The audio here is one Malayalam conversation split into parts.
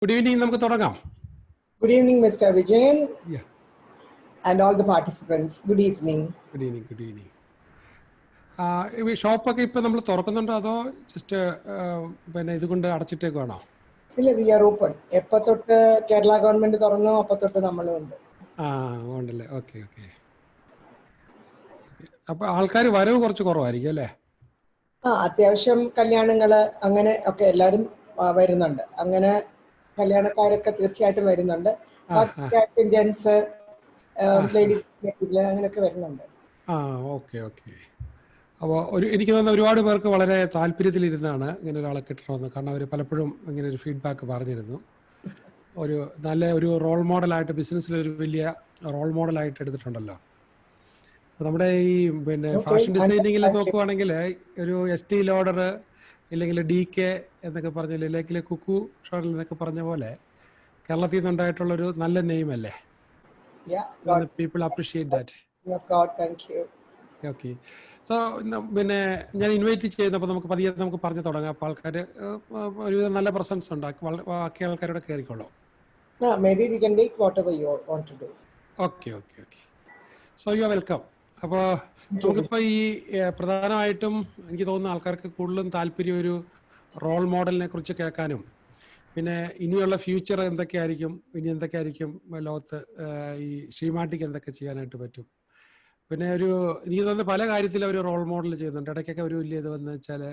Good evening, നമുക്ക് തുടങ്ങാം. Good evening, Mr. Vijayan. Yeah. And all the participants. Good evening. Good evening. Good evening. ഈ ഷോപ്പൊക്കെ ഇപ്പം നമ്മൾ തുറക്കുന്നുണ്ടോ അതോ ജസ്റ്റ് പിന്നെ ഇതുകൊണ്ട് അടച്ചിട്ടേക്കാണോ? ഇല്ല, വി ആർ ഓപ്പൺ. എപ്പോൾ തൊട്ട് കേരള ഗവൺമെന്റ് തുറന്നോ അപ്പോൾ തൊട്ട് നമ്മളും ഉണ്ട്. ഉണ്ടല്ലേ. Okay okay. അപ്പോൾ ആൾക്കാർ വരവ് കുറച്ച് കുറവായിരിക്കും അല്ലേ? അത്യാവശ്യം കല്യാണങ്ങൾ അങ്ങനെ ഒക്കെ എല്ലാവരും വരുന്നുണ്ട്. അങ്ങനെ കല്യാണക്കാരൊക്കെ തീർച്ചയായിട്ടും വരുന്നുണ്ട്. ജെൻസ്, ലേഡീസ് അങ്ങനെയൊക്കെ വരുന്നുണ്ട്. Okay okay. അപ്പോൾ എനിക്ക് തോന്നുന്ന ഒരുപാട് പേർക്ക് വളരെ താല്പര്യത്തിലിരുന്നാണ് ഇങ്ങനെ ഒരാളെ കിട്ടണമെന്ന്. കാരണം അവർ പലപ്പോഴും ഇങ്ങനെ ഒരു ഫീഡ്ബാക്ക് പറഞ്ഞിരുന്നു. ഒരു റോൾ മോഡലായിട്ട് ബിസിനസ്സിലൊരു വലിയ റോൾ മോഡലായിട്ട് എടുത്തിട്ടുണ്ടല്ലോ. നമ്മുടെ ഈ പിന്നെ ഫാഷൻ ഡിസൈനിങ്ങിൽ നോക്കുവാണെങ്കിൽ ഒരു ST ലോഡർ ഇല്ലെങ്കിൽ DK എന്നൊക്കെ പറഞ്ഞ അല്ലെങ്കിൽ കുക്കു ഷോറിൽ എന്നൊക്കെ പറഞ്ഞ പോലെ കേരളത്തിൽ നിന്നുണ്ടായിട്ടുള്ളൊരു നല്ല നെയിം അല്ലേ? People appreciate that. Okay. So പിന്നെ ഞാൻ ഇൻവൈറ്റ് ചെയ്യുന്നപ്പോൾ നമുക്ക് പറഞ്ഞു തുടങ്ങാം. അപ്പോൾ ആൾക്കാർ ഒരു നല്ല പ്രസൻസ് ഉണ്ടാക്കി ബാക്കി ആൾക്കാരോട് കയറിക്കൊള്ളൂ. Okay okay okay. So you are welcome. അപ്പോൾ നമുക്കിപ്പോൾ ഈ പ്രധാനമായിട്ടും എനിക്ക് തോന്നുന്ന ആൾക്കാർക്ക് കൂടുതലും താല്പര്യം ഒരു റോൾ മോഡലിനെ കുറിച്ച് കേൾക്കാനും പിന്നെ ഇനിയുള്ള ഫ്യൂച്ചർ എന്തൊക്കെയായിരിക്കും, ഇനി എന്തൊക്കെയായിരിക്കും ലോകത്ത് ഈ ശ്രീമാട്ടിക്ക് എന്തൊക്കെ ചെയ്യാനായിട്ട് പറ്റും. പിന്നെ എനിക്ക് തോന്നുന്നു പല കാര്യത്തിലും ഒരു റോൾ മോഡൽ ചെയ്യുന്നുണ്ട്. ഇടയ്ക്കൊക്കെ ഒരു വലിയ ഇത് വന്നു വെച്ചാൽ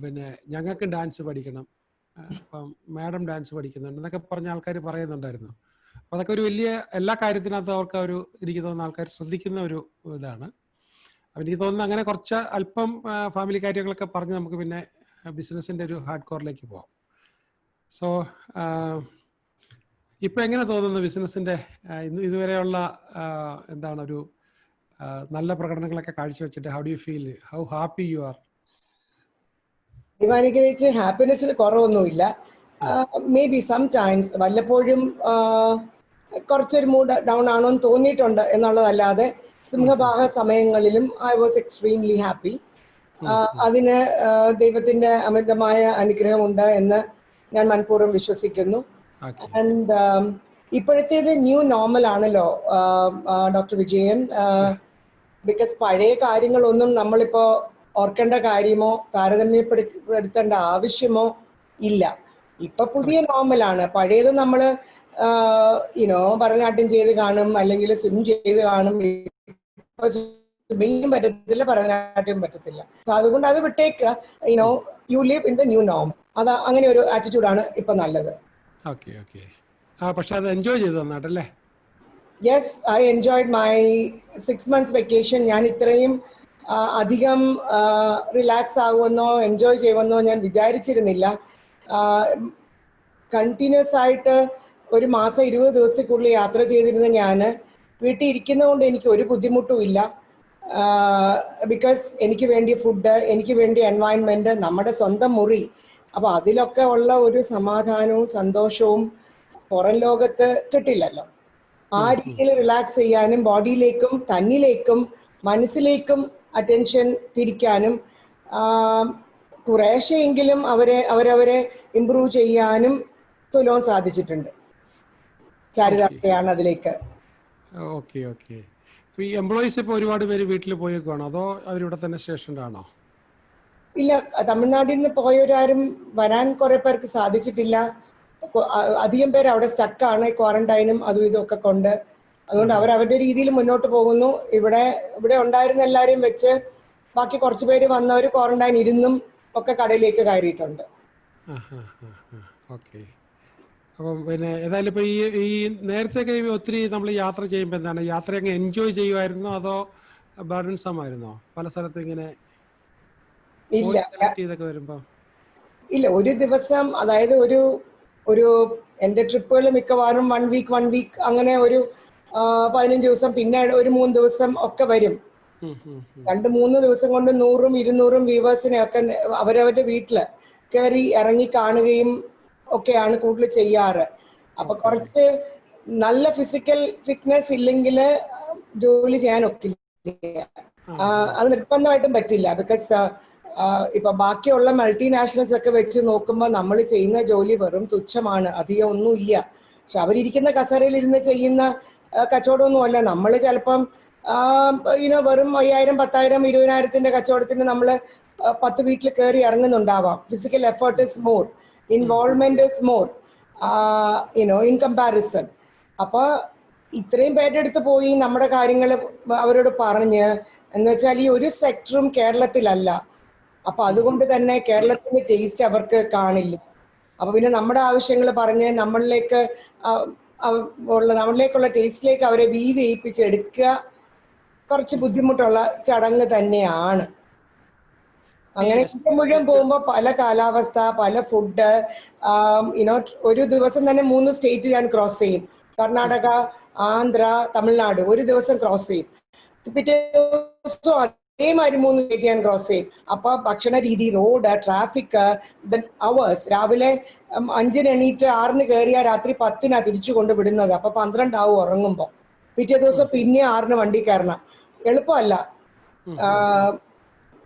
പിന്നെ ഞങ്ങൾക്ക് ഡാൻസ് പഠിക്കണം, അപ്പം മാഡം ഡാൻസ് പഠിക്കുന്നുണ്ട് എന്നൊക്കെ പറഞ്ഞ ആൾക്കാർ പറയുന്നുണ്ടായിരുന്നു. അപ്പോൾ അതൊക്കെ ഒരു വലിയ എല്ലാ കാര്യത്തിനകത്തും അവർക്ക് എനിക്ക് തോന്നുന്ന ആൾക്കാർ ശ്രദ്ധിക്കുന്ന ഒരു ഇതാണ്. അപ്പം എനിക്ക് തോന്നുന്നു അങ്ങനെ കുറച്ച് അല്പം ഫാമിലി കാര്യങ്ങളൊക്കെ പറഞ്ഞ് നമുക്ക് പിന്നെ ബിസിനസ്സിൻ്റെ ഒരു ഹാർഡ് കോറിലേക്ക് പോവാം. സോ ഇപ്പം എങ്ങനെ തോന്നുന്നു ബിസിനസ്സിൻ്റെ ഇതുവരെയുള്ള എന്താണ് ഒരു നല്ല പ്രകടനങ്ങളൊക്കെ കാഴ്ചവെച്ചിട്ട് how do you feel, how happy you are? അനുഗ്രഹിച്ച് ഹാപ്പിനെസ്സിൽ കുറവൊന്നുമില്ല. മേ ബി സംടൈംസ് വല്ലപ്പോഴും കുറച്ചൊരു മൂഡ് ഡൗൺ ആണോ എന്ന് തോന്നിയിട്ടുണ്ട് എന്നുള്ളതല്ലാതെ സിംഹഭാഗ സമയങ്ങളിലും ഐ വാസ് എക്സ്ട്രീംലി ഹാപ്പി. അതിന് ദൈവത്തിന്റെ അമിതമായ അനുഗ്രഹമുണ്ട് എന്ന് ഞാൻ മനഃപൂർവ്വം വിശ്വസിക്കുന്നു. ആൻഡ് ഇപ്പോഴത്തേത് ന്യൂ നോർമൽ ആണല്ലോ ഡോക്ടർ വിജയൻ. ബിക്കോസ് പഴയ കാര്യങ്ങളൊന്നും നമ്മളിപ്പോ ഓർക്കേണ്ട കാര്യമോ താരതമ്യപ്പെടുത്തേണ്ട ആവശ്യമോ ഇല്ല. ഇപ്പൊ പുതിയ നോർമലാണ്. പഴയത് നമ്മള് ഭരതനാട്യം ചെയ്ത് കാണും, അല്ലെങ്കിൽ സ്വിം ചെയ്ത് കാണും. സ്വിമ്മിങ്ങും പറ്റത്തില്ല, ഭരതനാട്യം പറ്റത്തില്ല. അതുകൊണ്ട് അത് വിട്ടേക്ക്. You live in the new നോം. അങ്ങനെ ഒരു ആറ്റിറ്റ്യൂഡാണ് ഇപ്പൊ നല്ലത്. പക്ഷെ അത് എൻജോയ് ചെയ്തു നന്നായിട്ടല്ലേ? Yes, I enjoyed my 6 months vacation. ഞാൻ ഇത്രയും അധികം റിലാക്സ് ആകുമെന്നോ എൻജോയ് ചെയ്യുമെന്നോ ഞാൻ വിചാരിച്ചിരുന്നില്ല. കണ്ടിന്യൂസ് ആയിട്ട് ഒരു മാസം 20 ദിവസത്തേക്കുള്ളിൽ യാത്ര ചെയ്തിരുന്ന ഞാൻ വീട്ടിൽ ഇരിക്കുന്നതുകൊണ്ട് എനിക്ക് ഒരു ബുദ്ധിമുട്ടും ഇല്ല. ബിക്കോസ് എനിക്ക് വേണ്ടി ഫുഡ്, എനിക്ക് വേണ്ടി എൻവയൺമെന്റ്, നമ്മുടെ സ്വന്തം മുറി. അപ്പോൾ അതിലൊക്കെ ഉള്ള ഒരു സമാധാനവും സന്തോഷവും പുറം ലോകത്ത് കിട്ടില്ലല്ലോ. ആ രീതിയിൽ റിലാക്സ് ചെയ്യാനും ബോഡിയിലേക്കും തന്നിലേക്കും മനസ്സിലേക്കും അറ്റൻഷൻ തിരിക്കാനും കുറേശ്ശെയെങ്കിലും അവരവരെ ഇംപ്രൂവ് ചെയ്യാനും തുലോം സാധിച്ചിട്ടുണ്ട്. ചാരിതാർത്ഥ്യമാണ് അതിലേക്ക്. Okay okay. ഈ എംപ്ലോയീസ് ഇപ്പോൾ ഒരുപാട് പേര് വീട്ടിൽ പോയേക്കാണോ അതോ അവരിവിടെ തന്നെ സ്റ്റേഷനിലാണോ? ഇല്ല, തമിഴ്നാട്ടിൽ നിന്ന് പോയവരാരും വരാൻ കുറെ പേർക്ക് സാധിച്ചിട്ടില്ല. അധികം പേര് അവിടെ സ്റ്റക്കാണ്, ക്വാറന്റൈനും അതും ഇതൊക്കെ കൊണ്ട്. അതുകൊണ്ട് അവരവരുടെ രീതിയിൽ മുന്നോട്ട് പോകുന്നു. ഇവിടെ ഉണ്ടായിരുന്ന എല്ലാവരെയും വെച്ച് ബാക്കി കുറച്ച് പേര് വന്നവർ ക്വാറന്റൈൻ ഇരുന്നും ഒക്കെ കടയിലേക്ക് കയറിയിട്ടുണ്ട്. ഓക്കെ. അപ്പം പിന്നെ ഏതായാലും ഇപ്പൊ ഈ നേരത്തെയൊക്കെ ഒത്തിരി നമ്മൾ യാത്ര ചെയ്യുമ്പോൾ എന്താണ് യാത്ര അങ്ങ് എൻജോയ് ചെയ്യുമായിരുന്നോ അതോ ബർഡൻസം ആയിരുന്നോ? പല സ്ഥലത്തും ഇങ്ങനെ ചെയ്തൊക്കെ വരുമ്പോ ഇല്ല, ഒരു ദിവസം, അതായത് ഒരു എൻ്റെ ട്രിപ്പുകൾ മിക്കവാറും 1 വീക്ക് അങ്ങനെ ഒരു 15 ദിവസം, പിന്നെ ഒരു 3 ദിവസം ഒക്കെ വരും. 2-3 ദിവസം കൊണ്ട് 100-200 വ്യൂവേഴ്സിനെ ഒക്കെ അവരവരുടെ വീട്ടില് കയറി ഇറങ്ങി കാണുകയും ഒക്കെയാണ് കൂടുതൽ ചെയ്യാറ്. അപ്പൊ കുറച്ച് നല്ല ഫിസിക്കൽ ഫിറ്റ്നസ് ഇല്ലെങ്കിൽ ജോലി ചെയ്യാൻ ഒക്കില്ല. അത് നിർബന്ധമായിട്ടും പറ്റില്ല. ബിക്കോസ് ഇപ്പൊ ബാക്കിയുള്ള മൾട്ടിനാഷണൽസ് ഒക്കെ വെച്ച് നോക്കുമ്പോൾ നമ്മൾ ചെയ്യുന്ന ജോലി വെറും തുച്ഛമാണ്, അധികം ഒന്നുമില്ല. പക്ഷെ അവരിയ്ക്കുന്ന കസേരയിൽ ഇരുന്ന് ചെയ്യുന്ന കച്ചവടമൊന്നുമല്ല. നമ്മൾ ചിലപ്പം വെറും 5000, 10,000, 20,000 കച്ചവടത്തിന് നമ്മൾ 10 വീട്ടിൽ കയറി ഇറങ്ങുന്നുണ്ടാവാം. Physical effort is more, involvement is more in comparison. അപ്പൊ ഇത്രയും പേരുടെ അടുത്ത് പോയി നമ്മുടെ കാര്യങ്ങൾ അവരോട് പറഞ്ഞ്, എന്ന് വെച്ചാൽ ഈ ഒരു സെക്ടറും കേരളത്തിലല്ല. അപ്പൊ അതുകൊണ്ട് തന്നെ കേരളത്തിന്റെ ടേസ്റ്റ് അവർക്ക് കാണില്ല. അപ്പൊ പിന്നെ നമ്മുടെ ആവശ്യങ്ങൾ പറഞ്ഞ് നമ്മളിലേക്കുള്ള ടേസ്റ്റിലേക്ക് അവരെ വീവ് ചെയ്യിപ്പിച്ചെടുക്കുക കുറച്ച് ബുദ്ധിമുട്ടുള്ള ചടങ്ങ് തന്നെയാണ്. അങ്ങനെ മുഴുവൻ പോകുമ്പോൾ പല കാലാവസ്ഥ, പല ഫുഡ്, ഒരു ദിവസം തന്നെ 3 സ്റ്റേറ്റ് ഞാൻ ക്രോസ് ചെയ്യും. കർണാടക, ആന്ധ്ര, തമിഴ്നാട് ഒരു ദിവസം ക്രോസ് ചെയ്യും. പിറ്റേ ദിവസം അതേമാതിരി 3 സ്റ്റേറ്റ് ഞാൻ ക്രോസ് ചെയ്യും. അപ്പൊ ഭക്ഷണ രീതി, റോഡ്, ട്രാഫിക്, അവേഴ്സ്, രാവിലെ 5-ന് എണീറ്റ് 6-ന് കയറിയാൽ രാത്രി 10-നാ തിരിച്ചു കൊണ്ടുവിടുന്നത്. അപ്പൊ 12 ആവും ഉറങ്ങുമ്പോ. പിറ്റേ ദിവസം പിന്നെ 6-ന് വണ്ടി കയറണം. എളുപ്പമല്ല,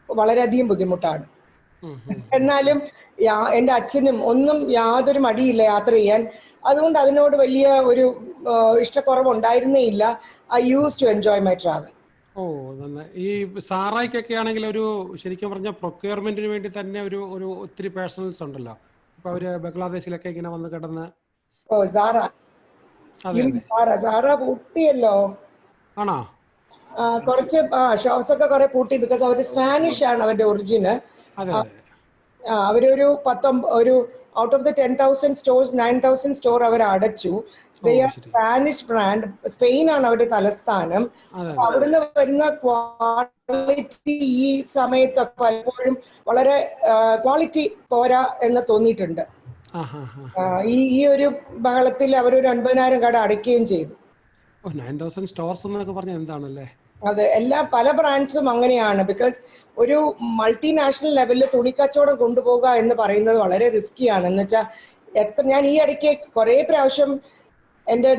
വളരെയധികം ബുദ്ധിമുട്ടാണ്. എന്നാലും എൻ്റെ അച്ഛനും ഒന്നും യാതൊരു മടിയില്ല യാത്ര ചെയ്യാൻ. അതുകൊണ്ട് അതിനോട് വലിയ ഒരു ഇഷ്ടക്കുറവുണ്ടായിരുന്നേ ഇല്ല. I use to enjoy my travel. Oh, നന്നായി. ഈ സാറായിക്കൊക്കെ ആണെങ്കിൽ ഒരു ശരിക്കും പറഞ്ഞാൽ പ്രൊക്യൂർമെന്റിന് വേണ്ടി തന്നെ ഒരു ഒത്തിരി പേഴ്സണൽസ് ഉണ്ടല്ലോ. ഇപ്പൊ അവര് ബംഗ്ലാദേശിലൊക്കെ ഇങ്ങനെ വന്ന് കിടന്ന്. ഓ, സാറ പൂട്ടിയല്ലോ. ആണോ? കുറച്ച് ഷോപ്സ് ഒക്കെ കുറെ പൂട്ടി. ബിക്കോസ് അവർ സ്പാനിഷ് ആണ് അവരുടെ ഒറിജിന്. അവരൊരു out of the 10,000 stores 9,000 store അവർ അടച്ചു. സ്പാനിഷ് ബ്രാൻഡ്, സ്പെയിൻ ആണ് അവരുടെ തലസ്ഥാനം. അവിടുന്ന് വരുന്ന ക്വാളിറ്റി ഈ സമയത്തൊക്കെ പലപ്പോഴും വളരെ ക്വാളിറ്റി പോരാ എന്ന് തോന്നിയിട്ടുണ്ട്. ഈ ഒരു ബഹളത്തിൽ അവരൊരു 50,000 കട അടയ്ക്കുകയും ചെയ്തു. 9,000 സ്റ്റോർസ് എന്നൊക്കെ പറഞ്ഞാൽ എന്താണല്ലേ? അതെ, പല ബ്രാൻഡ്സും അങ്ങനെയാണ്. ബിക്കോസ് ഒരു മൾട്ടിനാഷണൽ ലെവലിൽ തുണിക്കച്ചവടം കൊണ്ടുപോകുക എന്ന് പറയുന്നത് വളരെ റിസ്കിയാണ്. എന്ന് വെച്ചാൽ ഞാൻ ഈ ഇടയ്ക്ക് കുറേ പ്രാവശ്യം എൻ്റെ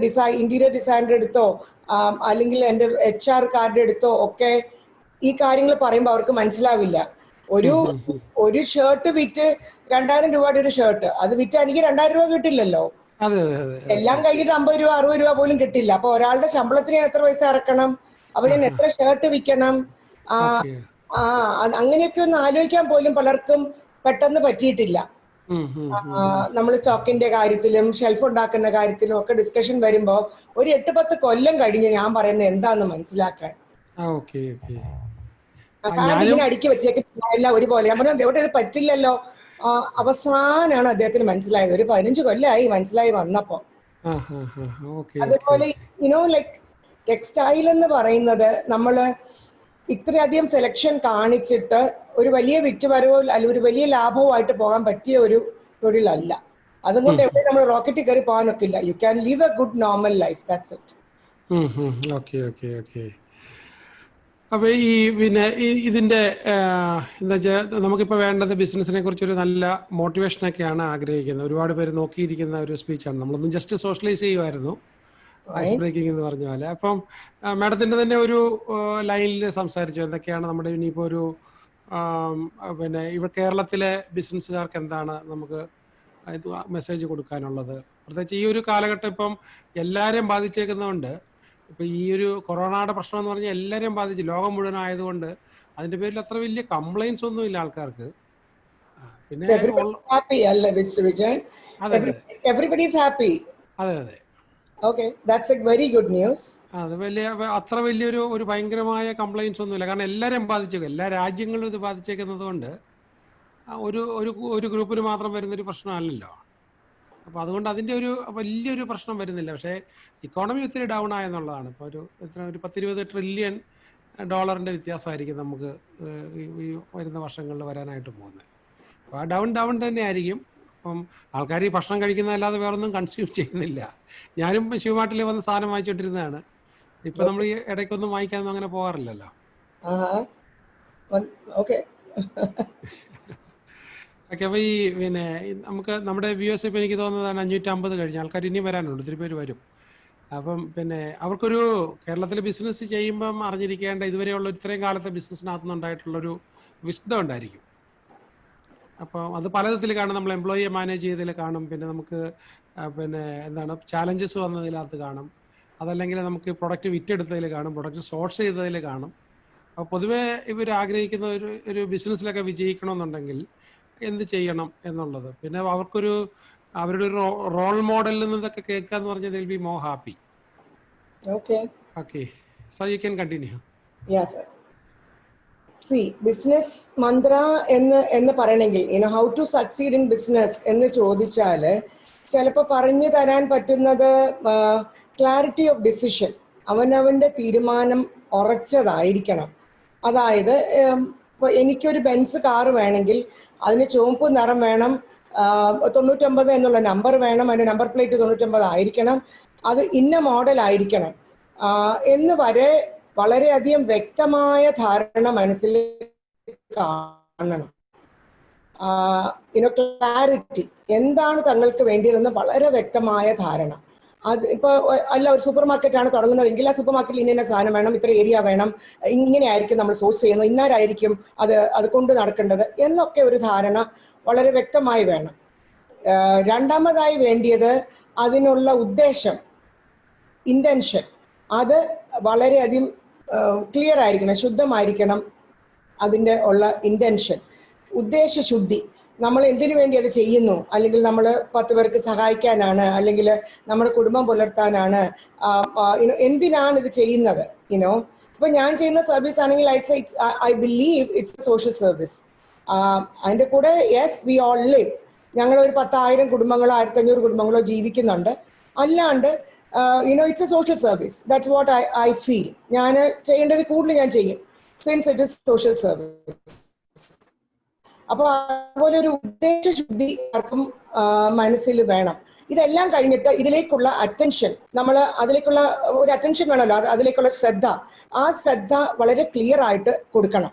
ഇന്റീരിയർ ഡിസൈനറുടെ അടുത്തോ അല്ലെങ്കിൽ എൻ്റെ HR-കാരുടെ അടുത്തോ ഒക്കെ ഈ കാര്യങ്ങൾ പറയുമ്പോൾ അവർക്ക് മനസ്സിലാവില്ല. ഒരു ഷർട്ട് വിറ്റ് 2,000 രൂപയുടെ ഒരു ഷർട്ട്, അത് വിറ്റ് എനിക്ക് 2,000 രൂപ കിട്ടില്ലല്ലോ. എല്ലാം കഴിഞ്ഞിട്ട് 50 രൂപ 60 രൂപ പോലും കിട്ടില്ല. അപ്പൊ ഒരാളുടെ ശമ്പളത്തിന് ഞാൻ എത്ര പൈസ ഇറക്കണം, അപ്പൊ ഞാൻ എത്ര ഷർട്ട് വിൽക്കണം, അങ്ങനെയൊക്കെ ഒന്ന് ആലോചിക്കാൻ പോലും പലർക്കും പെട്ടെന്ന് പറ്റിയിട്ടില്ല. നമ്മൾ സ്റ്റോക്കിന്റെ കാര്യത്തിലും ഷെൽഫ് ഉണ്ടാക്കുന്ന കാര്യത്തിലും ഒക്കെ ഡിസ്കഷൻ വരുമ്പോ ഒരു 8-10 കൊല്ലം കഴിഞ്ഞ് ഞാൻ പറയുന്നത് എന്താന്ന് മനസ്സിലാക്കാൻ. ഇങ്ങനെ അടുക്കി വെച്ചേക്കില്ല ഒരുപോലെ. ഞാൻ പറഞ്ഞു എവിടെ ഇത് പറ്റില്ലല്ലോ. അവസാനാണ് അദ്ദേഹത്തിന് മനസ്സിലായത്. ഒരു 15 കൊല്ലമായി മനസ്സിലായി വന്നപ്പോ. അതുപോലെ ലൈക്ക് ടെക്സ്റ്റൈൽ എന്ന് പറയുന്നത് നമ്മള് ഇത്രയധികം സെലക്ഷൻ കാണിച്ചിട്ട് ഒരു വലിയ വിറ്റുവരവോ അല്ലെങ്കിൽ ഒരു വലിയ ലാഭമോ ആയിട്ട് പോകാൻ പറ്റിയ ഒരു തൊഴിലല്ല. അതുകൊണ്ട് എവിടെ നമ്മൾ റോക്കറ്റ് കയറി പോകാനൊക്കെ ഇല്ല. You can leave A good normal life, that's it. അപ്പൊ പിന്നെ ഇതിന്റെ എന്താ വെച്ചാൽ നമുക്കിപ്പോ വേണ്ടത് ബിസിനസിനെ കുറിച്ചൊരു നല്ല മോട്ടിവേഷനൊക്കെയാണ് ആഗ്രഹിക്കുന്നത്. ഒരുപാട് പേര് നോക്കിയിരിക്കുന്ന ഒരു സ്പീച്ചാണ്. നമ്മളൊന്നും ജസ്റ്റ് സോഷ്യലൈസ് ചെയ്യുമായിരുന്നു, ഐസ് ബ്രേക്കിംഗ് എന്ന് പറഞ്ഞ പോലെ. അപ്പം മാഡത്തിന്റെ തന്നെ ഒരു ലൈനിൽ സംസാരിച്ചു എന്തൊക്കെയാണ് നമ്മുടെ ഇനിയിപ്പോ ഒരു പിന്നെ കേരളത്തിലെ ബിസിനസ്സുകാർക്ക് എന്താണ് നമുക്ക് മെസ്സേജ് കൊടുക്കാനുള്ളത്. പ്രത്യേകിച്ച് ഈ ഒരു കാലഘട്ടം ഇപ്പം എല്ലാവരെയും ബാധിച്ചേക്കുന്നതുകൊണ്ട്, ഇപ്പൊ ഈ ഒരു കൊറോണയുടെ പ്രശ്നം എന്ന് പറഞ്ഞാൽ എല്ലാവരെയും ബാധിച്ചു, ലോകം മുഴുവൻ ആയതുകൊണ്ട് അതിന്റെ പേരിൽ അത്ര വലിയ കംപ്ലൈന്റ്സ് ഒന്നും ഇല്ല ആൾക്കാർക്ക്. പിന്നെ അതെ അതെ, Okay, that's a very good news. അത് അത്ര വലിയൊരു ഭയങ്കരമായ കംപ്ലൈന്റ്സ് ഒന്നുമില്ല. കാരണം എല്ലാവരെയും ബാധിച്ചേക്കും, എല്ലാ രാജ്യങ്ങളും ഇത് ബാധിച്ചേക്കുന്നത് കൊണ്ട് ഒരു ഗ്രൂപ്പിന് മാത്രം വരുന്നൊരു പ്രശ്നമല്ലല്ലോ. അപ്പൊ അതുകൊണ്ട് അതിന്റെ ഒരു വലിയൊരു പ്രശ്നം വരുന്നില്ല. പക്ഷേ ഇക്കോണമി ഒത്തിരി ഡൗൺ ആയെന്നുള്ളതാണ്. ഇപ്പൊ ഒരു 10-20 ട്രില്യൺ ഡോളറിന്റെ വ്യത്യാസമായിരിക്കും നമുക്ക് ഈ വരുന്ന വർഷങ്ങളിൽ വരാനായിട്ട് പോകുന്നത്. അപ്പോൾ ആ ഡൗൺ തന്നെ ആയിരിക്കും. അപ്പം ആൾക്കാർ ഈ ഭക്ഷണം കഴിക്കുന്നതല്ലാതെ വേറൊന്നും കൺസ്യൂം ചെയ്യുന്നില്ല. ഞാനും ശിവമാട്ടിൽ വന്ന് സാധനം വാങ്ങിച്ചോണ്ടിരുന്നതാണ്. ഇപ്പൊ നമ്മൾ ഈ ഇടയ്ക്കൊന്നും വാങ്ങിക്കാനൊന്നും അങ്ങനെ പോകാറില്ലല്ലോ. ഓക്കെ. അപ്പൊ ഈ പിന്നെ നമുക്ക് നമ്മുടെ വ്യൂവേഴ്സ് ഇപ്പൊ എനിക്ക് തോന്നുന്നതാണ് 550 കഴിഞ്ഞ ആൾക്കാർ ഇനിയും വരാനുണ്ട്, ഒത്തിരി പേര് വരും. അപ്പം പിന്നെ അവർക്കൊരു കേരളത്തിൽ ബിസിനസ് ചെയ്യുമ്പം അറിഞ്ഞിരിക്കേണ്ട ഇതുവരെയുള്ള ഇത്രയും കാലത്തെ ബിസിനസ്സിനകത്തുനിന്നുണ്ടായിട്ടുള്ളൊരു വിസ്ഡം ഉണ്ടായിരിക്കും. അപ്പോൾ അത് പലവിധത്തിൽ കാണും. നമ്മൾ എംപ്ലോയിയെ മാനേജ് ചെയ്തതിൽ കാണും, പിന്നെ നമുക്ക് പിന്നെ എന്താണ് ചാലഞ്ചസ് വന്നതിനകത്ത് കാണും, അതല്ലെങ്കിൽ നമുക്ക് പ്രൊഡക്റ്റ് വിറ്റെടുത്തതിൽ കാണും, പ്രൊഡക്റ്റ് സോഴ്സ് ചെയ്തതിൽ കാണും. അപ്പോൾ പൊതുവേ ഇവർ ആഗ്രഹിക്കുന്ന ഒരു ബിസിനസ്സിലൊക്കെ വിജയിക്കണമെന്നുണ്ടെങ്കിൽ എന്ത് ചെയ്യണം എന്നുള്ളത്, പിന്നെ അവർക്കൊരു അവരുടെ ഒരു റോൾ മോഡലിൽ നിന്നൊക്കെ കേൾക്കുക എന്ന് പറഞ്ഞാൽ ദിൽ be more happy. Okay. Okay, so you can continue. Yeah, sir. See, business mantra എന്ന് പറയണമെങ്കിൽ how to succeed in business എന്ന് ചോദിച്ചാൽ ചിലപ്പോൾ പറഞ്ഞു തരാൻ പറ്റുന്നത് ക്ലാരിറ്റി ഓഫ് ഡിസിഷൻ, അവനവൻ്റെ തീരുമാനം ഉറച്ചതായിരിക്കണം. അതായത് ഇപ്പോൾ എനിക്കൊരു ബെൻസ് കാറ് വേണമെങ്കിൽ അതിന് ചുവപ്പ് നിറം വേണം, 99 എന്നുള്ള നമ്പർ വേണം, അതിൻ്റെ നമ്പർ പ്ലേറ്റ് 99 ആയിരിക്കണം, അത് ഇന്ന മോഡൽ ആയിരിക്കണം എന്ന് വരെ വളരെയധികം വ്യക്തമായ ധാരണ മനസ്സിൽ കാണണം. ക്ലാരിറ്റി, എന്താണ് തങ്ങൾക്ക് വേണ്ടിയതെന്ന് വളരെ വ്യക്തമായ ധാരണ. അത് ഇപ്പോൾ അല്ല, ഒരു സൂപ്പർ മാർക്കറ്റാണ് തുടങ്ങുന്നതെങ്കിൽ ആ സൂപ്പർ മാർക്കറ്റിൽ ഇന്ന സാധനം വേണം, ഇത്ര ഏരിയ വേണം, ഇങ്ങനെ ആയിരിക്കും നമ്മൾ സോഴ്സ് ചെയ്യുന്നത്, ഇന്നാരായിരിക്കും അത് കൊണ്ട് നടക്കേണ്ടത് എന്നൊക്കെ ഒരു ധാരണ വളരെ വ്യക്തമായി വേണം. രണ്ടാമതായി വേണ്ടിയത് അതിനുള്ള ഉദ്ദേശം, ഇൻറ്റൻഷൻ, അത് വളരെയധികം ക്ലിയർ ആയിരിക്കണം, ശുദ്ധമായിരിക്കണം. അതിൻ്റെ ഉള്ള ഇൻറ്റൻഷൻ, ഉദ്ദേശശുദ്ധി, നമ്മൾ എന്തിനു വേണ്ടി അത് ചെയ്യുന്നു, അല്ലെങ്കിൽ നമ്മൾ 10 പേർക്ക് സഹായിക്കാനാണ്, അല്ലെങ്കിൽ നമ്മുടെ കുടുംബം പുലർത്താനാണ്, എന്തിനാണ് ഇത് ചെയ്യുന്നത്. ഇപ്പോൾ ഞാൻ ചെയ്യുന്ന സർവീസ് ആണെങ്കിൽ I believe it's A social service. അതിൻ്റെ കൂടെ യെസ് വി ഓൾ ലിവ്, ഞങ്ങളൊരു 10,000 കുടുംബങ്ങളോ 1,500 കുടുംബങ്ങളോ ജീവിക്കുന്നുണ്ട്. അല്ലാണ്ട് it's A social service. That's what I feel. ഞാൻ ചെയ്യേണ്ടത് കൂടുതൽ ഞാൻ ചെയ്യും, since it is social service. അപ്പോൾ അതുപോലെ ഒരു ഉദ്ദേശശുദ്ധി ആർക്കും മനസ്സിൽ വേണം. ഇതെല്ലാം കഴിഞ്ഞിട്ട് ഇതിലേക്കുള്ള അറ്റൻഷൻ, നമ്മൾ അതിലേക്കുള്ള ഒരു അറ്റൻഷൻ വേണമല്ലോ, അതിലേക്കുള്ള ശ്രദ്ധ, ആ ശ്രദ്ധ വളരെ ക്ലിയർ ആയിട്ട് കൊടുക്കണം.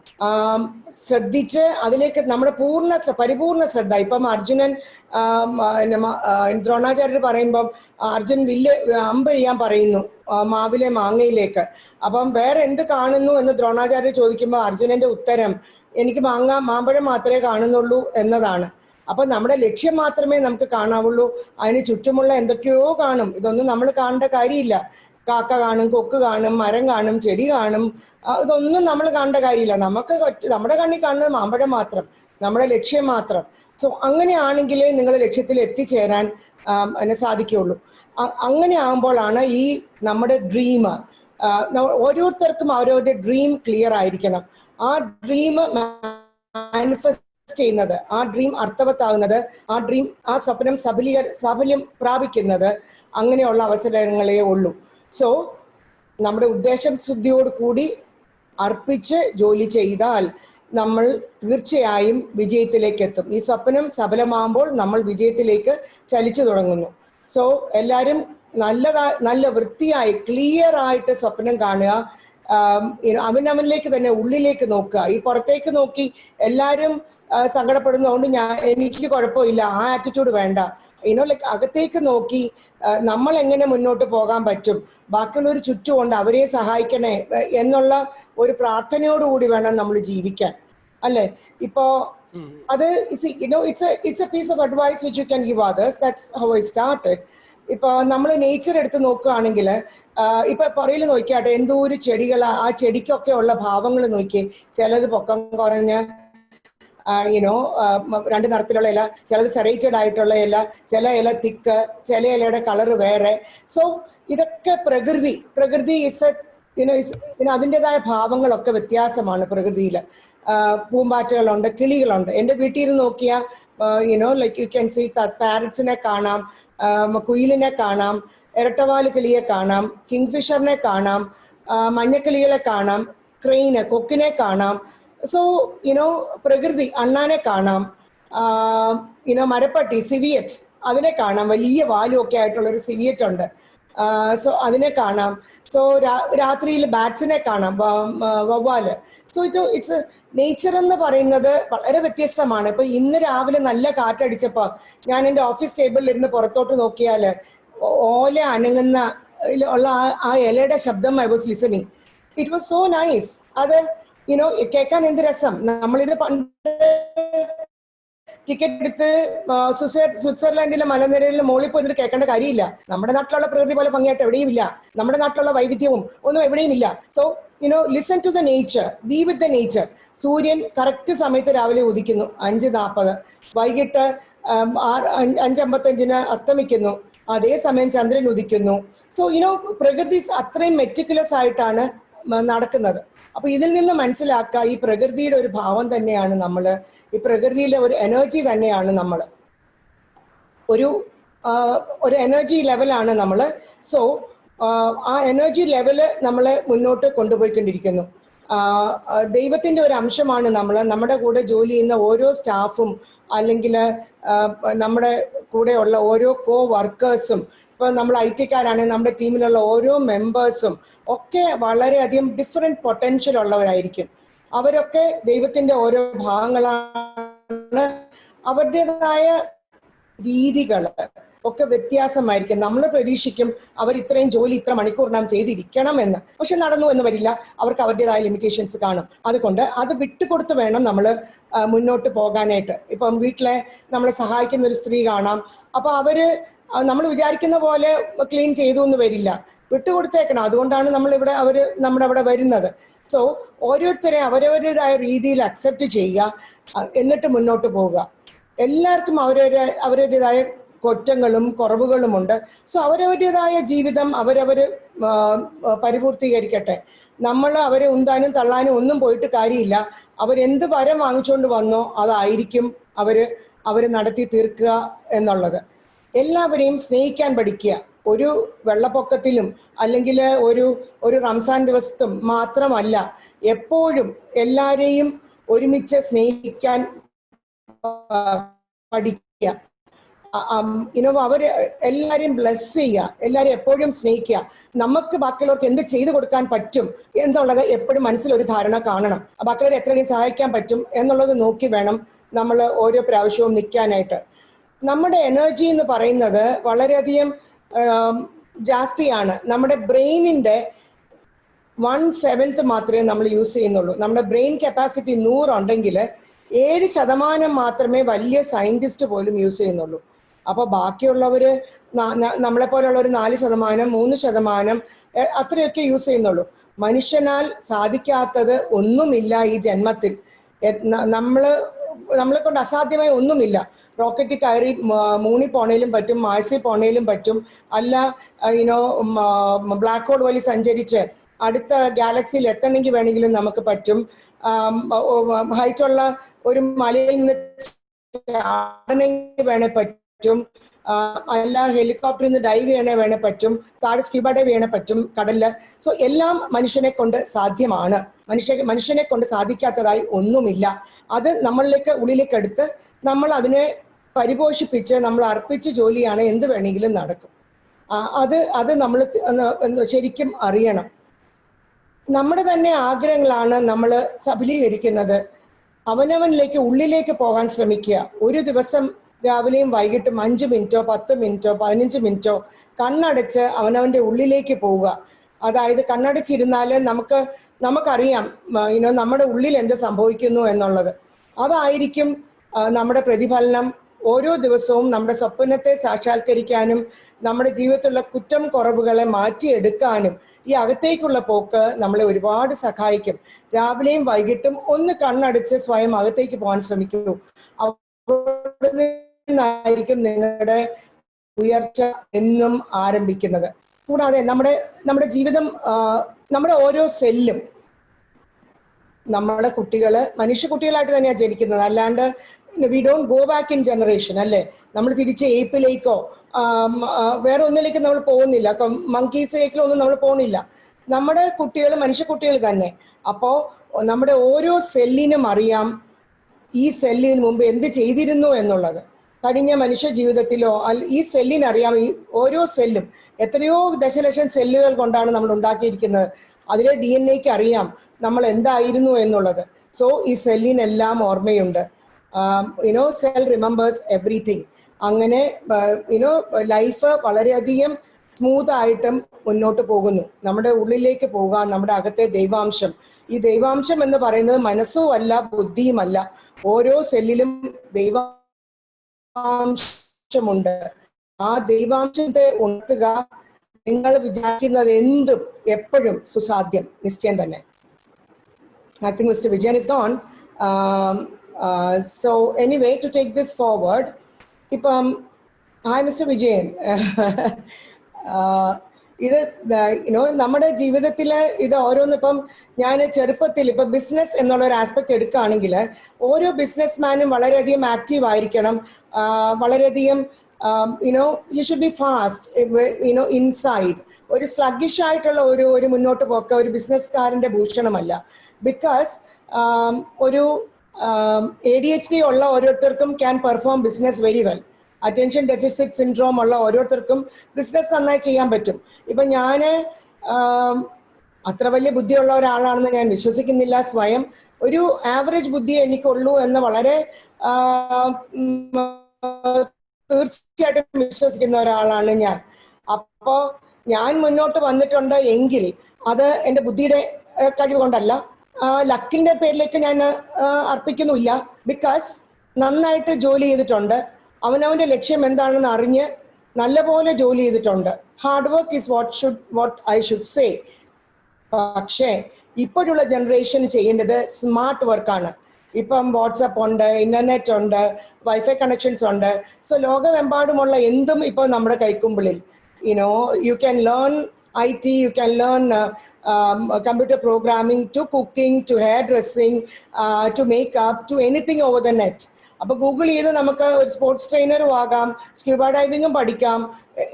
ശ്രദ്ധിച്ച് അതിലേക്ക് നമ്മുടെ പരിപൂർണ ശ്രദ്ധ. ഇപ്പം അർജുനൻ ദ്രോണാചാര്യർ പറയുമ്പം അർജുൻ അമ്പ് ചെയ്യാൻ പറയുന്നു മാവിലെ മാങ്ങയിലേക്ക്. അപ്പം വേറെ എന്ത് കാണുന്നു എന്ന് ദ്രോണാചാര്യർ ചോദിക്കുമ്പോൾ അർജുനന്റെ ഉത്തരം എനിക്ക് മാമ്പഴം മാത്രമേ കാണുന്നുള്ളൂ എന്നതാണ്. അപ്പൊ നമ്മുടെ ലക്ഷ്യം മാത്രമേ നമുക്ക് കാണാവുള്ളൂ, അതിന് ചുറ്റുമുള്ള എന്തൊക്കെയോ കാണും. ഇതൊന്നും നമ്മൾ കാണേണ്ട കാര്യമില്ല. കാക്ക കാണും, കൊക്ക് കാണും, മരം കാണും, ചെടി കാണും, ഇതൊന്നും നമ്മൾ കാണേണ്ട കാര്യമില്ല. നമ്മുടെ കണ്ണിൽ കാണുന്നത് മാമ്പഴം മാത്രം, നമ്മുടെ ലക്ഷ്യം മാത്രം. സോ അങ്ങനെയാണെങ്കിലേ നിങ്ങൾ ലക്ഷ്യത്തിൽ എത്തിച്ചേരാൻ സാധിക്കുകയുള്ളൂ. അങ്ങനെ ആകുമ്പോഴാണ് ഈ നമ്മുടെ ഡ്രീം, ഓരോരുത്തർക്കും അവരവരുടെ ഡ്രീം ക്ലിയർ ആയിരിക്കണം. ആ ഡ്രീം മാനിഫെസ്റ്റ് ചെയ്യുന്നത്, ആ ഡ്രീം അർത്ഥവത്താകുന്നത്, ആ സ്വപ്നം സാഫല്യം പ്രാപിക്കുന്നത് അങ്ങനെയുള്ള അവസരങ്ങളേ ഉള്ളൂ. സോ നമ്മുടെ ഉദ്ദേശം ശുദ്ധിയോട് കൂടി അർപ്പിച്ച് ജോലി ചെയ്താൽ നമ്മൾ തീർച്ചയായും വിജയത്തിലേക്ക് എത്തും. ഈ സ്വപ്നം സഫലമാകുമ്പോൾ നമ്മൾ വിജയത്തിലേക്ക് ചലിച്ചു തുടങ്ങുന്നു. സോ എല്ലാവരും നല്ല വൃത്തിയായി ക്ലിയർ ആയിട്ട് സ്വപ്നം കാണുക. അവനവനിലേക്ക് തന്നെ ഉള്ളിലേക്ക് നോക്കുക. ഈ പുറത്തേക്ക് നോക്കി എല്ലാവരും സങ്കടപ്പെടുന്നതുകൊണ്ട് എനിക്ക് കുഴപ്പമില്ല, ആ ആറ്റിറ്റ്യൂഡ് വേണ്ട. ലൈക്ക് അകത്തേക്ക് നോക്കി നമ്മൾ എങ്ങനെ മുന്നോട്ട് പോകാൻ പറ്റും, ബാക്കിയുള്ളവർ ചുറ്റുമുണ്ട്, അവരെ സഹായിക്കണേ എന്നുള്ള ഒരു പ്രാർത്ഥനയോടുകൂടി വേണം നമ്മൾ ജീവിക്കാൻ, അല്ലേ? ഇപ്പോ അത് it's a piece of advice which you can give others. That's how I started. ഇപ്പൊ നമ്മൾ നേച്ചർ എടുത്ത് നോക്കുകയാണെങ്കിൽ, ഇപ്പൊ പുറയിൽ നോക്കിയാട്ടെ എന്തോരു ചെടികളാ, ആ ചെടിക്കൊക്കെ ഉള്ള ഭാവങ്ങൾ നോക്കി. ചിലത് പൊക്കം കുറഞ്ഞ് രണ്ട് നിറത്തിലുള്ള ഇല, ചിലത് സെറേറ്റഡ് ആയിട്ടുള്ള ഇല, ചില ഇല തിക്ക്, ചില ഇലയുടെ കളറ് വേറെ. സോ ഇതൊക്കെ പ്രകൃതി അതിൻ്റെതായ ഭാവങ്ങളൊക്കെ വ്യത്യാസമാണ് പ്രകൃതിയിൽ. പൂമ്പാറ്റകളുണ്ട്, കിളികളുണ്ട്. എൻ്റെ വീട്ടിൽ നോക്കിയാൽ ലൈക്ക് യു ക്യാൻ സീ പാരറ്റ്സിനെ കാണാം, കുയിലിനെ കാണാം, ഇരട്ടവാല് കിളിയെ കാണാം, കിങ്ഫിഷറിനെ കാണാം, മഞ്ഞക്കിളികളെ കാണാം, ക്രെയിന്, കൊക്കിനെ കാണാം. സോ പ്രകൃതി, അണ്ണാനെ കാണാം, മരപ്പട്ടി, സിവിയറ്റ്, അതിനെ കാണാം. വലിയ വാലും ഒക്കെ ആയിട്ടുള്ളൊരു സിവിയറ്റ് ഉണ്ട്. സോ അതിനെ കാണാം. സോ രാത്രിയിൽ ബാറ്റ്സിനെ കാണാം, വവ്വാല്. സോ ഇറ്റ്സ് നേച്ചർ എന്ന് പറയുന്നത് വളരെ വ്യത്യസ്തമാണ്. ഇപ്പൊ ഇന്ന് രാവിലെ നല്ല കാറ്റടിച്ചപ്പോൾ ഞാൻ എൻ്റെ ഓഫീസ് ടേബിളിൽ ഇരുന്ന് പുറത്തോട്ട് നോക്കിയാൽ ഓല അനങ്ങുന്ന ഉള്ള ആ ഇലയുടെ ശബ്ദം I was listening. It was so nice. അത് കേൾക്കാൻ എന്ത് രസം. നമ്മളിത് പണ്ട് ടിക്കറ്റ് എടുത്ത് സ്വിറ്റ്സർലാൻഡിലെ മലനിരയിലെ മുകളിൽ പോയിട്ട് കേൾക്കേണ്ട കാര്യമില്ല. നമ്മുടെ നാട്ടിലുള്ള പ്രകൃതി പോലെ ഭംഗിയായിട്ട് എവിടെയും ഇല്ല. നമ്മുടെ നാട്ടിലുള്ള വൈവിധ്യവും ഒന്നും എവിടെയും ഇല്ല. So listen to the nature, be with the nature. സൂര്യൻ കറക്റ്റ് സമയത്ത് രാവിലെ ഉദിക്കുന്നു 5:40, വൈകിട്ട് 5:55 അസ്തമിക്കുന്നു, അതേസമയം ചന്ദ്രൻ ഉദിക്കുന്നു. സോ പ്രകൃതി അത്രയും മെറ്റിക്കുലസ് ആയിട്ടാണ് നടക്കുന്നത്. അപ്പൊ ഇതിൽ നിന്ന് മനസ്സിലാക്കുക, ഈ പ്രകൃതിയുടെ ഒരു ഭാവം തന്നെയാണ് നമ്മള്, ഈ പ്രകൃതിയിലെ ഒരു എനർജി തന്നെയാണ് നമ്മള്, ഒരു എനർജി ലെവലാണ് നമ്മള്. സോ ആ എനർജി ലെവല് നമ്മളെ മുന്നോട്ട് കൊണ്ടുപോയിക്കൊണ്ടിരിക്കുന്നു. ദൈവത്തിന്റെ ഒരു അംശമാണ് നമ്മൾ. നമ്മുടെ കൂടെ ജോലി ചെയ്യുന്ന ഓരോ സ്റ്റാഫും അല്ലെങ്കിൽ നമ്മുടെ കൂടെയുള്ള ഓരോ വർക്കേഴ്സും, ഇപ്പൊ നമ്മൾ IT-ക്കാരാണെങ്കിൽ നമ്മുടെ ടീമിലുള്ള ഓരോ മെമ്പേഴ്സും ഒക്കെ വളരെയധികം ഡിഫറെന്റ് പൊട്ടൻഷ്യൽ ഉള്ളവരായിരിക്കും. അവരൊക്കെ ദൈവത്തിന്റെ ഓരോ ഭാഗങ്ങളാണ്. അവരുടേതായ രീതികൾ ഒക്കെ വ്യത്യാസമായിരിക്കും. നമ്മൾ പ്രതീക്ഷിക്കും അവർ ഇത്രയും ജോലി ഇത്ര മണിക്കൂറിനാം ചെയ്തിരിക്കണം എന്ന്, പക്ഷെ നടന്നു എന്ന് വരില്ല. അവർക്ക് അവരുടേതായ ലിമിറ്റേഷൻസ് കാണും. അതുകൊണ്ട് അത് വിട്ടുകൊടുത്ത് വേണം നമ്മൾ മുന്നോട്ട് പോകാനായിട്ട്. ഇപ്പം വീട്ടിലെ നമ്മളെ സഹായിക്കുന്ന ഒരു സ്ത്രീ കാണാം, അപ്പൊ അവര് നമ്മൾ വിചാരിക്കുന്ന പോലെ ക്ലീൻ ചെയ്തു എന്ന് വരില്ല, വിട്ടുകൊടുത്തേക്കണം. അതുകൊണ്ടാണ് അവര് നമ്മുടെ അവിടെ വരുന്നത്. സോ ഓരോരുത്തരെ അവരവരുടേതായ രീതിയിൽ അക്സെപ്റ്റ് ചെയ്യുക, എന്നിട്ട് മുന്നോട്ട് പോവുക. എല്ലാവർക്കും അവരവരുടേതായ കുറ്റങ്ങളും കുറവുകളുമുണ്ട്. സോ അവരവരുടേതായ ജീവിതം അവരവര് പരിപൂർത്തീകരിക്കട്ടെ. നമ്മൾ അവരെ ഉന്താനും തള്ളാനും ഒന്നും പോയിട്ട് കാര്യമില്ല. അവരെന്ത് വരം വാങ്ങിച്ചുകൊണ്ട് വന്നോ അതായിരിക്കും അവര് നടത്തി തീർക്കുക എന്നുള്ളത്. എല്ലാവരെയും സ്നേഹിക്കാൻ പഠിക്കുക. ഒരു വെള്ളപ്പൊക്കത്തിലും അല്ലെങ്കിൽ ഒരു റംസാൻ ദിവസത്തും മാത്രമല്ല, എപ്പോഴും എല്ലാരെയും ഒരുമിച്ച് സ്നേഹിക്കാൻ പഠിക്കുക. അവര് എല്ലാരെയും ബ്ലെസ് ചെയ്യുക, എല്ലാരെയും എപ്പോഴും സ്നേഹിക്കുക. നമുക്ക് ബാക്കിയുള്ളവർക്ക് എന്ത് ചെയ്തു കൊടുക്കാൻ പറ്റും എന്നുള്ളത് എപ്പോഴും മനസ്സിലൊരു ധാരണ കാണണം. ബാക്കിയുള്ളവരെ എത്രയും സഹായിക്കാൻ പറ്റും എന്നുള്ളത് നോക്കി വേണം നമ്മൾ ഓരോ പ്രാവശ്യവും നിൽക്കാനായിട്ട്. നമ്മുടെ എനർജി എന്ന് പറയുന്നത് വളരെയധികം ജാസ്തിയാണ്. നമ്മുടെ ബ്രെയിനിന്റെ 1/7 മാത്രമേ നമ്മൾ യൂസ് ചെയ്യുന്നുള്ളൂ. നമ്മുടെ ബ്രെയിൻ കപ്പാസിറ്റി 100 ഉണ്ടെങ്കിൽ 7% മാത്രമേ വലിയ സയന്റിസ്റ്റ് പോലും യൂസ് ചെയ്യുന്നുള്ളൂ. അപ്പൊ ബാക്കിയുള്ളവര് നമ്മളെ പോലുള്ള ഒരു 4%, 3% അത്രയൊക്കെ യൂസ് ചെയ്യുന്നുള്ളൂ. മനുഷ്യനാൽ സാധിക്കാത്തത് ഒന്നുമില്ല ഈ ജന്മത്തിൽ. നമ്മളെ കൊണ്ട് അസാധ്യമായ ഒന്നുമില്ല. റോക്കറ്റിൽ കയറി മൂണിൽ പോണേലും പറ്റും, മാഴ്സിൽ പോണേലും പറ്റും, അല്ല ബ്ലാക്ക് ഹോൾ വഴി സഞ്ചരിച്ച് അടുത്ത ഗാലക്സിയിൽ എത്തണമെങ്കിൽ വേണമെങ്കിലും നമുക്ക് പറ്റും. ഹൈറ്റുള്ള ഒരു മലയിൽ നിന്ന് ചാടണമെങ്കിൽ വേണേ പറ്റും, അല്ല ഹെലികോപ്റ്ററിൽ നിന്ന് ഡൈവ് ചെയ്യണേ വേണേ പറ്റും, താഴെ സ്ക്യൂബ ഡൈവ് ചെയ്യണേ പറ്റും കടലില്. സോ എല്ലാം മനുഷ്യനെ കൊണ്ട് സാധ്യമാണ്. മനുഷ്യനെ കൊണ്ട് സാധിക്കാത്തതായി ഒന്നുമില്ല. അത് നമ്മളിലേക്ക് ഉള്ളിലേക്ക് എടുത്ത് നമ്മൾ അതിനെ പരിപോഷിപ്പിച്ച് നമ്മൾ അർപ്പിച്ച് ജോലിയാണ് എന്ത് വേണമെങ്കിലും നടക്കും. അത് നമ്മൾ ശരിക്കും അറിയണം. നമ്മുടെ തന്നെ ആഗ്രഹങ്ങളാണ് നമ്മൾ സഫലീകരിക്കുന്നത്. അവനവനിലേക്ക് ഉള്ളിലേക്ക് പോകാൻ ശ്രമിക്കുക. ഒരു ദിവസം രാവിലെയും വൈകിട്ടും 5 മിനിറ്റോ 10 മിനിറ്റോ 15 മിനിറ്റോ കണ്ണടച്ച് അവനവന്റെ ഉള്ളിലേക്ക് പോവുക. അതായത് കണ്ണടച്ചിരുന്നാല് നമുക്കറിയാം നമ്മുടെ ഉള്ളിൽ എന്ത് സംഭവിക്കുന്നു എന്നുള്ളത്. അതായിരിക്കും നമ്മുടെ പ്രതിഫലനം. ഓരോ ദിവസവും നമ്മുടെ സ്വപ്നത്തെ സാക്ഷാത്കരിക്കാനും നമ്മുടെ ജീവിതത്തിലുള്ള കുറ്റം കുറവുകളെ മാറ്റിയെടുക്കാനും ഈ അകത്തേക്കുള്ള പോക്ക് നമ്മളെ ഒരുപാട് സഹായിക്കും. രാവിലെയും വൈകിട്ടും ഒന്ന് കണ്ണടച്ച് സ്വയം അകത്തേക്ക് പോകാൻ ശ്രമിക്കൂ. അവിടെ നിന്നായിരിക്കും നിങ്ങളുടെ ഉയർച്ച എന്നും ആരംഭിക്കുന്നത്. കൂടാതെ നമ്മുടെ ജീവിതം, നമ്മുടെ ഓരോ സെല്ലും, നമ്മുടെ കുട്ടികള് മനുഷ്യ കുട്ടികളായിട്ട് തന്നെയാണ് ജനിക്കുന്നത്. അല്ലാണ്ട് we don't go back in generation അല്ലേ. നമ്മൾ തിരിച്ച് ഏപ്പിലേക്കോ വേറെ ഒന്നിലേക്ക് നമ്മൾ പോകുന്നില്ല, മങ്കീസിലേക്കോ ഒന്നും നമ്മൾ പോകുന്നില്ല. നമ്മുടെ കുട്ടികൾ മനുഷ്യ കുട്ടികൾ തന്നെ. അപ്പോൾ നമ്മുടെ ഓരോ സെല്ലിനും അറിയാം ഈ സെല്ലിന് മുമ്പ് എന്ത് ചെയ്തിരുന്നു എന്നുള്ളത്. കഴിഞ്ഞ മനുഷ്യ ജീവിതത്തിലോ ഈ സെല്ലിനറിയാം. ഈ ഓരോ സെല്ലും എത്രയോ ദശലക്ഷം സെല്ലുകൾ കൊണ്ടാണ് നമ്മൾ ഉണ്ടാക്കിയിരിക്കുന്നത്. അതിലെ DNA-ക്ക് അറിയാം നമ്മൾ എന്തായിരുന്നു എന്നുള്ളത്. സോ ഈ സെല്ലിനെല്ലാം ഓർമ്മയുണ്ട്. Cell remembers everything. അങ്ങനെ ലൈഫ് വളരെയധികം സ്മൂത്ത് ആയിട്ടും മുന്നോട്ട് പോകുന്നു. നമ്മുടെ ഉള്ളിലേക്ക് പോകാൻ നമ്മുടെ അകത്തെ ദൈവാംശം, ഈ ദൈവാംശം എന്ന് പറയുന്നത് മനസ്സും അല്ല ബുദ്ധിയുമല്ല. ഓരോ സെല്ലിലും ദൈവ ദൈവാംശമുണ്ട്. ആ ദൈവാംശത്തെ ഉണർത്തുക. നിങ്ങൾ വിചാരിക്കുന്നത് എന്തും എപ്പോഴും സുസാധ്യം, നിശ്ചയം തന്നെ. I think Mr. Vijayan is gone. So anyway, to take this forward, hi Mr. Vijayan. ഇത് നമ്മുടെ ജീവിതത്തിൽ ഇത് ഓരോന്ന് ഇപ്പം ഞാൻ ചെറുപ്പത്തിൽ ഇപ്പം ബിസിനസ് എന്നുള്ള ഒരു ആസ്പെക്ട് എടുക്കുകയാണെങ്കിൽ ഓരോ ബിസിനസ്മാനും വളരെയധികം ആക്റ്റീവ് ആയിരിക്കണം, വളരെയധികം you should be fast, inside. ഒരു സ്ലഗിഷ് ആയിട്ടുള്ള ഒരു മുന്നോട്ട് പോക്ക് ഒരു ബിസിനസ്സുകാരൻ്റെ ഭൂഷണമല്ല. ബിക്കോസ് ഒരു ADHD ഉള്ള ഓരോരുത്തർക്കും can perform business very well. Attention deficit syndrome ഉള്ള ഓരോരുത്തർക്കും ബിസിനസ് നന്നായി ചെയ്യാൻ പറ്റും. ഇപ്പം ഞാൻ അത്ര വലിയ ബുദ്ധിയുള്ള ഒരാളാണെന്ന് ഞാൻ വിശ്വസിക്കുന്നില്ല. സ്വയം ഒരു ആവറേജ് ബുദ്ധി എനിക്കുള്ളൂ എന്ന് വളരെ തീർച്ചയായിട്ടും വിശ്വസിക്കുന്ന ഒരാളാണ് ഞാൻ. അപ്പോൾ ഞാൻ മുന്നോട്ട് വന്നിട്ടുണ്ട് എങ്കിൽ അത് എൻ്റെ ബുദ്ധിയുടെ കഴിവ് കൊണ്ടല്ല, ലക്കിൻ്റെ പേരിലേക്ക് ഞാൻ അർപ്പിക്കുന്നില്ല. ബിക്കോസ് നന്നായിട്ട് ജോലി ചെയ്തിട്ടുണ്ട്, അവനവൻ്റെ ലക്ഷ്യം എന്താണെന്ന് അറിഞ്ഞ് നല്ലപോലെ ജോലി ചെയ്തിട്ടുണ്ട്. Hard work is what I should say. പക്ഷേ ഇപ്പോഴുള്ള ജനറേഷൻ ചെയ്യേണ്ടത് സ്മാർട്ട് വർക്കാണ്. ഇപ്പം വാട്സപ്പ് ഉണ്ട്, ഇന്റർനെറ്റ് ഉണ്ട്, വൈഫൈ കണക്ഷൻസ് ഉണ്ട്. സോ ലോകമെമ്പാടുമുള്ള എന്തും ഇപ്പോൾ നമ്മുടെ കൈക്കുമ്പിളിൽ. You can learn IT, you can learn computer programming, to cooking, to hairdressing, to makeup, to anything over the net. അപ്പോൾ ഗൂഗിൾ ചെയ്ത് നമുക്ക് ഒരു സ്പോർട്സ് ട്രെയിനറും ആകാം, സ്ക്യൂബ ഡൈവിങ്ങും പഠിക്കാം,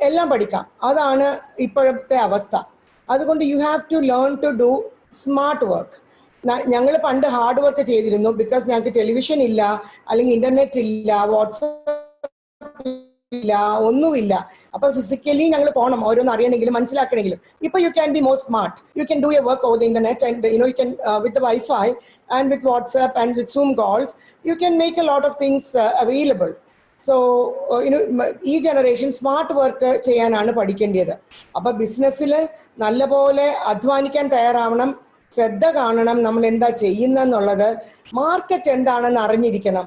എല്ലാം പഠിക്കാം. അതാണ് ഇപ്പോഴത്തെ അവസ്ഥ. അതുകൊണ്ട് you have to learn to do smart work. ഞങ്ങൾ പണ്ട് ഹാർഡ് വർക്ക് ചെയ്തിരുന്നു. ബിക്കോസ് ഞങ്ങൾക്ക് ടെലിവിഷൻ ഇല്ല, അല്ലെങ്കിൽ ഇന്റർനെറ്റ് ഇല്ല, വാട്സാപ്പ് ഇല്ല, ഒന്നുമില്ല. അപ്പൊ ഫിസിക്കലി ഞങ്ങൾ പോകണം ഓരോന്ന് അറിയണമെങ്കിലും മനസ്സിലാക്കണമെങ്കിലും. ഇപ്പൊ you can be more smart. You can do your work over the internet and you can with the WiFi and with WhatsApp and with Zoom calls you can make a lot of things available. So ഈ ജനറേഷൻ സ്മാർട്ട് വർക്ക് ചെയ്യാനാണ് പഠിക്കേണ്ടത്. അപ്പൊ ബിസിനസ്സിൽ നല്ലപോലെ അധ്വാനിക്കാൻ തയ്യാറാവണം, ശ്രദ്ധ കാണണം, നമ്മൾ എന്താ ചെയ്യുന്നെന്നുള്ളത്, മാർക്കറ്റ് എന്താണെന്ന് അറിഞ്ഞിരിക്കണം.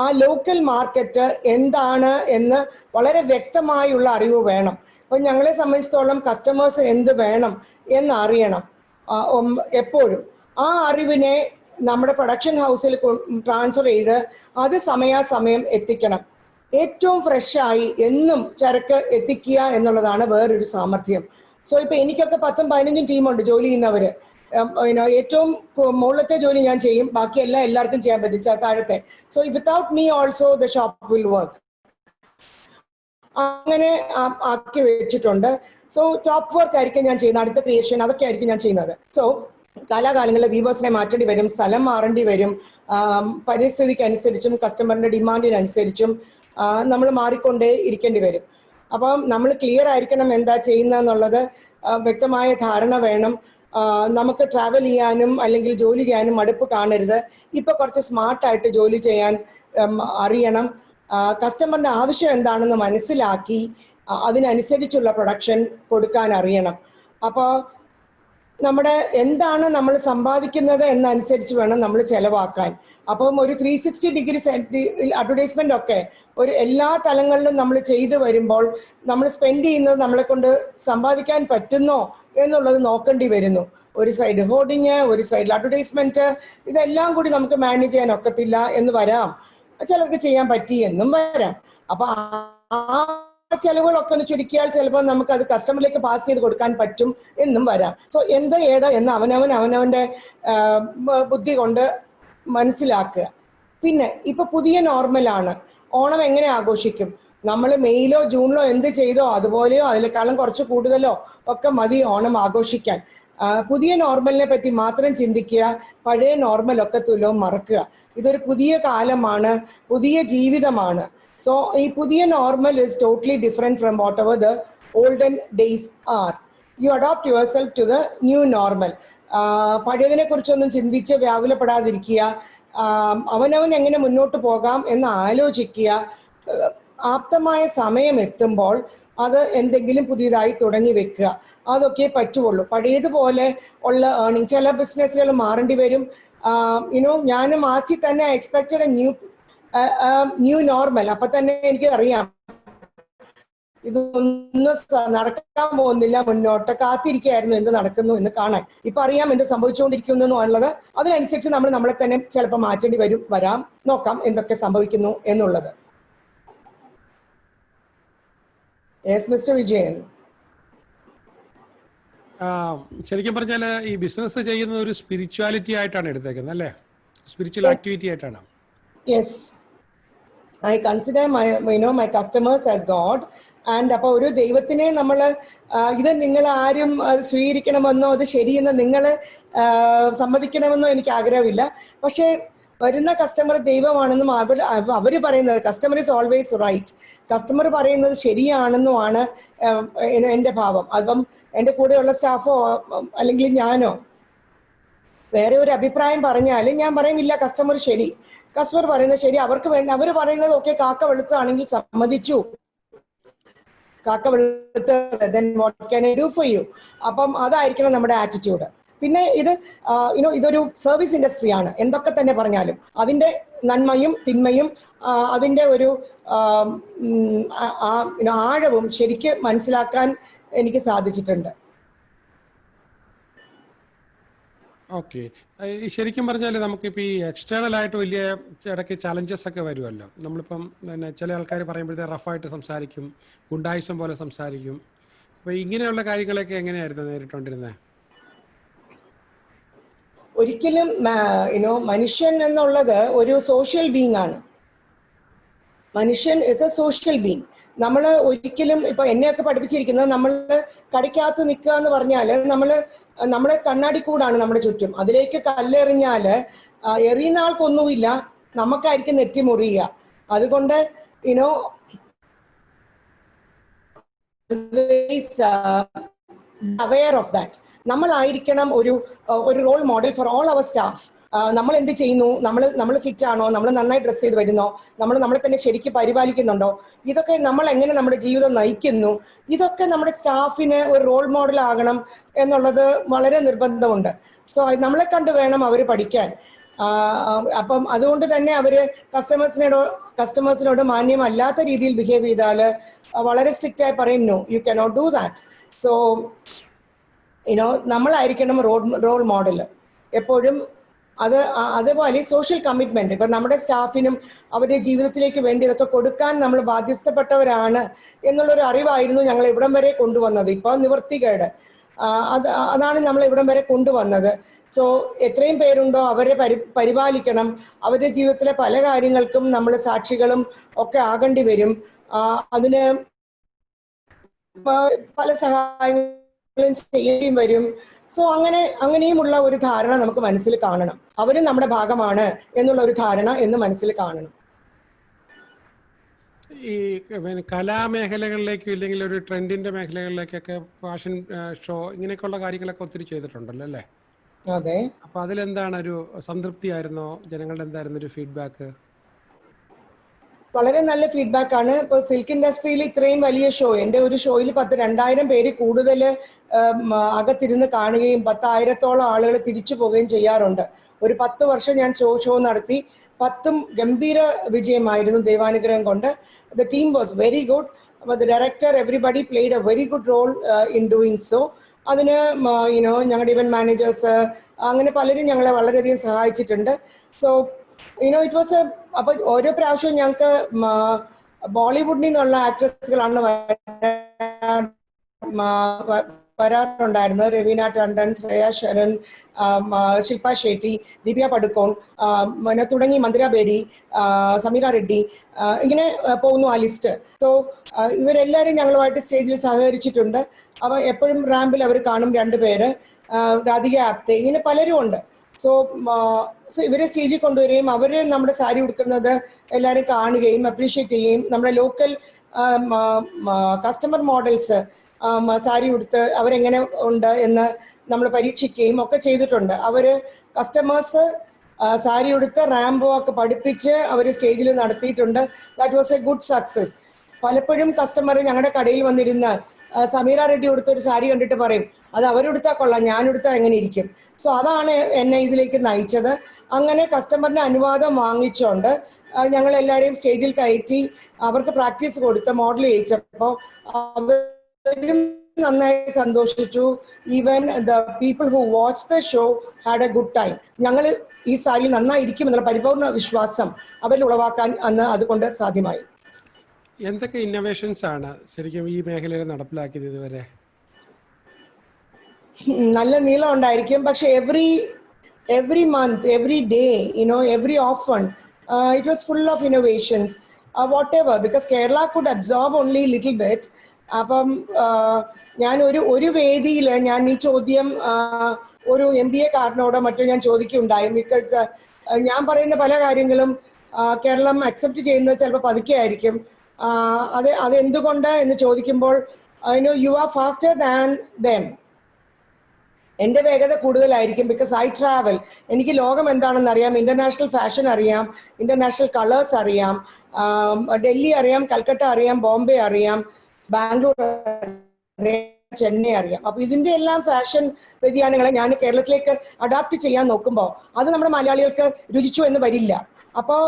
ആ ലോക്കൽ മാർക്കറ്റ് എന്താണ് എന്ന് വളരെ വ്യക്തമായുള്ള അറിവ് വേണം. അപ്പം ഞങ്ങളെ സംബന്ധിച്ചിടത്തോളം കസ്റ്റമേഴ്സ് എന്ത് വേണം എന്ന് അറിയണം എപ്പോഴും. ആ അറിവിനെ നമ്മുടെ പ്രൊഡക്ഷൻ ഹൗസിൽ ട്രാൻസ്ഫർ ചെയ്ത് അത് സമയാസമയം എത്തിക്കണം. ഏറ്റവും ഫ്രഷായി എന്നും ചരക്ക് എത്തിക്കുക എന്നുള്ളതാണ് വേറൊരു സാമർഥ്യം. സോ ഇപ്പം എനിക്കൊക്കെ 10-15 ടീമുണ്ട് ജോലി ചെയ്യുന്നവർ. ഏറ്റവും മുകളിലത്തെ ജോലി ഞാൻ ചെയ്യും, ബാക്കിയെല്ലാം എല്ലാവർക്കും ചെയ്യാൻ പറ്റും താഴത്തെ. So without me also the shop will work. അങ്ങനെ ആക്കി വെച്ചിട്ടുണ്ട്. സോ ടോപ്പ് വർക്ക് ആയിരിക്കും ഞാൻ ചെയ്യുന്നത്, അടുത്ത ക്രിയേഷൻ അതൊക്കെ ആയിരിക്കും ഞാൻ ചെയ്യുന്നത്. സോ കാലാകാലങ്ങളിൽ വ്യൂവേഴ്സിനെ മാറ്റേണ്ടി വരും, സ്ഥലം മാറേണ്ടി വരും, പരിസ്ഥിതിക്ക് അനുസരിച്ചും കസ്റ്റമറിന്റെ ഡിമാൻഡിനനുസരിച്ചും നമ്മൾ മാറിക്കൊണ്ടേ ഇരിക്കേണ്ടി വരും. അപ്പം നമ്മൾ ക്ലിയർ ആയിരിക്കണം എന്താ ചെയ്യുന്നതെന്നുള്ളത്, വ്യക്തമായ ധാരണ വേണം. നമുക്ക് ട്രാവൽ ചെയ്യാനും അല്ലെങ്കിൽ ജോലി ചെയ്യാനും മടുപ്പ് കാണരുത്. ഇപ്പൊ കുറച്ച് സ്മാർട്ടായിട്ട് ജോലി ചെയ്യാൻ അറിയണം. കസ്റ്റമറിന്റെ ആവശ്യം എന്താണെന്ന് മനസ്സിലാക്കി അതിനനുസരിച്ചുള്ള പ്രൊഡക്ഷൻ കൊടുക്കാൻ അറിയണം. അപ്പോൾ നമ്മുടെ എന്താണ് നമ്മൾ സമ്പാദിക്കുന്നത് എന്നനുസരിച്ച് വേണം നമ്മൾ ചെലവാക്കാൻ. അപ്പം ഒരു 360 ഡിഗ്രി അഡ്വർടൈസ്മെന്റ് ഒക്കെ ഒരു എല്ലാ തലങ്ങളിലും നമ്മൾ ചെയ്തു വരുമ്പോൾ നമ്മൾ സ്പെൻഡ് ചെയ്യുന്നത് നമ്മളെ കൊണ്ട് സമ്പാദിക്കാൻ പറ്റുന്നോ എന്നുള്ളത് നോക്കേണ്ടി വരുന്നു. ഒരു സൈഡ് ഹോർഡിങ്, ഒരു സൈഡിൽ അഡ്വർടൈസ്മെന്റ്, ഇതെല്ലാം കൂടി നമുക്ക് മാനേജ് ചെയ്യാൻ ഒക്കത്തില്ല എന്ന് വരാം. ചിലർക്ക് ചെയ്യാൻ പറ്റി എന്നും വരാം. അപ്പൊ ആ ചെലവുകളൊക്കെ ഒന്ന് ചുരുക്കിയാൽ ചിലപ്പോൾ നമുക്ക് അത് കസ്റ്റമറിലേക്ക് പാസ് ചെയ്ത് കൊടുക്കാൻ പറ്റും എന്നും വരാം. സോ എന്ത് ഏത് എന്ന് അവനവന്റെ ബുദ്ധി കൊണ്ട് മനസ്സിലാക്കുക. പിന്നെ ഇപ്പൊ പുതിയ നോർമലാണ്. ഓണം എങ്ങനെ ആഘോഷിക്കും? നമ്മൾ മെയ്യിലോ ജൂണിലോ എന്ത് ചെയ്തോ അതുപോലെയോ അതിനേക്കാളും കുറച്ച് കൂടുതലോ ഒക്കെ മതി ഓണം ആഘോഷിക്കാൻ. പുതിയ നോർമലിനെ പറ്റി മാത്രം ചിന്തിക്കുക, പഴയ നോർമലൊക്കെ തുലവും മറക്കുക. ഇതൊരു പുതിയ കാലമാണ്, പുതിയ ജീവിതമാണ്. സോ ഈ പുതിയ normal is totally different from whatever the olden days are. You adopt yourself to the new normal. പഴയതിനെ കുറിച്ചൊന്നും ചിന്തിച്ച് വ്യാകുലപ്പെടാതിരിക്കുക. അവനവൻ എങ്ങനെ മുന്നോട്ട് പോകാം എന്ന് ആലോചിക്കുക. ആപ്തമായ സമയം എത്തുമ്പോൾ അത് എന്തെങ്കിലും പുതിയതായി തുടങ്ങി വെക്കുക. അതൊക്കെ പറ്റുള്ളൂ. പഴയതുപോലെ ഉള്ള ഏർണിങ്, ചില ബിസിനസ്സുകൾ മാറേണ്ടി വരും. ഞാൻ മാർച്ചിൽ തന്നെ expected A new new normal. അപ്പൊ തന്നെ എനിക്ക് അറിയാം ഇതൊന്നും നടക്കാൻ പോകുന്നില്ല, മുന്നോട്ട് കാത്തിരിക്കുകയായിരുന്നു എന്ത് നടക്കുന്നു എന്ന് കാണാൻ. ഇപ്പൊ അറിയാം എന്ത് സംഭവിച്ചുകൊണ്ടിരിക്കുന്നു എന്നുള്ളത്. അതിനനുസരിച്ച് നമ്മൾ നമ്മളെ തന്നെ ചിലപ്പോൾ മാറ്റേണ്ടി വരാം. നോക്കാം എന്തൊക്കെ സംഭവിക്കുന്നു എന്നുള്ളത്. Yes mister Vijayan. ശരിക്കും പറഞ്ഞാൽ ഈ ബിസിനസ് ചെയ്യുന്നത് ഒരു സ്പിരിച്വാലിറ്റി ആയിട്ടാണ് എടുത്തേക്കുന്നത് അല്ലേ? സ്പിരിച്വൽ ആക്ടിവിറ്റി ആയിട്ടാണ്. Yes, I consider my customers as God. And അപ്പോൾ ഒരു ദൈവത്തിനെ നമ്മൾ ഇത് നിങ്ങൾ ആരും സ്വീകരിക്കണമെന്നോ അത് ശരിയെന്ന് നിങ്ങൾ സമ്മതിക്കണമെന്നോ എനിക്ക് ആഗ്രഹമില്ല. പക്ഷേ വരുന്ന കസ്റ്റമർ ദൈവമാണെന്നും അവർ പറയുന്നത് customer is always right, customer പറയുന്നത് ശരിയാണെന്നുമാണ് എൻ്റെ ഭാവം. അപ്പം എൻ്റെ കൂടെയുള്ള സ്റ്റാഫോ അല്ലെങ്കിൽ ഞാനോ വേറെ ഒരു അഭിപ്രായം പറഞ്ഞാൽ ഞാൻ പറയും ഇല്ല, കസ്റ്റമർ ശരി, കസ്റ്റമർ പറയുന്നത് ശരി, അവർക്ക് വേണ്ടി അവർ പറയുന്നത് ഓക്കെ കാക്ക വെളുത്താണെങ്കിൽ സമ്മതിച്ചു, കാക്ക വെളുത്ത് then what can I do for you? അപ്പം അതായിരിക്കണം നമ്മുടെ ആറ്റിറ്റ്യൂഡ്. പിന്നെ ഇതൊരു സർവീസ് ഇൻഡസ്ട്രിയാണ്. എന്തൊക്കെ തന്നെ പറഞ്ഞാലും അതിൻ്റെ നന്മയും തിന്മയും അതിൻ്റെ ഒരു ആഴവും ശരിക്ക് മനസ്സിലാക്കാൻ എനിക്ക് സാധിച്ചിട്ടുണ്ട്. ഓക്കെ, ശരിക്കും പറഞ്ഞാൽ നമുക്കിപ്പോൾ ഈ എക്സ്റ്റേണൽ ആയിട്ട് വലിയ ഇടയ്ക്ക് ചലഞ്ചസ് ഒക്കെ വരുമല്ലോ. നമ്മളിപ്പം പിന്നെ ചില ആൾക്കാർ പറയുമ്പോഴത്തേ റഫായിട്ട് സംസാരിക്കും, ഗുണ്ടായുസം പോലെ സംസാരിക്കും. അപ്പോൾ ഇങ്ങനെയുള്ള കാര്യങ്ങളൊക്കെ എങ്ങനെയായിരുന്നു നേരിട്ടുകൊണ്ടിരുന്നത്? ഒരിക്കലും മനുഷ്യൻ എന്നുള്ളത് ഒരു സോഷ്യൽ ബീങ് ആണ്. മനുഷ്യൻ ഇസ് എ സോഷ്യൽ ബീങ്. നമ്മൾ ഒരിക്കലും ഇപ്പൊ എന്നെയൊക്കെ പഠിപ്പിച്ചിരിക്കുന്നത് നമ്മൾ കടയ്ക്കകത്ത് നിൽക്കുക എന്ന് പറഞ്ഞാൽ നമ്മളെ കണ്ണാടിക്കൂടാണ് നമ്മുടെ ചുറ്റും. അതിലേക്ക് കല്ലെറിഞ്ഞാൽ എറിയുന്ന ആൾക്കൊന്നുമില്ല, നമുക്കായിരിക്കും നെറ്റി മുറിയുക. അതുകൊണ്ട് aware of that. നമ്മളായിരിക്കണം ഒരു role model for all our staff. നമ്മൾ എന്ത് ചെയ്യുന്നു, നമ്മൾ ഫിറ്റ് ആണോ, നമ്മൾ നന്നായി ഡ്രസ്സ് ചെയ്ത് വരുന്നോ, നമ്മളെ തന്നെ ശരിക്കും പരിപാലിക്കുന്നുണ്ടോ, ഇതൊക്കെ നമ്മൾ എങ്ങനെ നമ്മുടെ ജീവിതം നയിക്കുന്നു, ഇതൊക്കെ നമ്മുടെ സ്റ്റാഫിന് ഒരു റോൾ മോഡൽ ആകണം എന്നുള്ളത് വളരെ നിർബന്ധമുണ്ട്. സോ നമ്മളെ കണ്ട് വേണം അവർ പഠിക്കാൻ. അപ്പം അതുകൊണ്ട് തന്നെ അവർ കസ്റ്റമേഴ്സിനോട് മാന്യമല്ലാത്ത രീതിയിൽ ബിഹേവ് ചെയ്താൽ വളരെ സ്ട്രിക്റ്റ് ആയി പറയും no, you cannot do that. So നമ്മളായിരിക്കണം റോൾ മോഡൽ എപ്പോഴും. അതേപോലെ സോഷ്യൽ കമ്മിറ്റ്മെന്റ്, ഇപ്പം നമ്മുടെ സ്റ്റാഫിനും അവരുടെ ജീവിതത്തിലേക്ക് വേണ്ടി ഇതൊക്കെ കൊടുക്കാൻ നമ്മൾ ബാധ്യസ്ഥപ്പെട്ടവരാണ് എന്നുള്ളൊരു അറിവായിരുന്നു ഞങ്ങൾ ഇവിടം വരെ കൊണ്ടുവന്നത്. ഇപ്പോൾ നിവർത്തികേട് അതാണ് നമ്മൾ ഇവിടം വരെ കൊണ്ടുവന്നത്. സോ എത്രയും പേരുണ്ടോ അവരെ പരിപാലിക്കണം. അവരുടെ ജീവിതത്തിലെ പല കാര്യങ്ങൾക്കും നമ്മൾ സാക്ഷികളും ഒക്കെ ആകേണ്ടി വരും. അതിന് പല സഹായങ്ങളും ചെയ്യേണ്ടിയും വരും. സോ അങ്ങനെയുമുള്ള ഒരു ധാരണ നമുക്ക് മനസ്സിൽ കാണണം. അവരും നമ്മുടെ ഭാഗമാണ് എന്നുള്ള ഒരു ധാരണ എന്ന് മനസ്സിൽ കാണണം. ഈ കലാമേഖലകളിലേക്കും ഇല്ലെങ്കിൽ ഒരു ട്രെൻഡിന്റെ മേഖലകളിലേക്കൊക്കെ ഫാഷൻ ഷോ ഇങ്ങനെയൊക്കെയുള്ള കാര്യങ്ങളൊക്കെ ഒത്തിരി ചെയ്തിട്ടുണ്ടല്ലോ അല്ലേ? അതെ. അപ്പൊ അതിലെന്താണ് ഒരു സംതൃപ്തി ആയിരുന്നോ? ജനങ്ങളുടെ എന്തായിരുന്നു ഒരു ഫീഡ്ബാക്ക്? വളരെ നല്ല ഫീഡ്ബാക്ക് ആണ്. ഇപ്പോൾ സിൽക്ക് ഇൻഡസ്ട്രിയിൽ ഇത്രയും വലിയ ഷോ, എൻ്റെ ഒരു ഷോയിൽ 2000 പേര് കൂടുതൽ അകത്തിരുന്ന് കാണുകയും 10,000-ഓളം ആളുകൾ തിരിച്ചു പോവുകയും ചെയ്യാറുണ്ട്. ഒരു 10 വർഷം ഞാൻ ഷോ നടത്തി. 10ഉം ഗംഭീര വിജയമായിരുന്നു ദൈവാനുഗ്രഹം കൊണ്ട്. The team was very good. The director everybody played a very good role in doing so. അതിന് ഞങ്ങളുടെ ഇവന്റ് മാനേജേഴ്സ് അങ്ങനെ പലരും ഞങ്ങളെ വളരെയധികം സഹായിച്ചിട്ടുണ്ട്. സോ ഇറ്റ് വാസ് അപ്പൊ ഓരോ പ്രാവശ്യവും ഞങ്ങൾക്ക് ബോളിവുഡിൽ നിന്നുള്ള ആക്ട്രസുകളാണ് വരാറുണ്ടായിരുന്നത്. രവീന ടണ്ടൻ, ശ്രേയ ശരൺ, ശില്പ ഷെട്ടി, ദിവ്യ പടുക്കോൺ തുടങ്ങി മന്ദിര ബേരി, സമീറ റെഡ്ഡി, ഇങ്ങനെ പോകുന്നു ആ ലിസ്റ്റ്. സോ ഇവരെല്ലാവരും ഞങ്ങളുമായിട്ട് സ്റ്റേജിൽ സഹകരിച്ചിട്ടുണ്ട്. അവ എപ്പോഴും റാമ്പിൽ അവർ കാണും 2 പേര്, രാധിക ആപ്തെ, ഇങ്ങനെ പലരും ഉണ്ട്. സോ ഇവരെ സ്റ്റേജിൽ കൊണ്ടുവരികയും അവർ നമ്മുടെ സാരി ഉടുക്കുന്നത് എല്ലാവരും കാണുകയും അപ്രീഷിയേറ്റ് ചെയ്യുകയും നമ്മുടെ ലോക്കൽ കസ്റ്റമർ മോഡൽസ് സാരി ഉടുത്ത് അവരെങ്ങനെ ഉണ്ട് എന്ന് നമ്മൾ പരീക്ഷിക്കുകയും ഒക്കെ ചെയ്തിട്ടുണ്ട്. അവർ കസ്റ്റമേഴ്സ് സാരി ഉടുത്ത് റാമ്പ് വാക്ക് പഠിപ്പിച്ച് അവർ സ്റ്റേജിൽ നടത്തിയിട്ടുണ്ട്. That was A good success. പലപ്പോഴും കസ്റ്റമർ ഞങ്ങളുടെ കടയിൽ വന്നിരുന്ന സമീറ റെഡ്ഡി ഉടുത്തൊരു സാരി കണ്ടിട്ട് പറയും അത് അവരെടുത്താൽ കൊള്ളാം, ഞാനെടുത്താൽ എങ്ങനെ ഇരിക്കും. സോ അതാണ് എന്നെ ഇതിലേക്ക് നയിച്ചത്. അങ്ങനെ കസ്റ്റമറിന്റെ അനുവാദം വാങ്ങിച്ചുകൊണ്ട് ഞങ്ങൾ എല്ലാവരെയും സ്റ്റേജിൽ കയറ്റി അവർക്ക് പ്രാക്ടീസ് കൊടുത്ത് മോഡൽ ചെയ്യിച്ചപ്പോൾ അവരും നന്നായി സന്തോഷിച്ചു. Even the people who watch the show had A good time. ഞങ്ങൾ ഈ സാരി നന്നായിരിക്കും എന്നുള്ള പരിപൂർണ വിശ്വാസം അവരിൽ ഉളവാക്കാൻ അന്ന് അതുകൊണ്ട് സാധ്യമായി. എന്തൊക്കെ ഇന്നോവേഷൻസ് ആണ് ശരിക്കും ഈ മേഖലയിൽ നടപ്പിലാക്കിയത് ഇതുവരെ? നല്ല നീളം ഉണ്ടായിരിക്കും, പക്ഷെ every month, every day, every often, it was full of innovations, whatever, because Kerala could absorb only little bit. അപ്പം ഞാൻ ഒരു വേദിയിൽ ഞാൻ ഈ ചോദ്യം ഒരു MBA കാരനോടോ മറ്റോ ഞാൻ ചോദിക്കുകയുണ്ടായി. ബിക്കോസ് ഞാൻ പറയുന്ന പല കാര്യങ്ങളും കേരളം അക്സെപ്റ്റ് ചെയ്യുന്നത് ചിലപ്പോൾ പതുക്കെ ആയിരിക്കും. അതെന്തുകൊണ്ട് എന്ന് ചോദിക്കുമ്പോൾ you are faster than them. എൻ്റെ വേഗത കൂടുതലായിരിക്കും. Because I travel. എനിക്ക് ലോകം എന്താണെന്ന് അറിയാം, ഇന്റർനാഷണൽ ഫാഷൻ അറിയാം, ഇന്റർനാഷണൽ കളേഴ്സ് അറിയാം, ഡൽഹി അറിയാം, കൽക്കട്ട അറിയാം, ബോംബെ അറിയാം, ബാംഗ്ലൂർ അറിയാം, ചെന്നൈ അറിയാം. അപ്പൊ ഇതിന്റെ എല്ലാം ഫാഷൻ വ്യതിയാനങ്ങളെ ഞാൻ കേരളത്തിലേക്ക് അഡാപ്റ്റ് ചെയ്യാൻ നോക്കുമ്പോൾ അത് നമ്മുടെ മലയാളികൾക്ക് രുചിച്ചു എന്ന് വരില്ല. അപ്പോൾ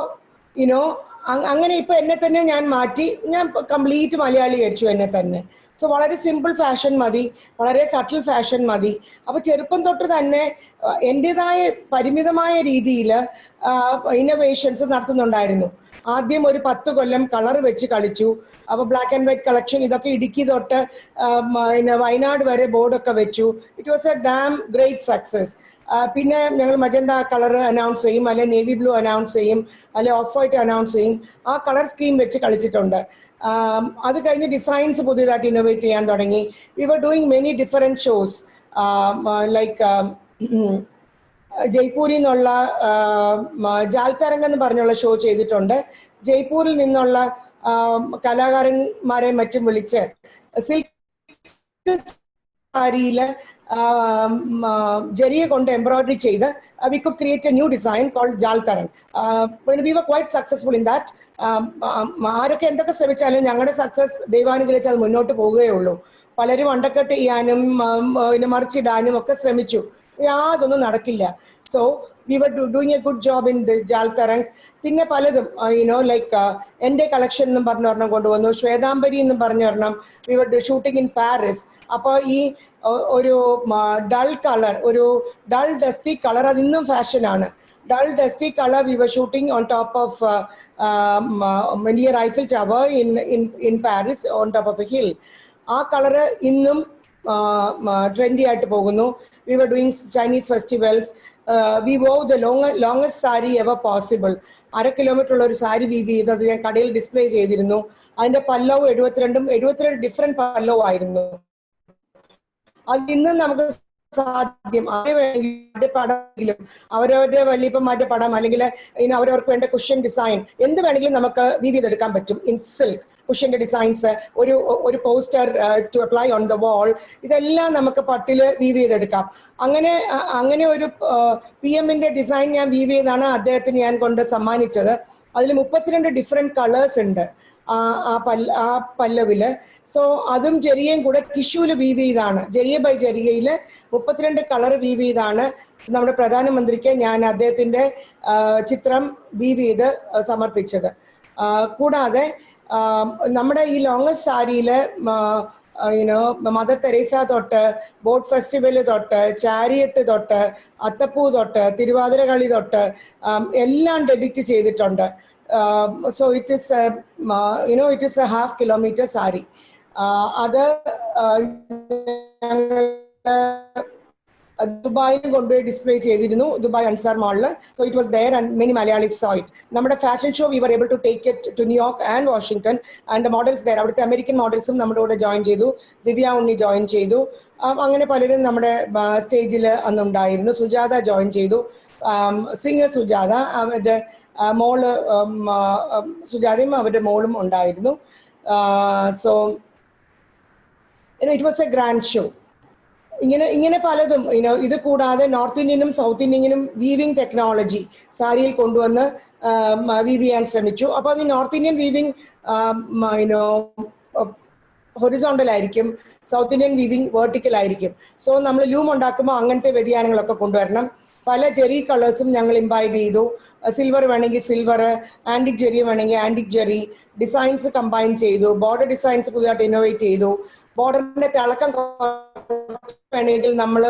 അങ്ങനെ ഇപ്പൊ എന്നെ തന്നെ ഞാൻ മാറ്റി, ഞാൻ കംപ്ലീറ്റ് മലയാളീകരിച്ചു എന്നെ തന്നെ. സോ വളരെ സിമ്പിൾ ഫാഷൻ മതി, വളരെ സട്ടിൽ ഫാഷൻ മതി. അപ്പൊ ചെറുപ്പം തൊട്ട് തന്നെ എൻ്റെതായ പരിമിതമായ രീതിയിൽ ഇന്നോവേഷൻസ് നടത്തുന്നുണ്ടായിരുന്നു. ആദ്യം ഒരു 10 കൊല്ലം കളർ വെച്ച് കളിച്ചു. അപ്പോൾ ബ്ലാക്ക് ആൻഡ് വൈറ്റ് കളക്ഷൻ ഇതൊക്കെ ഇടുക്കി തൊട്ട് വയനാട് വരെ ബോർഡൊക്കെ വെച്ചു. It was A dam great success. പിന്നെ ഞങ്ങൾ മജന്ത കളർ അനൗൺസ് ചെയ്യും, അല്ലെ നേവി ബ്ലൂ അനൗൺസ് ചെയ്യും, അല്ലെ ഓഫ് വൈറ്റ് അനൗൺസ് ചെയ്യും. ആ കളർ സ്കീം വെച്ച് കളിച്ചിട്ടുണ്ട്. അത് കഴിഞ്ഞ് ഡിസൈൻസ് പുതിയതായിട്ട് ഇന്നോവേറ്റ് ചെയ്യാൻ തുടങ്ങി. We were doing many different shows like ജയ്പൂരിൽ നിന്നുള്ള ജാൽത്തരംഗ് എന്ന് പറഞ്ഞുള്ള ഷോ ചെയ്തിട്ടുണ്ട്. ജയ്പൂരിൽ നിന്നുള്ള കലാകാരന്മാരെ മറ്റും വിളിച്ച് സിൽക്ക് സാരിയിൽ ജരിയെ കൊണ്ട് എംബ്രോയിഡറി ചെയ്ത് we could create a new design called ജാൽത്തരംഗ്. we were quite successful in that. ആരൊക്കെ എന്തൊക്കെ ശ്രമിച്ചാലും ഞങ്ങളുടെ സക്സസ് ദൈവാനുഗ്രഹിച്ച് അത് മുന്നോട്ട് പോവുകയുള്ളൂ. പലരും അണ്ടക്കെട്ട് ചെയ്യാനും മറിച്ചിടാനും ഒക്കെ ശ്രമിച്ചു, യാതൊന്നും നടക്കില്ല. So we were doing a good job in the ജാൽത്തരംഗ്. പിന്നെ പലതും ലൈക്ക് എൻ്റെ കളക്ഷൻ എന്നും പറഞ്ഞൊരെണ്ണം കൊണ്ടുവന്നു, ശ്വേതാംബരി എന്നും പറഞ്ഞൊരെണ്ണം. we were shooting in Paris. അപ്പോൾ ഈ ഒരു ഡൾ കളർ, ഒരു ഡൾ ഡസ്റ്റി കളർ, അതിന്നും ഫാഷനാണ്. Dull dusty colour we were shooting on top of near Eiffel Tower in Paris, on top of a hill. ആ കളറ് ഇന്നും ട്രെൻഡി ആയിട്ട് പോകുന്നു. We were doing Chinese festivals. We wore the longest saree ever possible. 1/2 kilometre ഉള്ള ഒരു സാരി വീതി ചെയ്ത് അത് ഞാൻ കടയിൽ ഡിസ്പ്ലേ ചെയ്തിരുന്നു. അതിന്റെ പല്ലവ് 72 ഡിഫറെന്റ് പല്ലവ് ആയിരുന്നു. അത് ഇന്നും നമുക്ക് സാധ്യം. ആരെ വേണമെങ്കിലും പടമെങ്കിലും അവരവരുടെ വലിയപ്പന്മാരുടെ പടം അല്ലെങ്കിൽ അവരവർക്ക് വേണ്ട കുഷ്യൻ ഡിസൈൻ എന്ത് വേണമെങ്കിലും നമുക്ക് വീവ് ചെയ്തെടുക്കാൻ പറ്റും. ഇൻ സിൽക്ക് കുഷ്യന്റെ ഡിസൈൻസ്, ഒരു poster to apply on the wall, ഇതെല്ലാം നമുക്ക് പട്ടിൽ വീവ് ചെയ്തെടുക്കാം. അങ്ങനെ ഒരു PM-ന്റെ ഡിസൈൻ ഞാൻ വീവ് ചെയ്താണ് അദ്ദേഹത്തിന് ഞാൻ കൊണ്ട് സമ്മാനിച്ചത്. അതിൽ 32 ഡിഫറെന്റ് കളേഴ്സ് ഉണ്ട് ആ പല്ലവില്. സോ അതും ജെറിയയും കൂടെ ടിഷ്യൂല് വീവ് ചെയ്താണ്. ജെറിയ ബൈ ജെറിയയില് 32 കളർ വീവ് ചെയ്താണ് നമ്മുടെ പ്രധാനമന്ത്രിക്ക് ഞാൻ അദ്ദേഹത്തിന്റെ ചിത്രം വീവ് ചെയ്ത് സമർപ്പിച്ചത്. കൂടാതെ നമ്മുടെ ഈ ലോങ്ങസ്റ്റ് സാരിയില് മദർ തെരേസ തൊട്ട് ബോട്ട് ഫെസ്റ്റിവൽ തൊട്ട് ചാരിയറ്റ് തൊട്ട് അത്തപ്പൂ തൊട്ട് തിരുവാതിര കളി തൊട്ട് എല്ലാം ഡെബിക്റ്റ് ചെയ്തിട്ടുണ്ട്. So it is it is a half kilometer sari. അത് ദുബായിലും കൊണ്ടുപോയി ഡിസ്പ്ലേ ചെയ്തിരുന്നു, ദുബായ് അൻസാർ മാളിൽ. So it was there and many Malayalis so it. നമ്മുടെ fashion show we were able to take it to New York and Washington and the models there. അവിടുത്തെ അമേരിക്കൻ മോഡൽസും നമ്മുടെ കൂടെ ജോയിൻ ചെയ്തു. ദിവ്യ ഉണ്ണി ജോയിൻ ചെയ്തു. അങ്ങനെ പലരും നമ്മുടെ സ്റ്റേജിൽ അന്നുണ്ടായിരുന്നു. സുജാത ജോയിൻ ചെയ്തു. സിംഗർ സുജാത, അവരുടെ മോള് സുജാതയും അവരുടെ മോളും ഉണ്ടായിരുന്നു. So it was A grand show. ഇങ്ങനെ പലതും ഇത് കൂടാതെ നോർത്ത് ഇന്ത്യനും സൗത്ത് ഇന്ത്യനും വീവിംഗ് ടെക്നോളജി സാരിയിൽ കൊണ്ടുവന്ന് വീവ് ചെയ്യാൻ ശ്രമിച്ചു. അപ്പോൾ ഈ നോർത്ത് ഇന്ത്യൻ വീവിംഗ് ഹൊറിസോണ്ടൽ ആയിരിക്കും, സൗത്ത് ഇന്ത്യൻ വീവിംഗ് വെർട്ടിക്കൽ ആയിരിക്കും. സോ നമ്മൾ ലൂം ഉണ്ടാക്കുമ്പോൾ അങ്ങനത്തെ വ്യതിയാനങ്ങളൊക്കെ കൊണ്ടുവരണം. പല ജെറി കളേഴ്സും ഞങ്ങൾ ഇംബൈബ് ചെയ്തു. സിൽവർ വേണമെങ്കിൽ സിൽവർ, ആൻറ്റിക് ജെറി വേണമെങ്കിൽ ആൻറ്റിക് ജെറി, ഡിസൈൻസ് കമ്പൈൻ ചെയ്തു, ബോർഡർ ഡിസൈൻസ് പുതിയതായിട്ട് ഇന്നോവേറ്റ് ചെയ്തു. ബോർഡറിന്റെ തിളക്കം വേണമെങ്കിൽ നമ്മൾ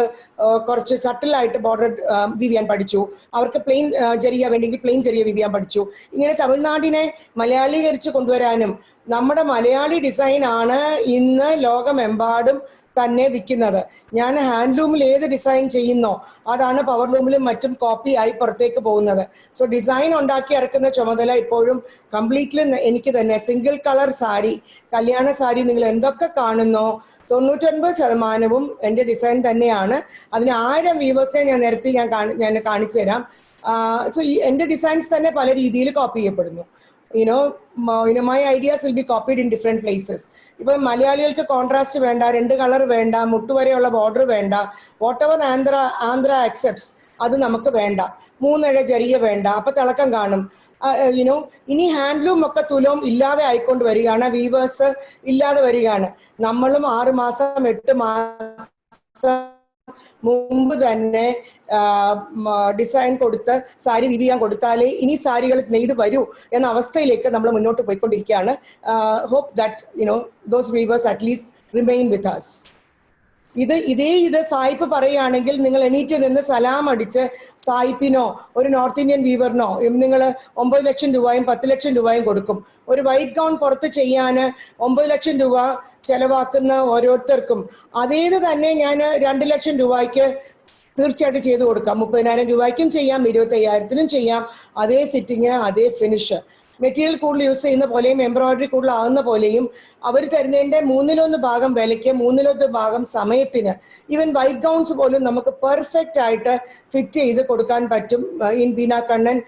കുറച്ച് സട്ടിലായിട്ട് ബോർഡർ വീവ് ചെയ്യാൻ പഠിച്ചു. അവർക്ക് പ്ലെയിൻ ജെറിയ വേണമെങ്കിൽ പ്ലെയിൻ ജെറിയ വീവ് ചെയ്യാൻ പഠിച്ചു. ഇങ്ങനെ തമിഴ്നാടിനെ മലയാളീകരിച്ച് കൊണ്ടുവരാനും നമ്മുടെ മലയാളി ഡിസൈൻ ആണ് ഇന്ന് ലോകമെമ്പാടും തന്നെ വിൽക്കുന്നത്. ഞാൻ ഹാൻഡ്ലൂമിൽ ഏത് ഡിസൈൻ ചെയ്യുന്നോ അതാണ് പവർലൂമിലും മറ്റും കോപ്പി ആയി പുറത്തേക്ക് പോകുന്നത്. സോ ഡിസൈൻ ഉണ്ടാക്കി ഇറക്കുന്ന ചുമതല ഇപ്പോഴും കംപ്ലീറ്റ്ലി എനിക്ക് തന്നെ. സിംഗിൾ കളർ സാരി, കല്യാണ സാരി നിങ്ങൾ എന്തൊക്കെ കാണുന്നോ 99% എൻ്റെ ഡിസൈൻ തന്നെയാണ്. അതിന് 1000 വീവേഴ്സിനെ ഞാൻ നിരത്തി ഞാൻ കാണിച്ചു തരാം. സോ എൻ്റെ ഡിസൈൻസ് തന്നെ പല രീതിയിൽ കോപ്പി ചെയ്യപ്പെടുന്നു. my ideas will be copied in different places. ഇപ്പം മലയാളികൾക്ക് കോൺട്രാസ്റ്റ് വേണ്ട, 2 കളർ വേണ്ട, മുട്ടുവരെയുള്ള ബോർഡർ വേണ്ട, വാട്ട് എവർ ആന്ധ്ര അക്സെപ്റ്റ്സ് അത് നമുക്ക് വേണ്ട. 3 ഇഴ ജെറിയ വേണ്ട, അപ്പൊ തിളക്കം കാണും. ഇനി ഹാൻഡ്ലൂം ഒക്കെ തുലവും ഇല്ലാതെ ആയിക്കൊണ്ട് വരികയാണ്, വീവേഴ്സ് ഇല്ലാതെ വരികയാണ്. നമ്മളും 6 മാസം 8 മാസം മുമ്പ് തന്നെ ഡിസൈൻ കൊടുത്ത് സാരി വീവ് ചെയ്യാൻ കൊടുത്താലേ ഇനി സാരികൾ നെയ്ത് വരൂ എന്ന അവസ്ഥയിലേക്ക് നമ്മൾ മുന്നോട്ട് പോയിക്കൊണ്ടിരിക്കുകയാണ്. Hope that those weavers at least remain with us. ഇത് സായിപ്പ് പറയുകയാണെങ്കിൽ നിങ്ങൾ എണീറ്റ് നിന്ന് സലാം അടിച്ച് സായിപ്പിനോ ഒരു നോർത്ത് ഇന്ത്യൻ വീവറിനോ നിങ്ങൾ 9 ലക്ഷം രൂപയും 10 ലക്ഷം രൂപയും കൊടുക്കും. ഒരു വൈറ്റ് ഗൗൺ പുറത്ത് ചെയ്യാൻ 9 ലക്ഷം രൂപ ചെലവാക്കുന്ന ഓരോരുത്തർക്കും അതേത് തന്നെ ഞാൻ 2 ലക്ഷം രൂപയ്ക്ക് തീർച്ചയായിട്ടും ചെയ്തു കൊടുക്കാം. 30,000 രൂപയ്ക്കും ചെയ്യാം, 25,000-നും ചെയ്യാം. അതേ ഫിറ്റിങ്, അതേ ഫിനിഷ്. മെറ്റീരിയൽ കൂടുതൽ യൂസ് ചെയ്യുന്ന പോലെയും എംബ്രോയിഡറി കൂടുതൽ ആകുന്ന പോലെയും അവർ തരുന്നതിൻ്റെ 1/3 ഭാഗം വിലയ്ക്ക് 1/3 ഭാഗം സമയത്തിന് ഈവൻ വൈറ്റ് ഗൗൺസ് പോലും നമുക്ക് പെർഫെക്റ്റ് ആയിട്ട് ഫിറ്റ് ചെയ്ത് കൊടുക്കാൻ പറ്റും in Beena Kannan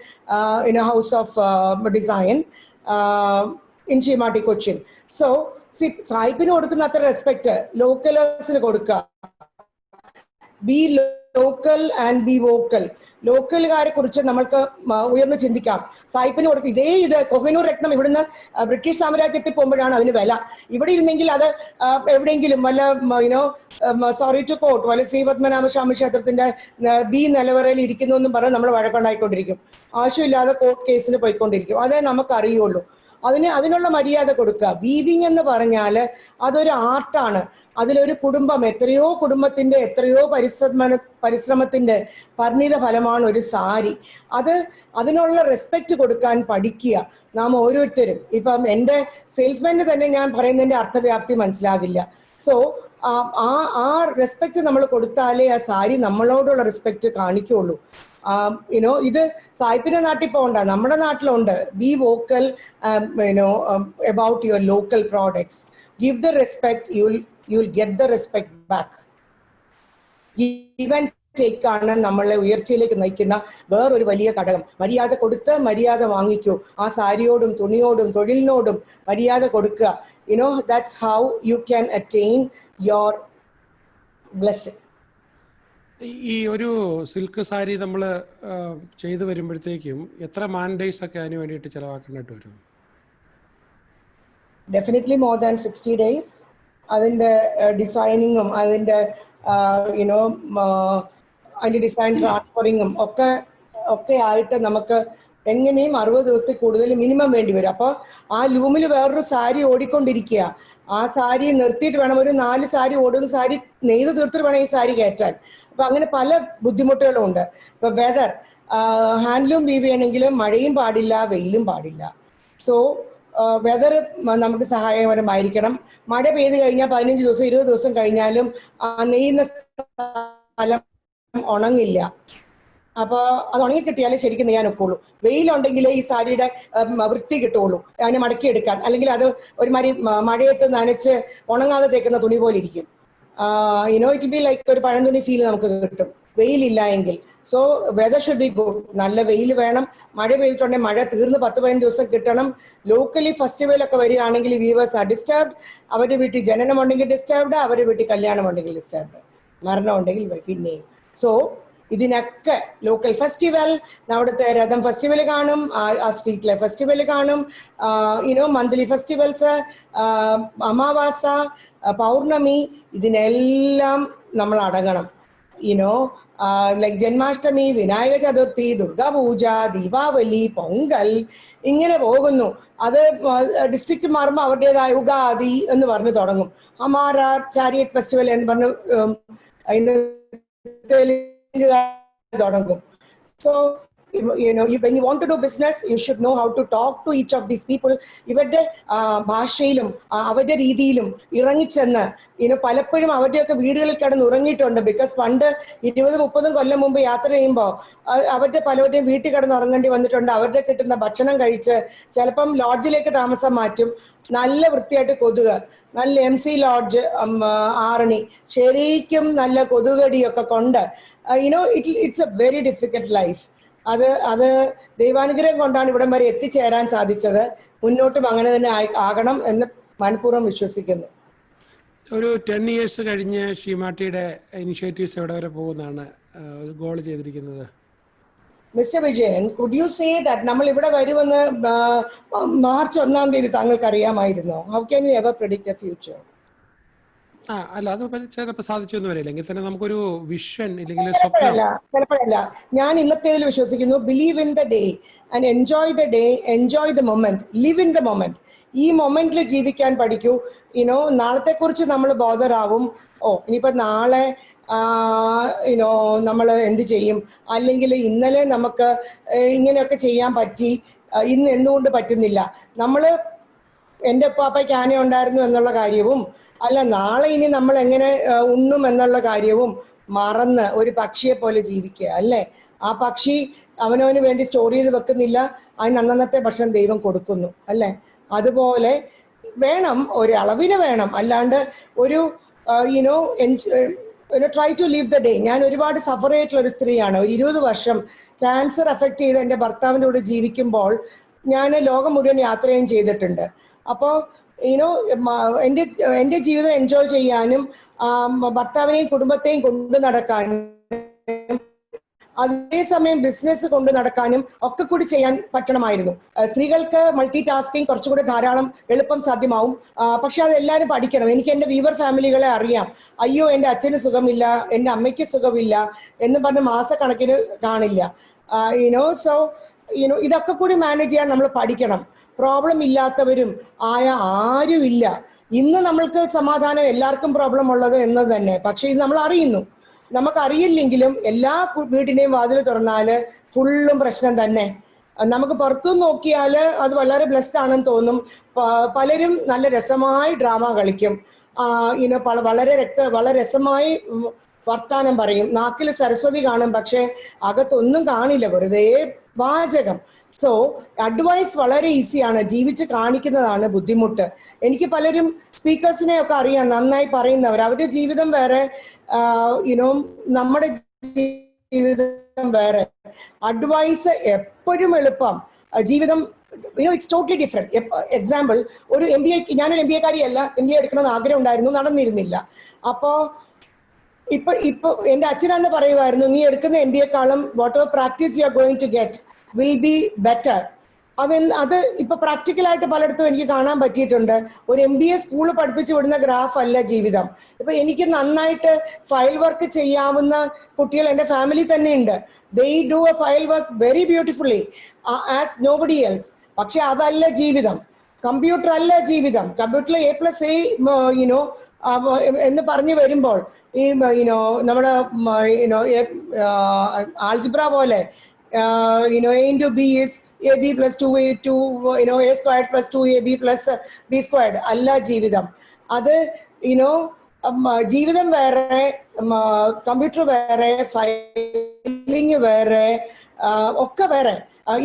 in house of design in Seematti Cochin. So സായിപ്പിന് കൊടുക്കുന്ന അത്ര റെസ്പെക്ട് ലോക്കലേഴ്സിന് കൊടുക്കുക. Be local and be vocal. ലോക്കലുകാരെ കുറിച്ച് നമ്മൾക്ക് ഉയർന്ന് ചിന്തിക്കാം. സായിപ്പിന് കൊടുക്കും. ഇത് കൊഹിനൂർ രത്നം ഇവിടുന്ന് ബ്രിട്ടീഷ് സാമ്രാജ്യത്തിൽ പോകുമ്പോഴാണ് അതിന് വില. ഇവിടെ ഇരുന്നെങ്കിൽ അത് എവിടെയെങ്കിലും വല്ല സോറി ടു കോട്ട് വല്ല ശ്രീപത്മനാഭ സ്വാമി ക്ഷേത്രത്തിന്റെ ബി നിലവറയിൽ ഇരിക്കുന്നു എന്നും പറഞ്ഞ് നമ്മൾ വഴക്കുണ്ടായിക്കൊണ്ടിരിക്കും. ആവശ്യമില്ലാതെ കോർട്ട് കേസിന് പോയിക്കൊണ്ടിരിക്കും. അതേ നമുക്കറിയുള്ളൂ. അതിനുള്ള മര്യാദ കൊടുക്കുക. വീവിങ് എന്ന് പറഞ്ഞാൽ അതൊരു ആർട്ടാണ്. അതിലൊരു കുടുംബം, എത്രയോ കുടുംബത്തിന്റെ എത്രയോ പരിശ്രമത്തിന്റെ പരിണിത ഫലമാണ് ഒരു സാരി. അതിനുള്ള റെസ്പെക്റ്റ് കൊടുക്കാൻ പഠിക്കുക നാം ഓരോരുത്തരും. ഇപ്പം എൻ്റെ സെയിൽസ്മാന് തന്നെ ഞാൻ പറയുന്നതിൻ്റെ അർത്ഥവ്യാപ്തി മനസ്സിലാകില്ല. സോ ആ റെസ്പെക്റ്റ് നമ്മൾ കൊടുത്താലേ ആ സാരി നമ്മളോടുള്ള റെസ്പെക്റ്റ് കാണിക്കുള്ളൂ. ഇത് സായിപ്പിന്റെ നാട്ടിൽ പോകണ്ട, നമ്മുടെ നാട്ടിലുണ്ട്. B vocal about your local products. Give the respect, you will get the respect back. Give and take ആണ് നമ്മളെ ഉയർച്ചയിലേക്ക് നയിക്കുന്ന വേറൊരു വലിയ ഘടകം. മര്യാദ കൊടുത്ത് മര്യാദ വാങ്ങിക്കൂ. ആ സാരിയോടും തുണിയോടും തൊഴിലിനോടും മര്യാദ കൊടുക്കുക. that's how you can attain your blessing. ഈ ഒരു സിൽക്ക് സാരി നമ്മൾ ചെയ്തു വരുമ്പോഴത്തേക്കും എത്ര മാൻ ഡേയ്സ് ഒക്കെ അതിന് വേണ്ടിയിട്ട് ചിലവാക്കേണ്ടിട്ട് വരും? Definitely more than 60 days. അതിൻ്റെ ഡിസൈനിങ്ങും അതിൻ്റെ അതിൻ്റെ ഡിസൈൻ ട്രാൻസ്ഫറിങ്ങും ഒക്കെ ആയിട്ട് നമുക്ക് എങ്ങനെയും 60 ദിവസത്തിൽ കൂടുതൽ മിനിമം വേണ്ടി വരും. അപ്പോൾ ആ ലൂമിൽ വേറൊരു സാരി ഓടിക്കൊണ്ടിരിക്കുക. ആ സാരി നിർത്തിയിട്ട് വേണം, ഒരു 4 സാരി ഓടുന്ന സാരി നെയ്ത് തീർത്തിട്ട് വേണം ഈ സാരി കയറ്റാൻ. അപ്പൊ അങ്ങനെ പല ബുദ്ധിമുട്ടുകളും ഉണ്ട്. ഇപ്പൊ വെതർ, ഹാൻഡ്ലൂം വീവ് ചെയ്യണമെങ്കിൽ മഴയും പാടില്ല, വെയിലും പാടില്ല. സോ വെതർ നമുക്ക് സഹായകരമായിരിക്കണം. മഴ പെയ്ത് കഴിഞ്ഞാൽ 15 ദിവസം 20 ദിവസം കഴിഞ്ഞാലും നെയ്യുന്ന സ്ഥലം ഉണങ്ങില്ല. അപ്പോൾ അത് ഉണങ്ങി കിട്ടിയാലേ ശരിക്കും നെയ്യാൻ ഒക്കുള്ളൂ. വെയിലുണ്ടെങ്കിലേ ഈ സാരിയുടെ വൃത്തി കിട്ടുള്ളൂ, അതിനെ മടക്കിയെടുക്കാൻ. അല്ലെങ്കിൽ അത് ഒരുമാതിരി മഴയത്ത് നനച്ച് ഉണങ്ങാതെ തേക്കുന്ന തുണി പോലെ ഇരിക്കും. ഇറ്റ് ബി ലൈക്ക് ഒരു പഴംതുണി ഫീൽ നമുക്ക് കിട്ടും വെയിലില്ല എങ്കിൽ. So weather should be good. നല്ല വെയിൽ വേണം. മഴ പെയ്തിട്ടുണ്ടെങ്കിൽ മഴ തീർന്ന് 10-15 ദിവസം കിട്ടണം. ലോക്കലി ഫെസ്റ്റിവലൊക്കെ വരികയാണെങ്കിൽ വീവേഴ്സ് ആർ ഡിസ്റ്റർബ്ഡ്. അവരുടെ വീട്ടിൽ ജനനം ഉണ്ടെങ്കിൽ ഡിസ്റ്റർബ്ഡ്, അവരുടെ വീട്ടിൽ കല്യാണം ഉണ്ടെങ്കിൽ ഡിസ്റ്റർബ്ഡ്, മരണം ഉണ്ടെങ്കിൽ പിന്നെയും. സോ ഇതിനൊക്കെ ലോക്കൽ ഫെസ്റ്റിവൽ, അവിടുത്തെ രഥം ഫെസ്റ്റിവൽ കാണും, ആ സ്ട്രീറ്റിലെ ഫെസ്റ്റിവൽ കാണും, മന്ത്ലി ഫെസ്റ്റിവൽസ്, അമാവാസ, പൗർണമി, ഇതിനെല്ലാം നമ്മൾ അടങ്ങണം. ലൈക്ക് ജന്മാഷ്ടമി, വിനായക ചതുർത്ഥി, ദുർഗാപൂജ, ദീപാവലി, പൊങ്കൽ, ഇങ്ങനെ പോകുന്നു. അത് ഡിസ്ട്രിക്റ്റ് മാറുമ്പോൾ അവരുടേതായ ഉഗാദി എന്ന് പറഞ്ഞ് തുടങ്ങും. ഹമാര ചാരിയറ്റ് ഫെസ്റ്റിവൽ എന്ന് പറഞ്ഞ് തുടങ്ങും. So when you want to do business, you should know how to talk to each of these people. ഇവരുടെ ഭാഷയിലും അവരുടെ രീതിയിലും ഇറങ്ങിച്ചെന്ന് പലപ്പോഴും അവരുടെയൊക്കെ വീടുകളിൽ കിടന്ന് ഉറങ്ങിയിട്ടുണ്ട്. ബിക്കോസ് പണ്ട് 20-30 കൊല്ലം മുമ്പ് യാത്ര ചെയ്യുമ്പോൾ അവരുടെ പലരുടെയും വീട്ടിൽ കിടന്ന് ഉറങ്ങേണ്ടി വന്നിട്ടുണ്ട്. അവരുടെ കിട്ടുന്ന ഭക്ഷണം കഴിച്ച് ചിലപ്പം ലോഡ്ജിലേക്ക് താമസം മാറ്റും. നല്ല വൃത്തിയായിട്ട് കൊതുക്, നല്ല MC ലോഡ്ജ്, ആറണി, ശരിക്കും നല്ല കൊതുകടിയൊക്കെ കൊണ്ട് it's A very difficult life. അത് ദൈവാനുഗ്രഹം കൊണ്ടാണ് ഇവിടം വരെ എത്തിച്ചേരാൻ സാധിച്ചത്. മുന്നോട്ടും അങ്ങനെ തന്നെ ആകണം എന്ന് മനഃപൂർവ്വം വിശ്വസിക്കുന്നു. ഒരു 10 years കഴിഞ്ഞ് ഷീമാട്ടിയുടെ ഇനിഷ്യേറ്റീവ്സ് എവിടെ വരെ പോകുന്നതാണ് ഗോൾ ചെയ്തിരിക്കുന്നത്? Mister Vijayan, could you say that നമ്മൾ ഇവിടെ വരുമെന്ന് മാർച്ച് 1-ാം തീയതി താങ്കൾക്ക് അറിയാമായിരുന്നോ? How can you ever predict a future? അല്ല, അത് ചിലപ്പോൾ സാധിച്ചൊന്നും വരില്ല. എങ്കിൽ തന്നെ നമുക്കൊരു വിഷൻ ഇല്ലെങ്കിൽ ചിലപ്പോഴല്ല. ഞാൻ ഇന്നത്തേതിൽ വിശ്വസിക്കുന്നു. Believe in the day and enjoy the day, enjoy the moment, live in the moment. ഈ മൊമെന്റിൽ ജീവിക്കാൻ പഠിക്കൂ. നാളത്തെ കുറിച്ച് നമ്മൾ ബോധറാവും. ഇനിയിപ്പോ നാളെ നമ്മൾ എന്ത് ചെയ്യും, അല്ലെങ്കിൽ ഇന്നലെ നമുക്ക് ഇങ്ങനെയൊക്കെ ചെയ്യാൻ പറ്റി, ഇന്ന് എന്തുകൊണ്ട് പറ്റുന്നില്ല. നമ്മള് എൻ്റെ പാപ്പയ്ക്ക് ആന ഉണ്ടായിരുന്നു എന്നുള്ള കാര്യവും അല്ല നാളെ ഇനി നമ്മൾ എങ്ങനെ ഉണ്ണും എന്നുള്ള കാര്യവും മറന്ന് ഒരു പക്ഷിയെ പോലെ ജീവിക്കുക അല്ലേ. ആ പക്ഷി അവനവന് വേണ്ടി സ്റ്റോർ ചെയ്ത് വെക്കുന്നില്ല, അതിന് അന്നന്നത്തെ ഭക്ഷണം ദൈവം കൊടുക്കുന്നു അല്ലേ. അതുപോലെ വേണം, ഒരു അളവിന് വേണം. അല്ലാണ്ട് ഒരു try to live the day. ഞാൻ ഒരുപാട് സഫർ ചെയ്തിട്ടുള്ള ഒരു സ്ത്രീയാണ്. ഒരു 20 വർഷം ക്യാൻസർ അഫക്റ്റ് ചെയ്ത് എൻ്റെ ഭർത്താവിൻ്റെ കൂടെ ജീവിക്കുമ്പോൾ ഞാൻ ലോകം മുഴുവൻ യാത്രയും ചെയ്തിട്ടുണ്ട്. അപ്പോൾ എൻ്റെ ജീവിതം എൻജോയ് ചെയ്യാനും ഭർത്താവിനെയും കുടുംബത്തെയും കൊണ്ടു നടക്കാനും അതേസമയം ബിസിനസ് കൊണ്ടു നടക്കാനും ഒക്കെ കൂടി ചെയ്യാൻ പറ്റണമായിരുന്നു. സ്ത്രീകൾക്ക് മൾട്ടി ടാസ്കിങ് കുറച്ചുകൂടി ധാരാളം എളുപ്പം സാധ്യമാവും. പക്ഷെ അത് എല്ലാവരും പഠിക്കണം. എനിക്ക് എൻ്റെ വീവർ ഫാമിലികളെ അറിയാം. അയ്യോ എൻ്റെ അച്ഛന് സുഖമില്ല, എൻ്റെ അമ്മയ്ക്ക് സുഖമില്ല എന്ന് പറഞ്ഞ് മാസക്കണക്കിന് കാണില്ല. സോ ഇതൊക്കെ കൂടി മാനേജ് ചെയ്യാൻ നമ്മൾ പഠിക്കണം. പ്രോബ്ലം ഇല്ലാത്തവരും ആരുമില്ല. ഇന്ന് നമ്മൾക്ക് സമാധാനം, എല്ലാവർക്കും പ്രോബ്ലം ഉള്ളത് എന്നത് തന്നെ. പക്ഷെ ഇത് നമ്മൾ അറിയുന്നു. നമുക്കറിയില്ലെങ്കിലും എല്ലാ വീടിനെയും വാതിൽ തുറന്നാല് ഫുള്ളും പ്രശ്നം തന്നെ. നമുക്ക് പുറത്തു നോക്കിയാൽ അത് വളരെ ബ്ലെസ്ഡ് ആണെന്ന് തോന്നും. പലരും നല്ല രസമായി ഡ്രാമ കളിക്കും, വളരെ രസമായി വർത്താനം പറയും, നാക്കിൽ സരസ്വതി കാണും, പക്ഷെ അകത്തൊന്നും കാണില്ല, വെറുതെ വാചകം. സോ അഡ്വൈസ് വളരെ ഈസിയാണ്, ജീവിച്ച് കാണിക്കുന്നതാണ് ബുദ്ധിമുട്ട്. എനിക്ക് പലരും സ്പീക്കേഴ്സിനെ ഒക്കെ അറിയാം, നന്നായി പറയുന്നവർ. അവരുടെ ജീവിതം വേറെ, നമ്മുടെ ജീവിതം വേറെ. അഡ്വൈസ് എപ്പോഴും എളുപ്പം, ജീവിതം ഇറ്റ്സ് ടോട്ടലി ഡിഫറെന്റ്. എക്സാമ്പിൾ, ഒരു MBA, ഞാനൊരു MBA കാരിയല്ല, MBA എടുക്കണമെന്ന് ആഗ്രഹം ഉണ്ടായിരുന്നു, നടന്നിരുന്നില്ല. അപ്പോൾ ഇപ്പൊ എൻ്റെ അച്ഛനെന്ന് പറയുമായിരുന്നു, നീ എടുക്കുന്ന MBAക്കാളും whatever practice you are going to get will be better. അത് ഇപ്പൊ പ്രാക്ടിക്കലായിട്ട് പലയിടത്തും എനിക്ക് കാണാൻ പറ്റിയിട്ടുണ്ട്. ഒരു MBA സ്കൂള് പഠിപ്പിച്ചു വിടുന്ന ഗ്രാഫ് അല്ല ജീവിതം. ഇപ്പൊ എനിക്ക് നന്നായിട്ട് ഫയൽ വർക്ക് ചെയ്യാവുന്ന കുട്ടികൾ എൻ്റെ ഫാമിലി തന്നെ ഉണ്ട്. They do A file work very beautifully as nobody else. പക്ഷെ അതല്ല ജീവിതം. കമ്പ്യൂട്ടർ അല്ല ജീവിതം. കമ്പ്യൂട്ടറിൽ A+A എന്ന് പറഞ്ഞു വരുമ്പോൾ ഈ നമ്മുടെ ആൾജിബ്ര പോലെ A into B is AB plus 2A2 A squared plus 2AB plus B squared അല്ല ജീവിതം. അത് ജീവിതം വേറെ, കമ്പ്യൂട്ടർ വേറെ, ഫയലിംഗ് വേറെ, ഒക്കെ വേറെ.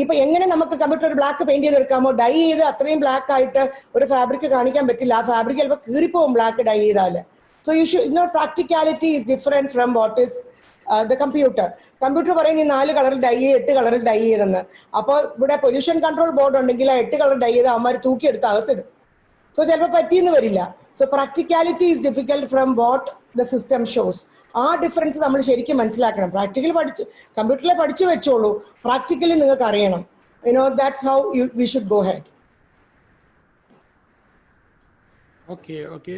ഇപ്പൊ എങ്ങനെ നമുക്ക് കമ്പ്യൂട്ടർ ഒരു ബ്ലാക്ക് പെയിന്റ് ചെയ്തെടുക്കാമോ? ഡൈ ചെയ്ത് അത്രയും ബ്ലാക്ക് ആയിട്ട് ഒരു ഫാബ്രിക് കാണിക്കാൻ പറ്റില്ല. ആ ഫാബ്രിക് ചിലപ്പോൾ കീറിപ്പോവും ബ്ലാക്ക് ഡൈ ചെയ്താൽ. So you should practicality is different from what is the computer. Computer പറയും ഈ 4 കളറിൽ ഡൈ 8 കളറിൽ ഡൈ ചെയ്തെന്ന്. അപ്പോൾ ഇവിടെ പൊല്യൂഷൻ കൺട്രോൾ ബോർഡ് ഉണ്ടെങ്കിൽ ആ 8 കളർ ഡൈ ചെയ്ത് അവന്മാർ തൂക്കിയെടുത്ത് അകത്തിടും. സോ ചിലപ്പോൾ പറ്റിയെന്ന് വരില്ല. So practicality is difficult from what the system shows. ആ ഡിഫറൻസ് നമ്മൾ ശരിക്കും മനസ്സിലാക്കണം. കമ്പ്യൂട്ടറിലെ പഠിച്ചു വെച്ചോളൂ, പ്രാക്ടിക്കലി നിങ്ങൾക്ക് അറിയണം. That's how we should go head. Okay okay.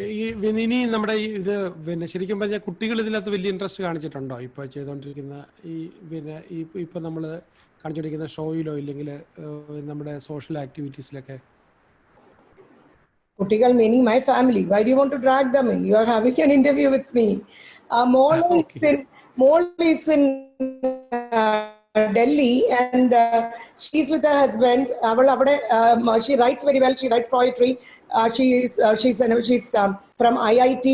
ഇനി നമ്മുടെ ഇത് ശരിക്കും പറഞ്ഞാൽ കുട്ടികൾ ഇതിനകത്ത് വലിയ ഇൻട്രസ്റ്റ് കാണിച്ചിട്ടുണ്ടോ ഇപ്പൊ ചെയ്തുകൊണ്ടിരിക്കുന്ന ഈ ഇപ്പൊ നമ്മൾ കാണിച്ചുകൊണ്ടിരിക്കുന്ന ഷോയിലോ ഇല്ലെങ്കിൽ നമ്മുടെ social ആക്ടിവിറ്റീസിലൊക്കെ? Kutikal meaning my family. Why do you want to drag them in? You are having an interview with me. Mole Okay. is in Delhi, and she's with her husband. She writes very well. She writes poetry. She's from IIT.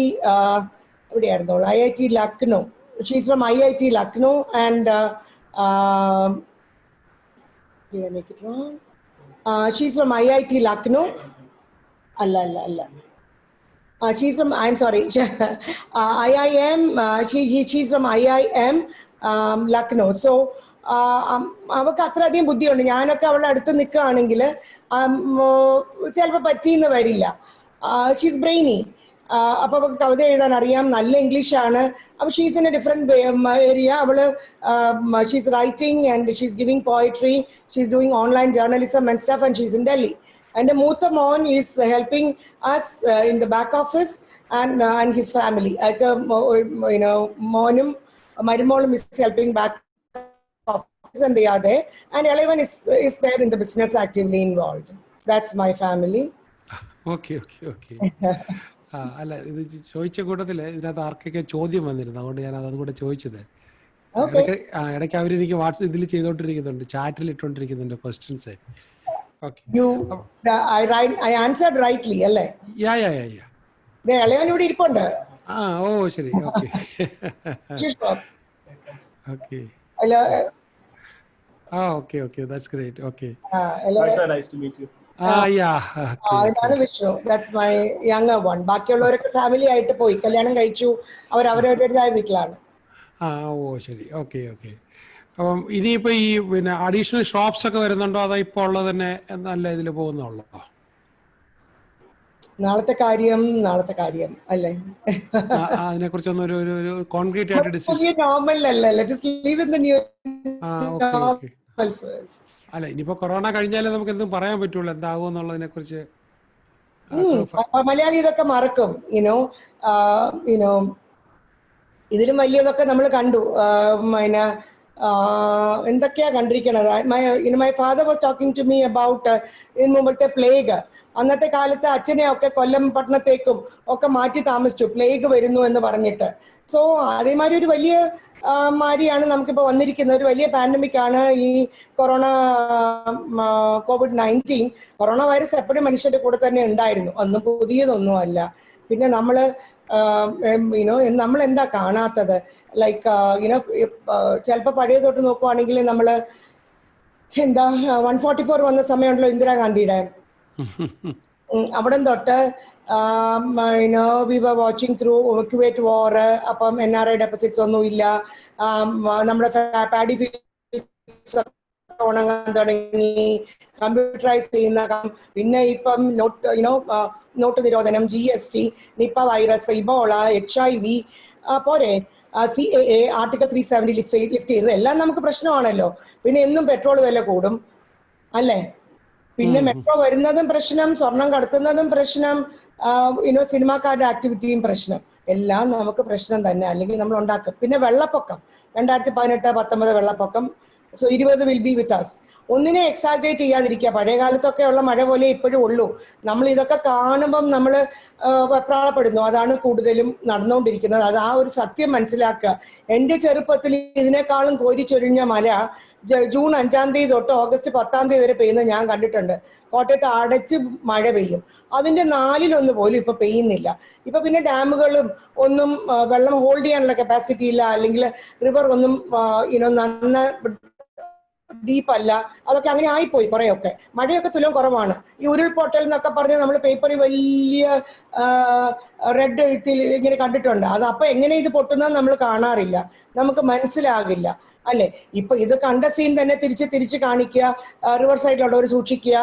IIT Lucknow. She's from IIT Lucknow, and did I make it wrong? She's from IIT Lucknow. Allah. She's from, I'm sorry, IIM, she's from IIM Lucknow. So, അവൾക്ക് അത്രയധികം ബുദ്ധിയുണ്ട്. ഞാനൊക്കെ അവളുടെ അടുത്ത് നിൽക്കുകയാണെങ്കിൽ ചിലപ്പോൾ പറ്റിയെന്ന് വരില്ല. She's brainy. അപ്പോൾ അവൾക്ക് കവിത എഴുതാൻ അറിയാം, നല്ല ഇംഗ്ലീഷാണ്. അപ്പോൾ she's in a different area. അവള് she's writing and she's giving poetry. She's doing online journalism and stuff, and she's in Delhi. And the Mutha Mon is helping us in the back office, and his family. Monum, Marimolum is helping back office, and they are there. And Eleven is there in the business, actively involved. That's my family. Okay. അല്ല, ഇത് ചോദിച്ച കൂട്ടത്തില് ഇതിനകത്ത് ആർക്കൊക്കെ ചോദ്യം വന്നിരുന്നു, അതുകൊണ്ട് ഞാൻ അതും കൂടെ ചോദിച്ചത്. ഇടയ്ക്ക് അവരെനിക്ക് വാട്സ്ആപ്പ് ഇതിൽ ചെയ്തോണ്ടിരിക്കുന്നുണ്ട്, ചാറ്റിൽ ഇട്ടോണ്ടിരിക്കുന്നുണ്ട് ക്വസ്റ്റ്യൻസ്. I answered rightly, അല്ലേ? ഇളയവനൂടെ ഇരിപ്പുണ്ട്. ഓ ശരി. Okay. Okay. Okay. That's great. Okay. Nice to meet you. ഇതാണ് Vishnu. That's my younger one. ബാക്കിയുള്ളവരൊക്കെ ഫാമിലി ആയിട്ട് പോയി, കല്യാണം കഴിച്ചു, അവരവരുടേതായ വീട്ടിലാണ്. ഓ ശരി. ഓക്കെ. അപ്പം ഇനിയിപ്പോ ഈ അഡീഷണൽ ഷോപ്സ് ഒക്കെ വരുന്നുണ്ടോ, അതോ ഇപ്പൊ ഉള്ളത് തന്നെ നല്ല ഇതിൽ പോകുന്നുള്ളോ? നാളത്തെ കാര്യം അല്ലേ? അതിനെ കുറിച്ചൊന്നും ഒരു കോൺക്രീറ്റ് ആയിട്ട് ഡിസിഷൻ നോർമൽ അല്ല. Let us live in the new first. അല്ല, ഇനിയിപ്പോ കൊറോണ കഴിഞ്ഞാലേ നമുക്ക് എന്തും പറയാൻ പറ്റുള്ളൂ എന്താകും എന്നുള്ളതിനെ കുറിച്ച്. മലയാളി ഇതൊക്കെ മറക്കും. ഇതിലും വലിയതൊക്കെ നമ്മൾ കണ്ടു. എന്തൊക്കെയാ കണ്ടിരിക്കണത്. My father was talking to me about മുമ്പത്തെ പ്ലേഗ്. അന്നത്തെ കാലത്ത് അച്ഛനെ ഒക്കെ കൊല്ലം പട്ടണത്തേക്കും ഒക്കെ മാറ്റി താമസിച്ചു, പ്ലേഗ് വരുന്നു എന്ന് പറഞ്ഞിട്ട്. സോ അതേമാതിരി ഒരു വലിയ മാരിയാണ് നമുക്കിപ്പോൾ വന്നിരിക്കുന്നത്. ഒരു വലിയ പാൻഡമിക് ആണ് ഈ COVID-19. കൊറോണ വൈറസ് എപ്പോഴും മനുഷ്യന്റെ കൂടെ തന്നെ ഉണ്ടായിരുന്നു, ഒന്നും പുതിയതൊന്നും അല്ല. പിന്നെ നമ്മൾ എന്താ കാണാത്തത്? ലൈക്ക് ചിലപ്പോൾ പഴയ തൊട്ട് നോക്കുവാണെങ്കിൽ നമ്മൾ 144 വന്ന സമയമുണ്ടല്ലോ ഇന്ദിരാഗാന്ധിയുടെ, അവിടെ തൊട്ട് we were watching through Kuwait war. അപ്പം NRI ഡെപ്പോസിറ്റ്സ് ഒന്നുമില്ല, നമ്മുടെ പാഡി ഫീൽഡ്സ് ഉണങ്ങാൻ തുടങ്ങി, കമ്പ്യൂട്ടറൈസ് ചെയ്യുന്ന. പിന്നെ ഇപ്പം നോട്ട് നിരോധനം, GST, നിപ്പ വൈറസ്, ഇബോള, HIV പോരെ, CAA, ആർട്ടിക്കിൾ 370 ലിഫ്റ്റ് ചെയ്തത് എല്ലാം നമുക്ക് പ്രശ്നമാണല്ലോ. പിന്നെ എന്നും പെട്രോൾ വില കൂടും അല്ലേ? പിന്നെ മെട്രോ വരുന്നതും പ്രശ്നം, സ്വർണം കടത്തുന്നതും പ്രശ്നം, സിനിമാക്കാരുടെ ആക്ടിവിറ്റിയും പ്രശ്നം. എല്ലാം നമുക്ക് പ്രശ്നം തന്നെ, അല്ലെങ്കിൽ നമ്മൾ ഉണ്ടാക്കും. പിന്നെ വെള്ളപ്പൊക്കം, 2018-19 വെള്ളപ്പൊക്കം. So 20 will be with us. ഒന്നിനെ എക്സാഗ്രേറ്റ് ചെയ്യാതിരിക്കുക. പഴയ കാലത്തൊക്കെ ഉള്ള മഴ പോലെ ഇപ്പോഴും ഉള്ളൂ. നമ്മൾ ഇതൊക്കെ കാണുമ്പം നമ്മൾ വെപ്രാളപ്പെടുന്നു. അതാണ് കൂടുതലും നടന്നുകൊണ്ടിരിക്കുന്നത്. അത് ആ ഒരു സത്യം മനസ്സിലാക്കുക. എൻ്റെ ചെറുപ്പത്തിൽ ഇതിനേക്കാളും കോരിച്ചൊരിഞ്ഞ മഴ ജൂൺ 5-ാം തീയതി തൊട്ട് ഓഗസ്റ്റ് 10-ാം തീയതി വരെ പെയ്യുന്നത് ഞാൻ കണ്ടിട്ടുണ്ട്. കോട്ടയത്ത് അടച്ച് മഴ പെയ്യും, അതിൻ്റെ 4/1 പോലും ഇപ്പൊ പെയ്യുന്നില്ല. ഇപ്പൊ പിന്നെ ഡാമുകളും ഒന്നും വെള്ളം ഹോൾഡ് ചെയ്യാനുള്ള കപ്പാസിറ്റി ഇല്ല, അല്ലെങ്കിൽ റിവർ ഒന്നും നന്ന ഡീപ്പല്ല. അതൊക്കെ അങ്ങനെ ആയിപ്പോയി കുറെയൊക്കെ. മഴയൊക്കെ തുലം കുറവാണ്. ഈ ഉരുൾപൊട്ടൽ എന്നൊക്കെ പറഞ്ഞ് നമ്മൾ പേപ്പറിൽ വലിയ റെഡ് എഴുത്തിൽ ഇങ്ങനെ കണ്ടിട്ടുണ്ട്. അത് അപ്പൊ എങ്ങനെ ഇത് പൊട്ടുന്നത് നമ്മൾ കാണാറില്ല, നമുക്ക് മനസ്സിലാകില്ല അല്ലെ? ഇപ്പൊ ഇത് കണ്ട സീൻ തന്നെ തിരിച്ച് കാണിക്കുക, റിവർ സൈഡിലുള്ളവർ സൂക്ഷിക്കുക,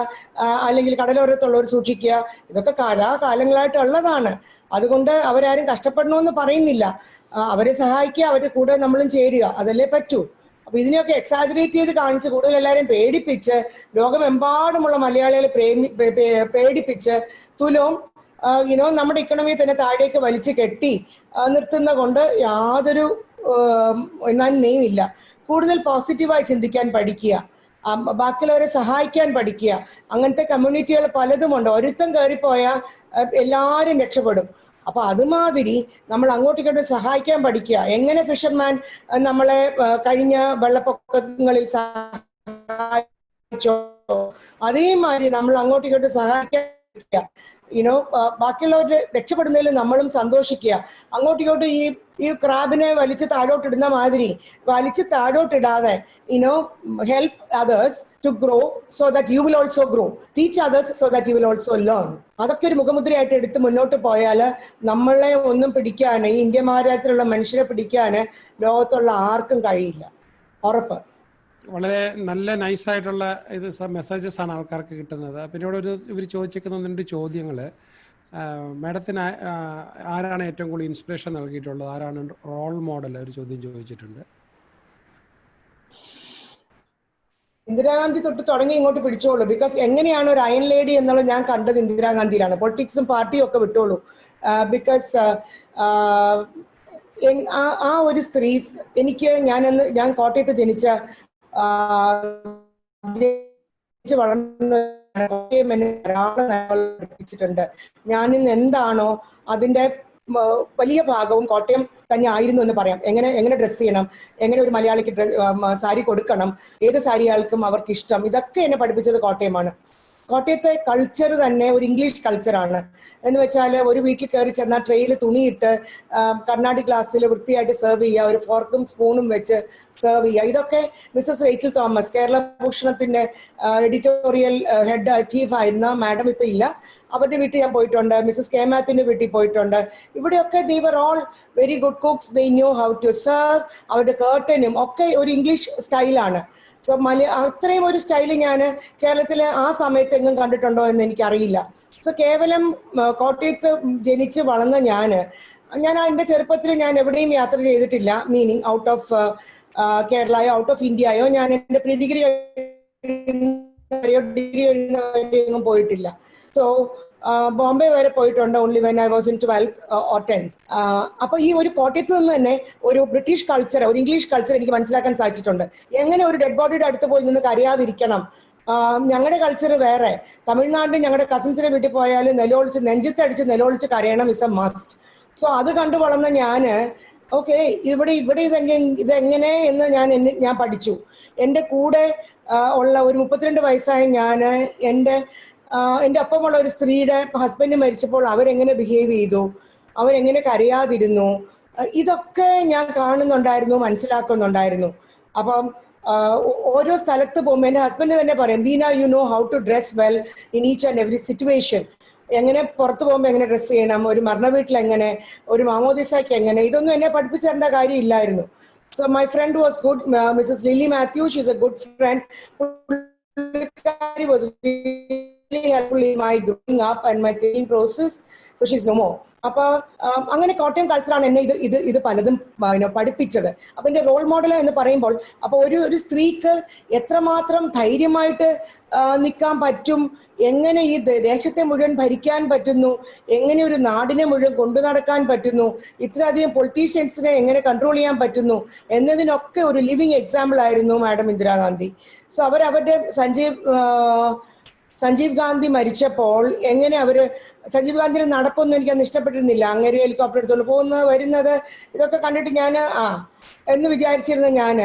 അല്ലെങ്കിൽ കടലോരത്തുള്ളവർ സൂക്ഷിക്കുക. ഇതൊക്കെ കാലങ്ങളായിട്ടുള്ളതാണ്. അതുകൊണ്ട് അവരാരും കഷ്ടപ്പെടണമെന്ന് പറയുന്നില്ല. അവരെ സഹായിക്കുക, അവരുടെ കൂടെ നമ്മളും ചേരുക, അതല്ലേ പറ്റൂ. അപ്പൊ ഇതിനെയൊക്കെ എക്സാജറേറ്റ് ചെയ്ത് കാണിച്ച് കൂടുതൽ എല്ലാവരെയും പേടിപ്പിച്ച് ലോകമെമ്പാടുമുള്ള മലയാളികളെ പേടിപ്പിച്ച് തുലോം നമ്മുടെ ഇക്കണമിയെ തന്നെ താഴേക്ക് വലിച്ചു കെട്ടി നിർത്തുന്ന കൊണ്ട് യാതൊരു നന്മയും ഇല്ല. കൂടുതൽ പോസിറ്റീവായി ചിന്തിക്കാൻ പഠിക്കുക, ബാക്കിയുള്ളവരെ സഹായിക്കാൻ പഠിക്കുക. അങ്ങനത്തെ കമ്മ്യൂണിറ്റികൾ പലതുമുണ്ട്. ഒരുത്തം കയറിപ്പോയാൽ എല്ലാവരും രക്ഷപ്പെടും. അപ്പൊ അതുമാതിരി നമ്മൾ അങ്ങോട്ടിങ്ങോട്ട് സഹായിക്കാൻ പഠിക്കുക. എങ്ങനെ ഫിഷർമാൻ നമ്മളെ കഴിഞ്ഞ വെള്ളപ്പൊക്കങ്ങളിൽ സഹായിച്ചോ അതേമാതിരി നമ്മൾ അങ്ങോട്ടിങ്ങോട്ട് സഹായിക്കാൻ പഠിക്കുക. ബാക്കിയുള്ളവർ രക്ഷപ്പെടുന്നതിൽ നമ്മളും സന്തോഷിക്കുക. അങ്ങോട്ടിങ്ങോട്ട് ഈ ക്രാബിനെ വലിച്ച് താഴോട്ടിടുന്ന മാതിരി വലിച്ച് താഴോട്ടിടാതെ help others to grow so that you will also grow. Teach others so that you will also learn. അതൊക്കെ ഒരു മുഖമുദ്രയായിട്ട് എടുത്ത് മുന്നോട്ട് പോയാൽ നമ്മളെ ഒന്നും പിടിക്കാൻ, ഈ ഇന്ത്യ മഹാരാജ്യത്തിലുള്ള മനുഷ്യരെ പിടിക്കാൻ ലോകത്തുള്ള ആർക്കും കഴിയില്ല, ഉറപ്പ്. വളരെ നല്ല നൈസായിട്ടുള്ള മെസ്സേജസ് ആണ് ആൾക്കാർക്ക് കിട്ടുന്നത്. പിന്നെ ഇവിടെ ഇവർ ചോദിച്ചിരിക്കുന്ന 2 ചോദ്യങ്ങൾ. മാഡത്തിന് ആരാണ് ഏറ്റവും കൂടുതൽ ഇൻസ്പിറേഷൻ നൽകിയിട്ടുള്ളത്, ആരാണ് റോൾ മോഡൽ, ഒരു ചോദ്യം ചോദിച്ചിട്ടുണ്ട്. ഇന്ദിരാഗാന്ധി തൊട്ട് തുടങ്ങി ഇങ്ങോട്ട് പിടിച്ചോളൂ. ബിക്കോസ് എങ്ങനെയാണ് ഒരു അയൺ ലേഡി എന്നുള്ളത് ഞാൻ കണ്ടത് ഇന്ദിരാഗാന്ധിയിലാണ്. പൊളിറ്റിക്സും പാർട്ടിയും ഒക്കെ വിട്ടോളൂ. ബിക്കോസ് ആ ഒരു സ്ത്രീ, ഞാൻ കോട്ടയത്ത് വളർന്ന പഠിപ്പിച്ചിട്ടുണ്ട്. ഞാനിന്ന് എന്താണോ അതിന്റെ വലിയ ഭാഗവും കോട്ടയം തന്നെ ആയിരുന്നു എന്ന് പറയാം. എങ്ങനെ ഡ്രസ് ചെയ്യണം, എങ്ങനെ ഒരു മലയാളിക്ക് സാരി കൊടുക്കണം, ഏത് സാരിയാൾക്കും അവർക്ക് ഇഷ്ടം, ഇതൊക്കെ എന്നെ പഠിപ്പിച്ചത് കോട്ടയമാണ്. കോട്ടയത്തെ കൾച്ചർ തന്നെ ഒരു ഇംഗ്ലീഷ് കൾച്ചറാണ്. എന്ന് വെച്ചാൽ ഒരു വീട്ടിൽ കയറി ചെന്നാൽ ട്രെയിൽ തുണിയിട്ട് കണ്ണാടി ഗ്ലാസ്സിൽ വൃത്തിയായിട്ട് സെർവ് ചെയ്യുക, ഒരു ഫോർക്കും സ്പൂണും വെച്ച് സെർവ് ചെയ്യുക. ഇതൊക്കെ മിസ്സസ് റേച്ചൽ തോമസ്, കേരള ഭൂഷണത്തിന്റെ എഡിറ്റോറിയൽ ഹെഡ് ചീഫ് ആയിരുന്ന മാഡം ഇപ്പൊ ഇല്ല, അവരുടെ വീട്ടിൽ ഞാൻ പോയിട്ടുണ്ട്. മിസ്സസ് കെ മാത്യുവിന്റെ വീട്ടിൽ പോയിട്ടുണ്ട്. ഇവിടെയൊക്കെ they were all very good cooks. They knew how to serve. അവരുടെ കേർട്ടനും ഒക്കെ ഒരു ഇംഗ്ലീഷ് സ്റ്റൈലാണ്. സോ അത്രയും ഒരു സ്റ്റൈല് ഞാൻ കേരളത്തിൽ ആ സമയത്ത് എങ്ങും കണ്ടിട്ടുണ്ടോ എന്ന് എനിക്കറിയില്ല. സോ കേവലം കോട്ടയത്ത് ജനിച്ച് വളർന്ന ഞാൻ എൻ്റെ ചെറുപ്പത്തിൽ ഞാൻ എവിടെയും യാത്ര ചെയ്തിട്ടില്ല. മീനിങ് ഔട്ട് ഓഫ് കേരളയോ ഔട്ട് ഓഫ് ഇന്ത്യയോ ഞാൻ എൻ്റെ പ്രീ ഡിഗ്രി എഴുതുന്നവരെയൊന്നും പോയിട്ടില്ല. സോ ബോംബെ വരെ പോയിട്ടുണ്ട്, only when I was in 12th or 10th. അപ്പൊ ഈ ഒരു കോട്ടയത്ത് നിന്ന് തന്നെ ഒരു ബ്രിട്ടീഷ് കൾച്ചർ, ഒരു ഇംഗ്ലീഷ് കൾച്ചർ എനിക്ക് മനസ്സിലാക്കാൻ സാധിച്ചിട്ടുണ്ട്. എങ്ങനെ ഒരു ഡെഡ് ബോഡിയുടെ അടുത്ത് പോയി നിന്ന് കരയാതിരിക്കണം. ഞങ്ങളുടെ കൾച്ചർ വേറെ. തമിഴ്നാട്ടിൽ ഞങ്ങളുടെ കസിൻസിന്റെ വീട്ടിൽ പോയാൽ നെഞ്ചത്തടിച്ച് നിലവിളിച്ച് കരയണം ഇസ് എ മസ്റ്റ്. സോ അത് കണ്ടു വളർന്ന ഞാന് ഓക്കെ ഇവിടെ ഇതെങ്ങനെ എന്ന് ഞാൻ പഠിച്ചു. എൻ്റെ കൂടെ ഉള്ള ഒരു 32 വയസ്സായ ഞാൻ എൻ്റെ ഒപ്പമുള്ള ഒരു സ്ത്രീയുടെ ഹസ്ബൻഡ് മരിച്ചപ്പോൾ അവരെങ്ങനെ ബിഹേവ് ചെയ്തു, അവരെങ്ങനെ കരയാതിരുന്നു, ഇതൊക്കെ ഞാൻ കാണുന്നുണ്ടായിരുന്നു, മനസ്സിലാക്കുന്നുണ്ടായിരുന്നു. അപ്പം ഓരോ സ്ഥലത്ത് പോകുമ്പോൾ എൻ്റെ ഹസ്ബൻഡ് തന്നെ പറയും, Beena you know how to dress well in each and every situation. എങ്ങനെ പുറത്ത് പോകുമ്പോൾ എങ്ങനെ ഡ്രസ്സ് ചെയ്യണം, ഒരു മരണ വീട്ടിൽ എങ്ങനെ, ഒരു മാമോദിസയ്ക്ക് എങ്ങനെ, ഇതൊന്നും എന്നെ പഠിപ്പിച്ചു തരേണ്ട കാര്യമില്ലായിരുന്നു. So my friend was good, Mrs. Lily Matthew, she's a good friend. She was really helpful in my growing up and my thinking process. So she's no more. അപ്പൊ അങ്ങനെ കോട്ടയം കൾച്ചറാണ് എന്നെ ഇത് പലതും പഠിപ്പിച്ചത്. അപ്പൊ എന്റെ റോൾ മോഡൽ എന്ന് പറയുമ്പോൾ അപ്പൊ ഒരു സ്ത്രീക്ക് എത്രമാത്രം ധൈര്യമായിട്ട് നിൽക്കാൻ പറ്റും, എങ്ങനെ ഈ ദേശത്തെ മുഴുവൻ ഭരിക്കാൻ പറ്റുന്നു, എങ്ങനെ ഒരു നാടിനെ മുഴുവൻ കൊണ്ടു നടക്കാൻ പറ്റുന്നു, ഇത്രയധികം പൊളിറ്റീഷ്യൻസിനെ എങ്ങനെ കൺട്രോൾ ചെയ്യാൻ പറ്റുന്നു എന്നതിനൊക്കെ ഒരു ലിവിങ് എക്സാമ്പിൾ ആയിരുന്നു മാഡം ഇന്ദിരാഗാന്ധി. സോ അവരുടെ സഞ്ജീവ് ഗാന്ധി മരിച്ചപ്പോൾ എങ്ങനെ സഞ്ജീവ് ഗാന്ധിയുടെ നടപ്പൊന്നും എനിക്കന്ന് ഇഷ്ടപ്പെട്ടിരുന്നില്ല. അങ്ങനെ ഹെലികോപ്റ്റർ എടുത്തോണ്ട് പോകുന്നത് വരുന്നത് ഇതൊക്കെ കണ്ടിട്ട് ഞാൻ എന്ന് വിചാരിച്ചിരുന്ന ഞാൻ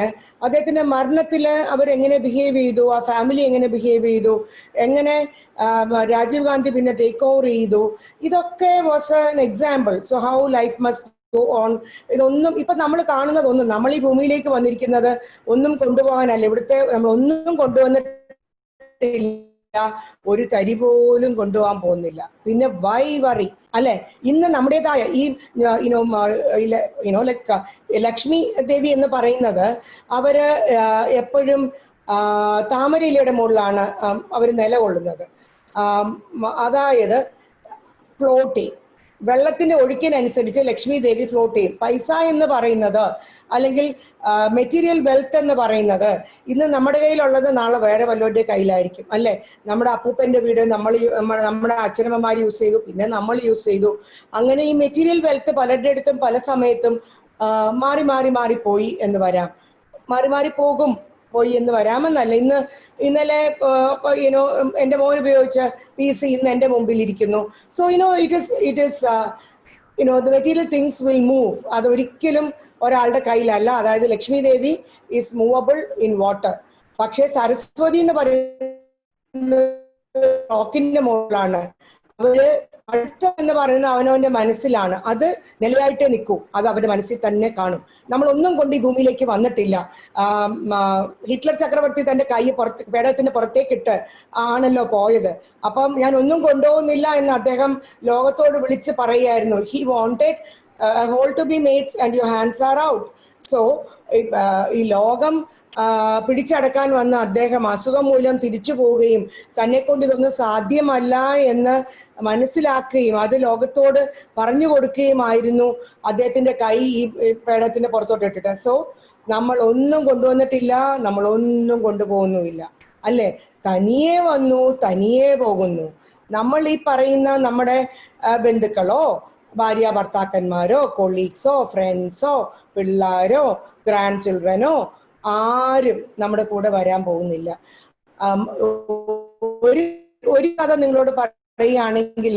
അദ്ദേഹത്തിന്റെ മരണത്തിൽ അവരെങ്ങനെ ബിഹേവ് ചെയ്തു, ആ ഫാമിലി എങ്ങനെ ബിഹേവ് ചെയ്തു, എങ്ങനെ രാജീവ് ഗാന്ധി പിന്നെ ടേക്ക് ഓവർ ചെയ്തു, ഇതൊക്കെ was an example. So how life must go on. ഇതൊന്നും ഇപ്പൊ നമ്മൾ കാണുന്നതൊന്നും, നമ്മൾ ഈ ഭൂമിയിലേക്ക് വന്നിരിക്കുന്നത് ഒന്നും കൊണ്ടുപോകാനല്ല, ഇവിടുത്തെ നമ്മളൊന്നും കൊണ്ടുവന്നിട്ടില്ല, ഒരു തരി പോലും കൊണ്ടുപോകാൻ പോകുന്നില്ല. പിന്നെ വൈ വറി അല്ലെ? ഇന്ന് നമ്മുടേതായ ഈ ലൈക്ക് ലക്ഷ്മി ദേവി എന്ന് പറയുന്നത് അവര് എപ്പോഴും താമരയിലയുടെ മുകളിലാണ് അവർ നിലകൊള്ളുന്നത്. അതായത് ഫ്ലോട്ടിങ്. വെള്ളത്തിന്റെ ഒഴുക്കിനനുസരിച്ച് ലക്ഷ്മി ദേവി ഫ്ലോട്ട് ചെയ്യും. പൈസ എന്ന് പറയുന്നത് അല്ലെങ്കിൽ മെറ്റീരിയൽ വെൽത്ത് എന്ന് പറയുന്നത് ഇന്ന് നമ്മുടെ കയ്യിലുള്ളത് നാളെ വേറെ വല്ലവരുടെ കയ്യിലായിരിക്കും അല്ലെ. നമ്മുടെ അപ്പൂപ്പന്റെ വീട് നമ്മുടെ അച്ഛനമ്മമാർ യൂസ് ചെയ്തു, പിന്നെ നമ്മൾ യൂസ് ചെയ്തു. അങ്ങനെ ഈ മെറ്റീരിയൽ വെൽത്ത് പലരുടെ അടുത്തും പല സമയത്തും മാറി മാറി മാറിപ്പോയി എന്ന് വരാം, മാറി പോകും, പോയി എന്ന് വരാമെന്നല്ല. ഇന്നലെ എൻ്റെ മോൻ ഉപയോഗിച്ച PC ഇന്ന് എൻ്റെ മുമ്പിൽ ഇരിക്കുന്നു. So it is the material things will move. അതൊരിക്കലും ഒരാളുടെ കയ്യിലല്ല. അതായത് ലക്ഷ്മി ദേവി ഈസ് മൂവബിൾ ഇൻ വാട്ടർ. പക്ഷേ സരസ്വതി എന്ന് പറയുന്നത് റോക്കിന്റെ മുകളിലാണ്. അവര് അടുത്ത എന്ന് പറയുന്നത് അവനവന്റെ മനസ്സിലാണ്. അത് നിലയായിട്ടേ നിൽക്കൂ, അത് അവരുടെ മനസ്സിൽ തന്നെ കാണും. നമ്മളൊന്നും കൊണ്ട് ഈ ഭൂമിയിലേക്ക് വന്നിട്ടില്ല. ഹിറ്റ്ലർ ചക്രവർത്തി തന്റെ കൈ പേടകത്തിന്റെ പുറത്തേക്കിട്ട് ആണല്ലോ പോയത്. അപ്പം ഞാൻ ഒന്നും കൊണ്ടുപോകുന്നില്ല എന്ന് അദ്ദേഹം ലോകത്തോട് വിളിച്ച് പറയുകയായിരുന്നു. He wanted a hole to be made and your hands are out. So ഈ ലോകം പിടിച്ചടക്കാൻ വന്ന അദ്ദേഹം അസുഖം മൂലം തിരിച്ചു പോവുകയും തന്നെ കൊണ്ട് ഇതൊന്നും സാധ്യമല്ല എന്ന് മനസ്സിലാക്കുകയും അത് ലോകത്തോട് പറഞ്ഞു കൊടുക്കുകയുമായിരുന്നു അദ്ദേഹത്തിന്റെ കൈ ഈ പേടത്തിന്റെ പുറത്തോട്ട് ഇട്ടിട്ട്. സോ നമ്മൾ ഒന്നും കൊണ്ടുവന്നിട്ടില്ല, നമ്മളൊന്നും കൊണ്ടുപോകുന്നുമില്ല അല്ലെ. തനിയെ വന്നു, തനിയെ പോകുന്നു. നമ്മൾ ഈ പറയുന്ന നമ്മുടെ ബന്ധുക്കളോ ഭാര്യ ഭർത്താക്കന്മാരോ കൊളീഗ്സോ ഫ്രണ്ട്സോ പിള്ളേരോ ഗ്രാൻഡ് ചിൽഡ്രനോ ആരും നമ്മുടെ കൂടെ വരാൻ പോകുന്നില്ല. ഒരു കഥ നിങ്ങളോട് പറയുകയാണെങ്കിൽ,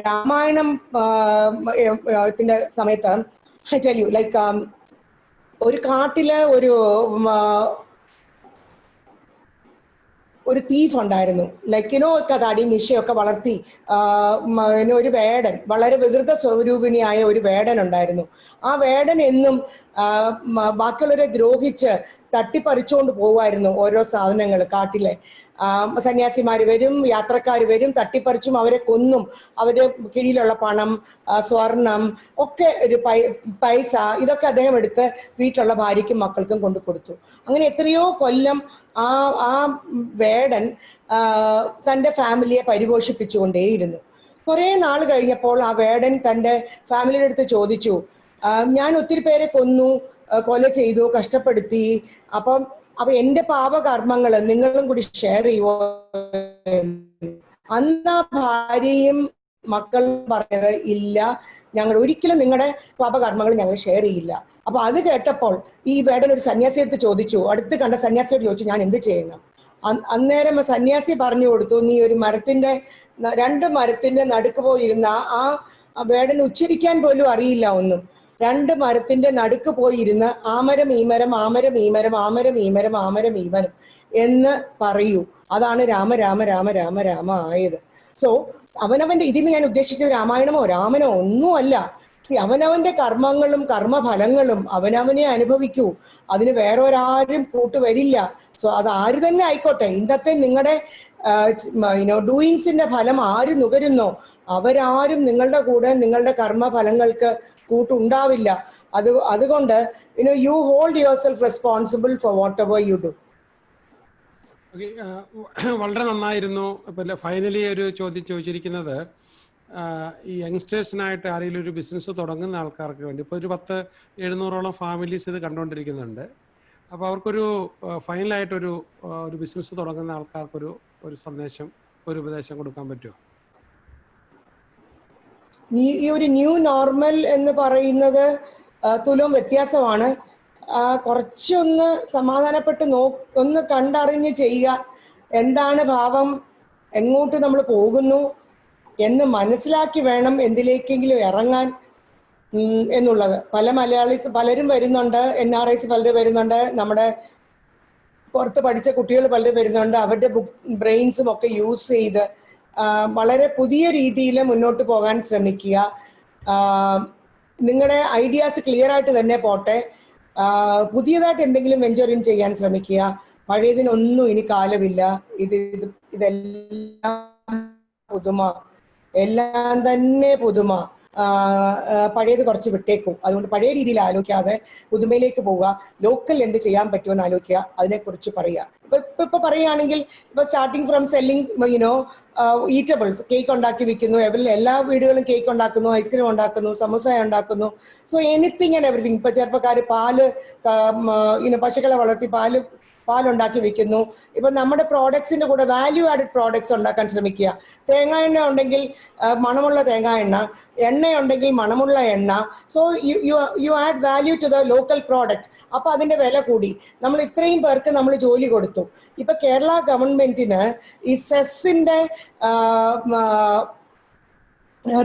രാമായണം ത്തിന്റെ സമയത്ത് ഐ ടെൽ യു, ലൈക്ക് ഒരു കാട്ടില് ഒരു തീഫ് ഉണ്ടായിരുന്നു. ലൈക്കിനോ കഥാടി മിഷയൊക്കെ വളർത്തി ഒരു വേടൻ, വളരെ വികൃത സ്വരൂപിണിയായ ഒരു വേടൻ ഉണ്ടായിരുന്നു. ആ വേടൻ എന്നും ബാക്കിയുള്ളവരെ ദ്രോഹിച്ച് തട്ടിപ്പറിച്ചുകൊണ്ട് പോകുമായിരുന്നു ഓരോ സാധനങ്ങൾ. കാട്ടിലെ സന്യാസിമാര് വരും, യാത്രക്കാർ വരും, തട്ടിപ്പറിച്ചും അവരെ കൊന്നും അവരുടെ കീഴിലുള്ള പണം, സ്വർണം ഒക്കെ, ഒരു പൈസ, ഇതൊക്കെ അദ്ദേഹം എടുത്ത് വീട്ടിലുള്ള ഭാര്യയ്ക്കും മക്കൾക്കും കൊണ്ടു കൊടുത്തു. അങ്ങനെ എത്രയോ കൊല്ലം ആ വേടൻ തൻ്റെ ഫാമിലിയെ പരിപോഷിപ്പിച്ചുകൊണ്ടേയിരുന്നു. കുറേ നാൾ കഴിഞ്ഞപ്പോൾ ആ വേടൻ തൻ്റെ ഫാമിലിയുടെ അടുത്ത് ചോദിച്ചു, ഞാൻ ഒത്തിരി പേരെ കൊന്നു, കൊല ചെയ്തു, കഷ്ടപ്പെടുത്തി, അപ്പം എൻ്റെ പാപകർമ്മങ്ങൾ നിങ്ങളും കൂടി ഷെയർ ചെയ്യുമോ? അന്ന് ആ ഭാര്യയും മക്കളും പറഞ്ഞത്, ഇല്ല, ഞങ്ങൾ ഒരിക്കലും നിങ്ങളുടെ പാപകർമ്മങ്ങൾ ഞങ്ങൾ ഷെയർ ചെയ്യില്ല. അപ്പൊ അത് കേട്ടപ്പോൾ ഈ വേടൻ ഒരു സന്യാസി എടുത്ത് ചോദിച്ചു, അടുത്ത് കണ്ട സന്യാസിയോട് ചോദിച്ചു, ഞാൻ എന്ത് ചെയ്യണം? അന്നേരം സന്യാസി പറഞ്ഞു കൊടുത്തു, നീ ഒരു രണ്ട് മരത്തിന്റെ നടുക്ക് പോയിരുന്ന ആ വേടൻ ഉച്ചരിക്കാൻ പോലും അറിയില്ല ഒന്നും. രണ്ട് മരത്തിന്റെ നടുക്ക് പോയിരുന്ന് ആമരം ഈമരം ആമരം ഈമരം ആമരം ഈമരം ആമരം ഈമരം എന്ന് പറയൂ. അതാണ് രാമ രാമ രാമ രാമ രാമ ആയത്. സോ അവനവന്റെ, ഇതിന് ഞാൻ ഉദ്ദേശിച്ചത് രാമായണമോ രാമനോ ഒന്നുമല്ല. അവനവന്റെ കർമ്മങ്ങളും കർമ്മഫലങ്ങളും അവനവനെ അനുഭവിക്കൂ. അതിന് വേറെ ഒരാരും കൂട്ടുവരില്ല. സോ അത് ആര് തന്നെ ആയിക്കോട്ടെ, ഇന്നത്തെ നിങ്ങളുടെ ഡൂയിങ്സിന്റെ ഫലം ആര് നുകരുന്നോ അവരാരും നിങ്ങളുടെ കൂടെ നിങ്ങളുടെ കർമ്മഫലങ്ങൾക്ക് കൂട്ടുണ്ടാവില്ല. അതുകൊണ്ട് you hold your self responsible for what ever you do. വളരെ നന്നായിരുന്നു. ഫൈനലി ഒരു ചോദ്യം ചോദിച്ചിരിക്കുന്നത്, ഈ യങ്സ്റ്റേഴ്സിനായിട്ട് ആരെങ്കിലും ഒരു ബിസിനസ് തുടങ്ങുന്ന ആൾക്കാർക്ക് വേണ്ടി, ഇപ്പോൾ ഒരു 700-ഓളം ഫാമിലീസ് ഇത് കണ്ടുകൊണ്ടിരിക്കുന്നുണ്ട്. അപ്പോൾ അവർക്കൊരു ഫൈനലായിട്ടൊരു ബിസിനസ് തുടങ്ങുന്ന ആൾക്കാർക്കൊരു സന്ദേശം, ഒരു ഉപദേശം കൊടുക്കാൻ പറ്റുമോ? ഈ ഒരു ന്യൂ നോർമൽ എന്ന് പറയുന്നത് തുലവും വ്യത്യാസമാണ്. കുറച്ചൊന്ന് സമാധാനപ്പെട്ട് ഒന്ന് കണ്ടറിഞ്ഞ് ചെയ്യുക. എന്താണ് ഭാവം, എങ്ങോട്ട് നമ്മൾ പോകുന്നു എന്ന് മനസ്സിലാക്കി വേണം എന്തിലേക്കെങ്കിലും ഇറങ്ങാൻ എന്നുള്ളത്. പല മലയാളീസ് പലരും വരുന്നുണ്ട്, NRIs പലരും വരുന്നുണ്ട്, നമ്മുടെ പുറത്ത് പഠിച്ച കുട്ടികൾ പലരും വരുന്നുണ്ട്. അവരുടെ ബ്രെയിൻസും ഒക്കെ യൂസ് ചെയ്ത് വളരെ പുതിയ രീതിയിൽ മുന്നോട്ട് പോകാൻ ശ്രമിക്കുക. നിങ്ങളുടെ ഐഡിയാസ് ക്ലിയർ ആയിട്ട് തന്നെ പോട്ടെ. പുതിയതായിട്ട് എന്തെങ്കിലും വെഞ്ചർ ഇൻ ചെയ്യാൻ ശ്രമിക്കുക. പഴയതിനൊന്നും ഇനി കാലമില്ല. ഇതെല്ലാം പുതുമ, എല്ലാം തന്നെ പുതുമ. പഴയത് കുറച്ച് വിട്ടേക്കും. അതുകൊണ്ട് പഴയ രീതിയിൽ ആലോചിക്കാതെ പുതുമയിലേക്ക് പോവുക, ലോക്കൽ എന്ത് ചെയ്യാൻ പറ്റുമെന്ന് ആലോചിക്കുക, അതിനെക്കുറിച്ച് പറയുക. ഇപ്പൊ പറയുകയാണെങ്കിൽ ഇപ്പൊ starting from selling eatables, cake ഉണ്ടാക്കി വിൽക്കുന്നു, എല്ലാ വീടുകളും കേക്ക് ഉണ്ടാക്കുന്നു, ഐസ്ക്രീം ഉണ്ടാക്കുന്നു, സമൂസ ഉണ്ടാക്കുന്നു. So anything and everything. ഇപ്പൊ ചെറുപ്പക്കാർ പാല് പശുക്കളെ വളർത്തി പാലുണ്ടാക്കി വിൽക്കുന്നു. ഇപ്പൊ നമ്മുടെ പ്രോഡക്ട്സിന്റെ കൂടെ വാല്യൂ ആഡഡ് പ്രോഡക്ട്സ് ഉണ്ടാക്കാൻ ശ്രമിക്കുക. തേങ്ങാ എണ്ണ ഉണ്ടെങ്കിൽ മണമുള്ള തേങ്ങാ എണ്ണ, എണ്ണയുണ്ടെങ്കിൽ മണമുള്ള എണ്ണ. So you add value to the local product. അപ്പൊ അതിന്റെ വില കൂടി. നമ്മൾ ഇത്രയും പേർക്ക് നമ്മൾ ജോലി കൊടുത്തു. ഇപ്പൊ കേരള ഗവൺമെന്റിന് ഈ സെസ്സിന്റെ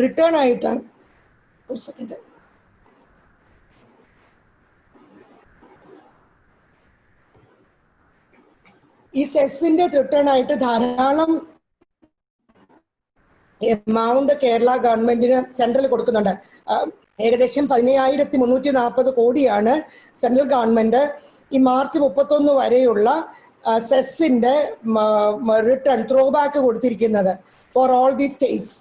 റിട്ടേൺ ആയിട്ട്, ഒരു സെക്കൻഡ്, ഈ സെസ്സിന്റെ റിട്ടേൺ ആയിട്ട് ധാരാളം എമൗണ്ട് കേരള ഗവൺമെന്റിന് സെൻട്രൽ കൊടുക്കുന്നുണ്ട്. ഏകദേശം 17,340 കോടിയാണ് സെൻട്രൽ ഗവൺമെന്റ് ഈ മാർച്ച് 31 വരെയുള്ള സെസ്സിന്റെ റിട്ടേൺ ത്രോ ബാക്ക് കൊടുത്തിരിക്കുന്നത് ഫോർ ഓൾ ദി സ്റ്റേറ്റ്സ്.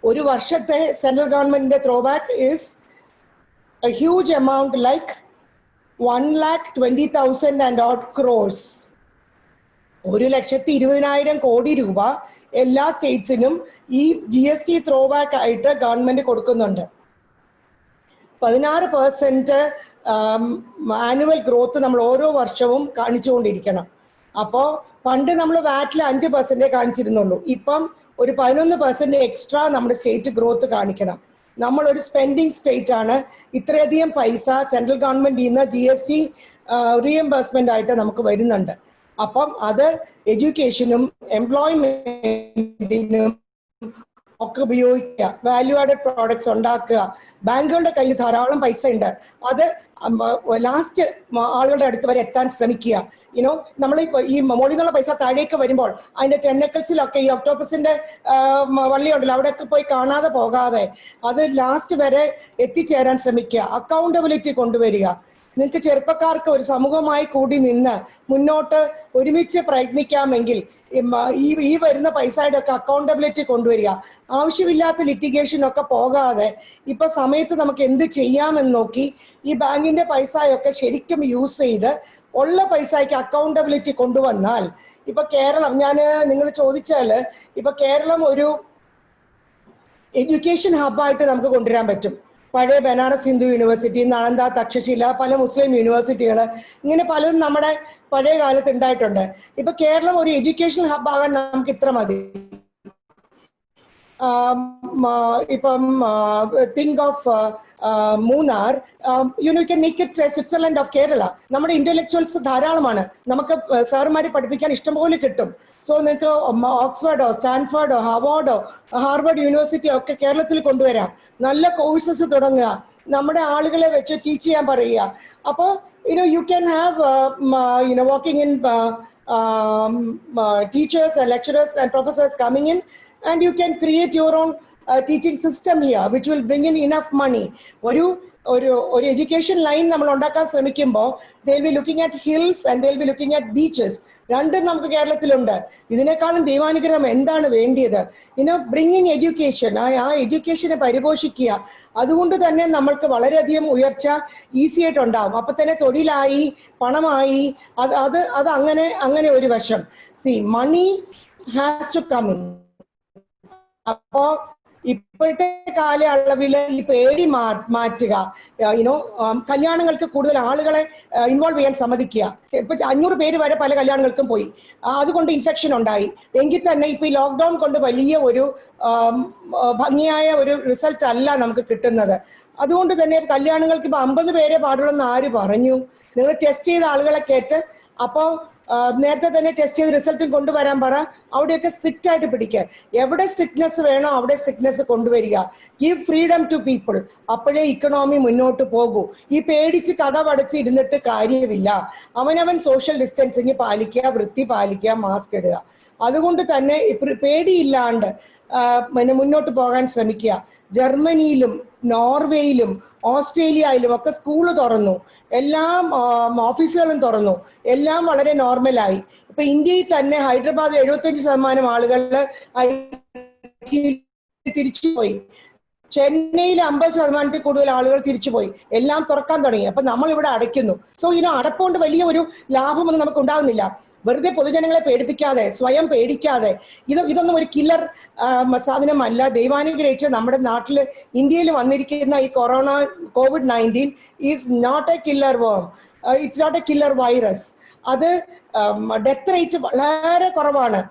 ഒരു വർഷത്തെ സെൻട്രൽ ഗവൺമെന്റിന്റെ throw back is A huge amount, like 1,20,000 and odd crores. 1,20,000 കോടി രൂപ എല്ലാ സ്റ്റേറ്റ്സിനും ഈ GST ത്രോ ബാക്ക് ആയിട്ട് ഗവൺമെന്റ് കൊടുക്കുന്നുണ്ട്. 16% ആനുവൽ ഗ്രോത്ത് നമ്മൾ ഓരോ വർഷവും കാണിച്ചുകൊണ്ടിരിക്കണം. അപ്പോൾ പണ്ട് നമ്മൾ വാറ്റിൽ 5% കാണിച്ചിരുന്നുള്ളൂ. ഇപ്പം ഒരു 11% എക്സ്ട്രാ നമ്മുടെ സ്റ്റേറ്റ് ഗ്രോത്ത് കാണിക്കണം. നമ്മളൊരു സ്പെൻഡിങ് സ്റ്റേറ്റ് ആണ്. ഇത്രയധികം പൈസ സെൻട്രൽ ഗവൺമെന്റിൽ നിന്ന് GST റീഎംബേഴ്സ്മെന്റ് ആയിട്ട് നമുക്ക് വരുന്നുണ്ട്. അപ്പം അത് എഡ്യൂക്കേഷനും എംപ്ലോയ്മെന്റിനും ഒക്കെ ഉപയോഗിക്കുക, വാല്യൂ ആഡഡ് പ്രോഡക്ട്സ് ഉണ്ടാക്കുക. ബാങ്കുകളുടെ കയ്യിൽ ധാരാളം പൈസ ഉണ്ട്, അത് ലാസ്റ്റ് ആളുകളുടെ അടുത്ത് വരെ എത്താൻ ശ്രമിക്കുക. നമ്മൾ ഈ മുകളിൽ നിന്നുള്ള പൈസ താഴേക്ക് വരുമ്പോൾ അതിന്റെ ടെന്നക്കിൾസിലൊക്കെ ഈ ഒക്ടോപ്പസിന്റെ വള്ളിയുണ്ടല്ലോ, അവിടെയൊക്കെ പോയി കാണാതെ പോകാതെ അത് ലാസ്റ്റ് വരെ എത്തിച്ചേരാൻ ശ്രമിക്കുക. അക്കൗണ്ടബിലിറ്റി കൊണ്ടുവരിക. നിങ്ങൾക്ക് ചെറുപ്പക്കാർക്ക് ഒരു സമൂഹമായി കൂടി നിന്ന് മുന്നോട്ട് ഒരുമിച്ച് പ്രയത്നിക്കാമെങ്കിൽ ഈ വരുന്ന പൈസയുടെ ഒക്കെ അക്കൗണ്ടബിലിറ്റി കൊണ്ടുവരിക. ആവശ്യമില്ലാത്ത ലിറ്റിഗേഷൻ ഒക്കെ പോകാതെ ഇപ്പൊ സമയത്ത് നമുക്ക് എന്ത് ചെയ്യാമെന്ന് നോക്കി ഈ ബാങ്കിന്റെ പൈസയൊക്കെ ശരിക്കും യൂസ് ചെയ്ത് ഉള്ള പൈസയ്ക്ക് അക്കൗണ്ടബിലിറ്റി കൊണ്ടുവന്നാൽ, ഇപ്പൊ കേരളം, നിങ്ങൾ ചോദിച്ചാൽ ഇപ്പൊ കേരളം ഒരു എഡ്യൂക്കേഷൻ ഹബ്ബായിട്ട് നമുക്ക് കൊണ്ടുവരാൻ പറ്റും. പഴയ ബനാറസ് ഹിന്ദു യൂണിവേഴ്സിറ്റി, നളന്ദ, തക്ഷശില, പല മുസ്ലിം യൂണിവേഴ്സിറ്റികൾ, ഇങ്ങനെ പലതും നമ്മുടെ പഴയ കാലത്ത് ഉണ്ടായിട്ടുണ്ട്. ഇപ്പൊ കേരളം ഒരു എഡ്യൂക്കേഷൻ ഹബ്ബാകാൻ നമുക്ക് ഇത്ര മതി. ഇപ്പം think of Munnar, U can make it Switzerland of Kerala. നമ്മുടെ ഇന്റലക്ച്വൽസ് ധാരാളമാണ്, നമുക്ക് സാറുമാരെ പഠിപ്പിക്കാൻ ഇഷ്ടംപോലെ കിട്ടും. സോ നിങ്ങൾക്ക് ഓക്സ്ഫോർഡോ സ്റ്റാൻഫോർഡോ ഹാർവർഡ് യൂണിവേഴ്സിറ്റിയോ ഒക്കെ കേരളത്തിൽ കൊണ്ടുവരാം. നല്ല കോഴ്സസ് തുടങ്ങുക, നമ്മുടെ ആളുകളെ വെച്ച് ടീച്ച് ചെയ്യാൻ പറയുക. അപ്പോൾ you can have walking in teachers and lecturers and professors coming in, and you can create your own teaching system here which will bring in enough money. ഒരു എഡ്യൂക്കേഷൻ ലൈൻ നമ്മൾ ഉണ്ടാക്കാൻ ശ്രമിക്കുമ്പോൾ they'll be looking at hills and they'll be looking at beaches. രണ്ടും നമുക്ക് കേരളത്തിലുണ്ട്. ഇതിനേക്കാളും ദൈവാനുഗ്രഹം എന്താണ് വേണ്ടിയത്? ബ്രിങ്ങിങ് എഡ്യൂക്കേഷൻ, ആ എഡ്യൂക്കേഷനെ പരിപോഷിക്കുക. അതുകൊണ്ട് തന്നെ നമ്മൾക്ക് വളരെയധികം ഉയർച്ച ഈസി ആയിട്ടുണ്ടാവും. അപ്പൊ തന്നെ തൊഴിലായി, പണമായി, അത് അങ്ങനെ ഒരു വശം. Money has to come in. അപ്പോ ഇപ്പോഴത്തെ കാലയളവിൽ ഈ പേടി മാറ്റുക, കല്യാണങ്ങൾക്ക് കൂടുതൽ ആളുകളെ ഇൻവോൾവ് ചെയ്യാൻ സമ്മതിക്കുക. ഇപ്പൊ 500 പേര് വരെ പല കല്യാണങ്ങൾക്കും പോയി, അതുകൊണ്ട് ഇൻഫെക്ഷൻ ഉണ്ടായി. എങ്കിൽ തന്നെ ഇപ്പൊ ഈ ലോക്ക്ഡൌൺ കൊണ്ട് വലിയ ഒരു ഭംഗിയായ ഒരു റിസൾട്ട് അല്ല നമുക്ക് കിട്ടുന്നത്. അതുകൊണ്ട് തന്നെ കല്യാണങ്ങൾക്ക് ഇപ്പൊ 50 പേരെ പാടുള്ളൂ ആര് പറഞ്ഞു? നിങ്ങൾ ടെസ്റ്റ് ചെയ്ത ആളുകളെ കേട്ട്, അപ്പോൾ നേരത്തെ തന്നെ ടെസ്റ്റ് ചെയ്ത് റിസൾട്ടും കൊണ്ടുവരാൻ പറ. അവിടെയൊക്കെ സ്ട്രിക്റ്റ് ആയിട്ട് പിടിക്കുക. എവിടെ സ്ട്രിക്ട്നെസ് വേണോ അവിടെ സ്ട്രിക്ട്നെസ് കൊണ്ടുവരിക. Give freedom to people. അപ്പോഴേ ഇക്കണോമി മുന്നോട്ട് പോകൂ. ഈ പേടിച്ച് കഥ പടച്ച് ഇരുന്നിട്ട് കാര്യമില്ല. അവനവൻ സോഷ്യൽ ഡിസ്റ്റൻസിങ് പാലിക്കുക, വൃത്തി പാലിക്കുക, മാസ്ക് ഇടുക. അതുകൊണ്ട് തന്നെ പേടിയില്ലാണ്ട് മുന്നോട്ട് പോകാൻ ശ്രമിക്കുക. ജർമ്മനിയിലും നോർവേയിലും ഓസ്ട്രേലിയയിലും ഒക്കെ സ്കൂള് തുറന്നു, എല്ലാം ഓഫീസുകളും തുറന്നു, എല്ലാം വളരെ നോർമലായി. ഇപ്പൊ ഇന്ത്യയിൽ തന്നെ ഹൈദരാബാദ് 75% ആളുകൾ തിരിച്ചുപോയി. ചെന്നൈയിൽ 50% കൂടുതൽ ആളുകൾ തിരിച്ചുപോയി. എല്ലാം തുറക്കാൻ തുടങ്ങി. അപ്പൊ നമ്മൾ ഇവിടെ അടയ്ക്കുന്നു. സോ അടപ്പുകൊണ്ട് വലിയ ഒരു ലാഭമൊന്നും നമുക്ക് ഉണ്ടാകുന്നില്ല. വെറുതെ പൊതുജനങ്ങളെ പേടിപ്പിക്കാതെ, സ്വയം പേടിക്കാതെ, ഇതൊന്നും ഒരു കില്ലർ സാധനമല്ല. ദൈവാനുഗ്രഹിച്ച് നമ്മുടെ നാട്ടിൽ ഇന്ത്യയിൽ വന്നിരിക്കുന്ന ഈ COVID-19 is not a killer worm. It's not a killer virus. അത് ഡെത്ത് റേറ്റ് വളരെ കുറവാണ്.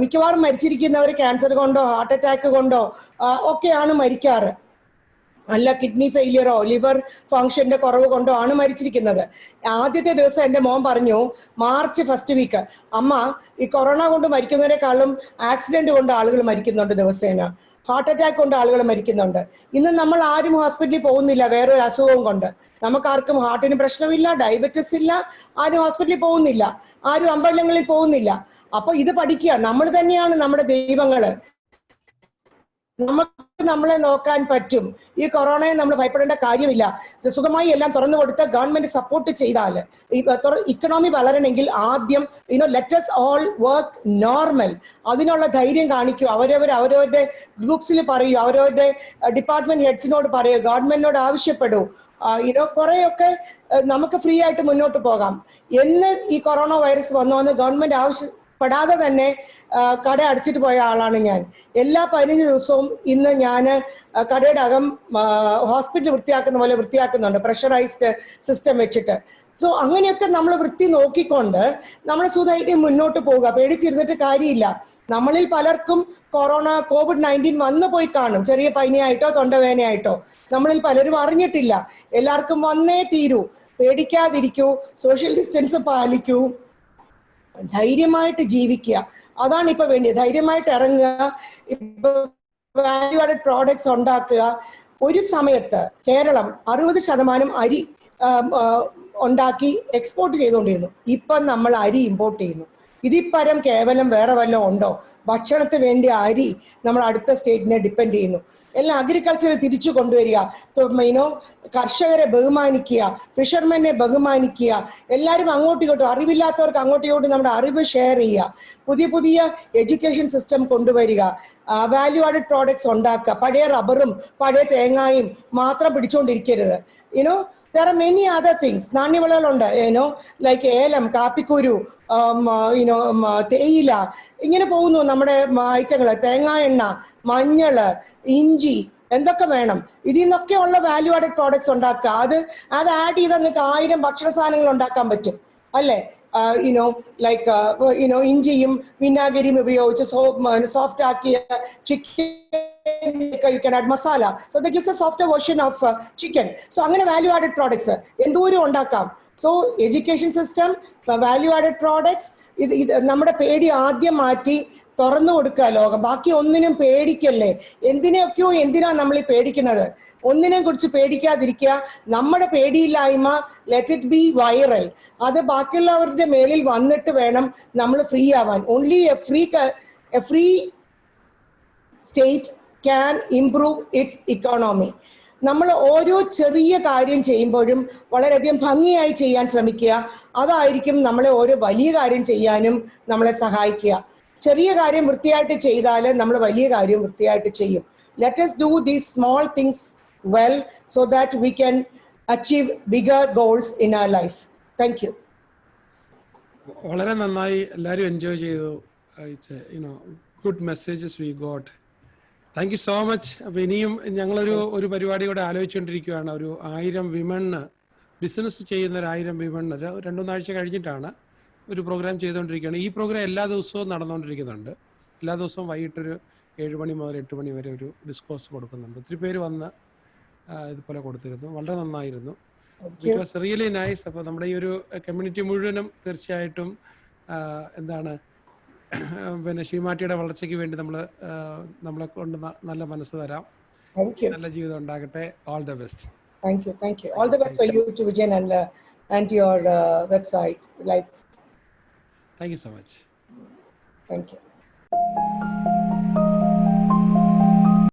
മിക്കവാറും മരിച്ചിരിക്കുന്നവർ ക്യാൻസർ കൊണ്ടോ ഹാർട്ട് അറ്റാക്ക് കൊണ്ടോ ഒക്കെയാണ് മരിക്കാറ്. അല്ല കിഡ്നി ഫെയിലിയറോ ലിവർ ഫങ്ഷന്റെ കുറവ് കൊണ്ടോ ആണ് മരിച്ചിരിക്കുന്നത്. ആദ്യത്തെ ദിവസം എൻ്റെ മോൻ പറഞ്ഞു, മാർച്ച് ഫസ്റ്റ് വീക്ക്, അമ്മ ഈ കൊറോണ കൊണ്ട് മരിക്കുന്നതിനേക്കാളും ആക്സിഡന്റ് കൊണ്ട് ആളുകൾ മരിക്കുന്നുണ്ട് ദിവസേന, ഹാർട്ട് അറ്റാക്ക് കൊണ്ട് ആളുകൾ മരിക്കുന്നുണ്ട്. ഇന്ന് നമ്മൾ ആരും ഹോസ്പിറ്റലിൽ പോകുന്നില്ല വേറൊരു അസുഖവും കൊണ്ട്. നമുക്കാർക്കും ഹാർട്ടിന് പ്രശ്നമില്ല, ഡയബറ്റിസ് ഇല്ല, ആരും ഹോസ്പിറ്റലിൽ പോകുന്നില്ല, ആരും അമ്പലങ്ങളിൽ പോകുന്നില്ല. അപ്പൊ ഇത് പഠിക്കുക, നമ്മൾ തന്നെയാണ് നമ്മുടെ ദൈവങ്ങള്. നമുക്ക് നമ്മളെ നോക്കാൻ പറ്റും. ഈ കൊറോണയെ നമ്മൾ ഭയപ്പെടേണ്ട കാര്യമില്ല. സുഖമായി എല്ലാം തുറന്നു കൊടുത്ത് ഗവൺമെന്റ് സപ്പോർട്ട് ചെയ്താൽ ഇക്കണോമി വളരണമെങ്കിൽ ആദ്യം let us all work normal. അതിനുള്ള ധൈര്യം കാണിക്കൂ. അവരവരുടെ ഗ്രൂപ്പ്സിൽ പറയൂ, അവരവരുടെ ഡിപ്പാർട്ട്മെന്റ് ഹെഡ്സിനോട് പറയൂ, ഗവൺമെന്റിനോട് ആവശ്യപ്പെടൂ. കുറെയൊക്കെ നമുക്ക് ഫ്രീ ആയിട്ട് മുന്നോട്ട് പോകാം. എന്ന് ഈ കൊറോണ വൈറസ് വന്നോന്ന് ഗവൺമെന്റ് പെടാതെ തന്നെ കട അടച്ചിട്ട് പോയ ആളാണ് ഞാൻ. എല്ലാ 15 ദിവസവും ഇന്ന് ഞാൻ കടയുടെ അകം ഹോസ്പിറ്റൽ വൃത്തിയാക്കുന്ന പോലെ വൃത്തിയാക്കുന്നുണ്ട്, പ്രഷറൈസ്ഡ് സിസ്റ്റം വെച്ചിട്ട്. സോ അങ്ങനെയൊക്കെ നമ്മൾ വൃത്തി നോക്കിക്കൊണ്ട് നമ്മൾ സുഖമായിട്ട് മുന്നോട്ട് പോവുക. പേടിച്ചിരുന്നിട്ട് കാര്യമില്ല. നമ്മളിൽ പലർക്കും COVID-19 വന്നു പോയി കാണും. ചെറിയ പനിയായിട്ടോ തൊണ്ടവേനയായിട്ടോ നമ്മളിൽ പലരും അറിഞ്ഞിട്ടില്ല. എല്ലാവർക്കും വന്നേ തീരൂ. പേടിക്കാതിരിക്കൂ, സോഷ്യൽ ഡിസ്റ്റൻസ് പാലിക്കൂ, ധൈര്യമായിട്ട് ജീവിക്കുക. അതാണ് ഇപ്പൊ വേണ്ടത്. ധൈര്യമായിട്ട് ഇറങ്ങുക, ഇപ്പൊ വാല്യൂ ആഡഡ് പ്രോഡക്ട്സ് ഉണ്ടാക്കുക. ഒരു സമയത്ത് കേരളം 60% അരി ഉണ്ടാക്കി എക്സ്പോർട്ട് ചെയ്തുകൊണ്ടിരുന്നു. ഇപ്പം നമ്മൾ അരി ഇമ്പോർട്ട് ചെയ്യുന്നു. ഇതിപ്പരം കേവലം വേറെ വല്ലതും ഉണ്ടോ? ഭക്ഷണത്തിന് വേണ്ടി അരി നമ്മൾ അടുത്ത സ്റ്റേറ്റിനെ ഡിപ്പെൻഡ് ചെയ്യുന്നു. എല്ലാം അഗ്രികൾച്ചറിൽ തിരിച്ചു കൊണ്ടുവരിക. കർഷകരെ ബഹുമാനിക്കുക, ഫിഷർമെനെ ബഹുമാനിക്കുക. എല്ലാവരും അങ്ങോട്ടും ഇങ്ങോട്ടും, അറിവില്ലാത്തവർക്ക് അങ്ങോട്ടും ഇങ്ങോട്ടും നമ്മുടെ അറിവ് ഷെയർ ചെയ്യുക. പുതിയ എഡ്യൂക്കേഷൻ സിസ്റ്റം കൊണ്ടുവരിക. വാല്യൂ ആഡഡ് പ്രോഡക്ട്സ് ഉണ്ടാക്കുക. പഴയ റബ്ബറും പഴയ തേങ്ങായും മാത്രം പിടിച്ചുകൊണ്ടിരിക്കരുത്. there are many other things. നാണ്യവിളകളുണ്ട്, ലൈക്ക് ഏലം, കാപ്പിക്കുരു, തേയില, ഇങ്ങനെ പോകുന്നു നമ്മുടെ ഐറ്റങ്ങൾ. തേങ്ങാ എണ്ണ, മഞ്ഞള്, ഇഞ്ചി, എന്തൊക്കെ വേണം. ഇതിൽ നിന്നൊക്കെ ഉള്ള വാല്യൂ ആഡഡ് പ്രോഡക്ട്സ് ഉണ്ടാക്കുക. അത് ആഡ് ചെയ്താൽ നിങ്ങൾക്ക് 1000 ഭക്ഷണ സാധനങ്ങൾ ഉണ്ടാക്കാൻ പറ്റും അല്ലേ? ലൈക്ക് ഇഞ്ചിയും വിനാഗിരിയും ഉപയോഗിച്ച് സോഫ്റ്റ് ആക്കിയ chicken, you can add masala, so that gives a softer version of chicken. So അങ്ങനെ value added products എന്തോരം ഉണ്ടാക്കാം. So education system, value added products, ഇത് നമ്മുടെ പേടി ആദ്യം മാറ്റി തുറന്നു കൊടുക്കുക ലോകം. ബാക്കി ഒന്നിനും പേടിക്കല്ലേ. എന്തിനാ നമ്മൾ ഈ പേടിക്കുന്നത്? ഒന്നിനെ കുറിച്ച് പേടിക്കാതിരിക്കുക. നമ്മുടെ പേടിയില്ലായ്മ ലെറ്റ് ഇറ്റ് ബി വൈറൽ. അത് ബാക്കിയുള്ളവരുടെ മേലിൽ വന്നിട്ട് വേണം നമ്മൾ ഫ്രീ ആവാൻ. Only A free state can improve its economy. നമ്മൾ ഓരോ ചെറിയ കാര്യം ചെയ്യുമ്പോഴും വളരെയധികം ഭംഗിയായി ചെയ്യാൻ ശ്രമിക്കുക. അതായിരിക്കും നമ്മളെ ഓരോ വലിയ കാര്യം ചെയ്യാനും നമ്മളെ സഹായിക്കുക. ചെറിയ കാര്യം വൃത്തിയായിട്ട് ചെയ്താൽ നമ്മൾ വലിയ കാര്യം വൃത്തിയായിട്ട് ചെയ്യും. Let us do these small things well so that we can achieve bigger goals in our life. Thank you. വളരെ നന്നായി, എല്ലാവരും എൻജോയ് ചെയ്തു. Good messages we got. Thank you so much. അപ്പോൾ ഇനിയും ഞങ്ങളൊരു പരിപാടി കൂടെ ആലോചിച്ചുകൊണ്ടിരിക്കുകയാണ്. ഒരു 1000 വിമണ്, ബിസിനസ് ചെയ്യുന്ന 1000 വിമണ് 2-3 ആഴ്ച കഴിഞ്ഞിട്ടാണ് ഒരു പ്രോഗ്രാം ചെയ്തുകൊണ്ടിരിക്കുകയാണ്. ഈ പ്രോഗ്രാം എല്ലാ ദിവസവും നടന്നുകൊണ്ടിരിക്കുന്നുണ്ട്. എല്ലാ ദിവസവും വൈകിട്ടൊരു 7 മണി മുതൽ 8 മണി വരെ ഒരു ഡിസ്കോഴ്സ് കൊടുക്കുന്നുണ്ട്. ഒത്തിരി പേര് വന്ന് ഇതുപോലെ കൊടുത്തിരുന്നു. വളരെ നന്നായിരുന്നു. It was really nice. അപ്പോൾ നമ്മുടെ ഈ ഒരു കമ്മ്യൂണിറ്റി മുഴുവനും തീർച്ചയായിട്ടും ശ്രീമാട്ടിയുടെ വളർച്ചയ്ക്ക് വേണ്ടി നമ്മളെ കൊണ്ട് നല്ല മനസ്സ് തരാം. നല്ല ജീവിതം ഉണ്ടാകട്ടെ. All the best. Thank you. All the best for you to Vijayan and your website life. Thank you so much. Thank you.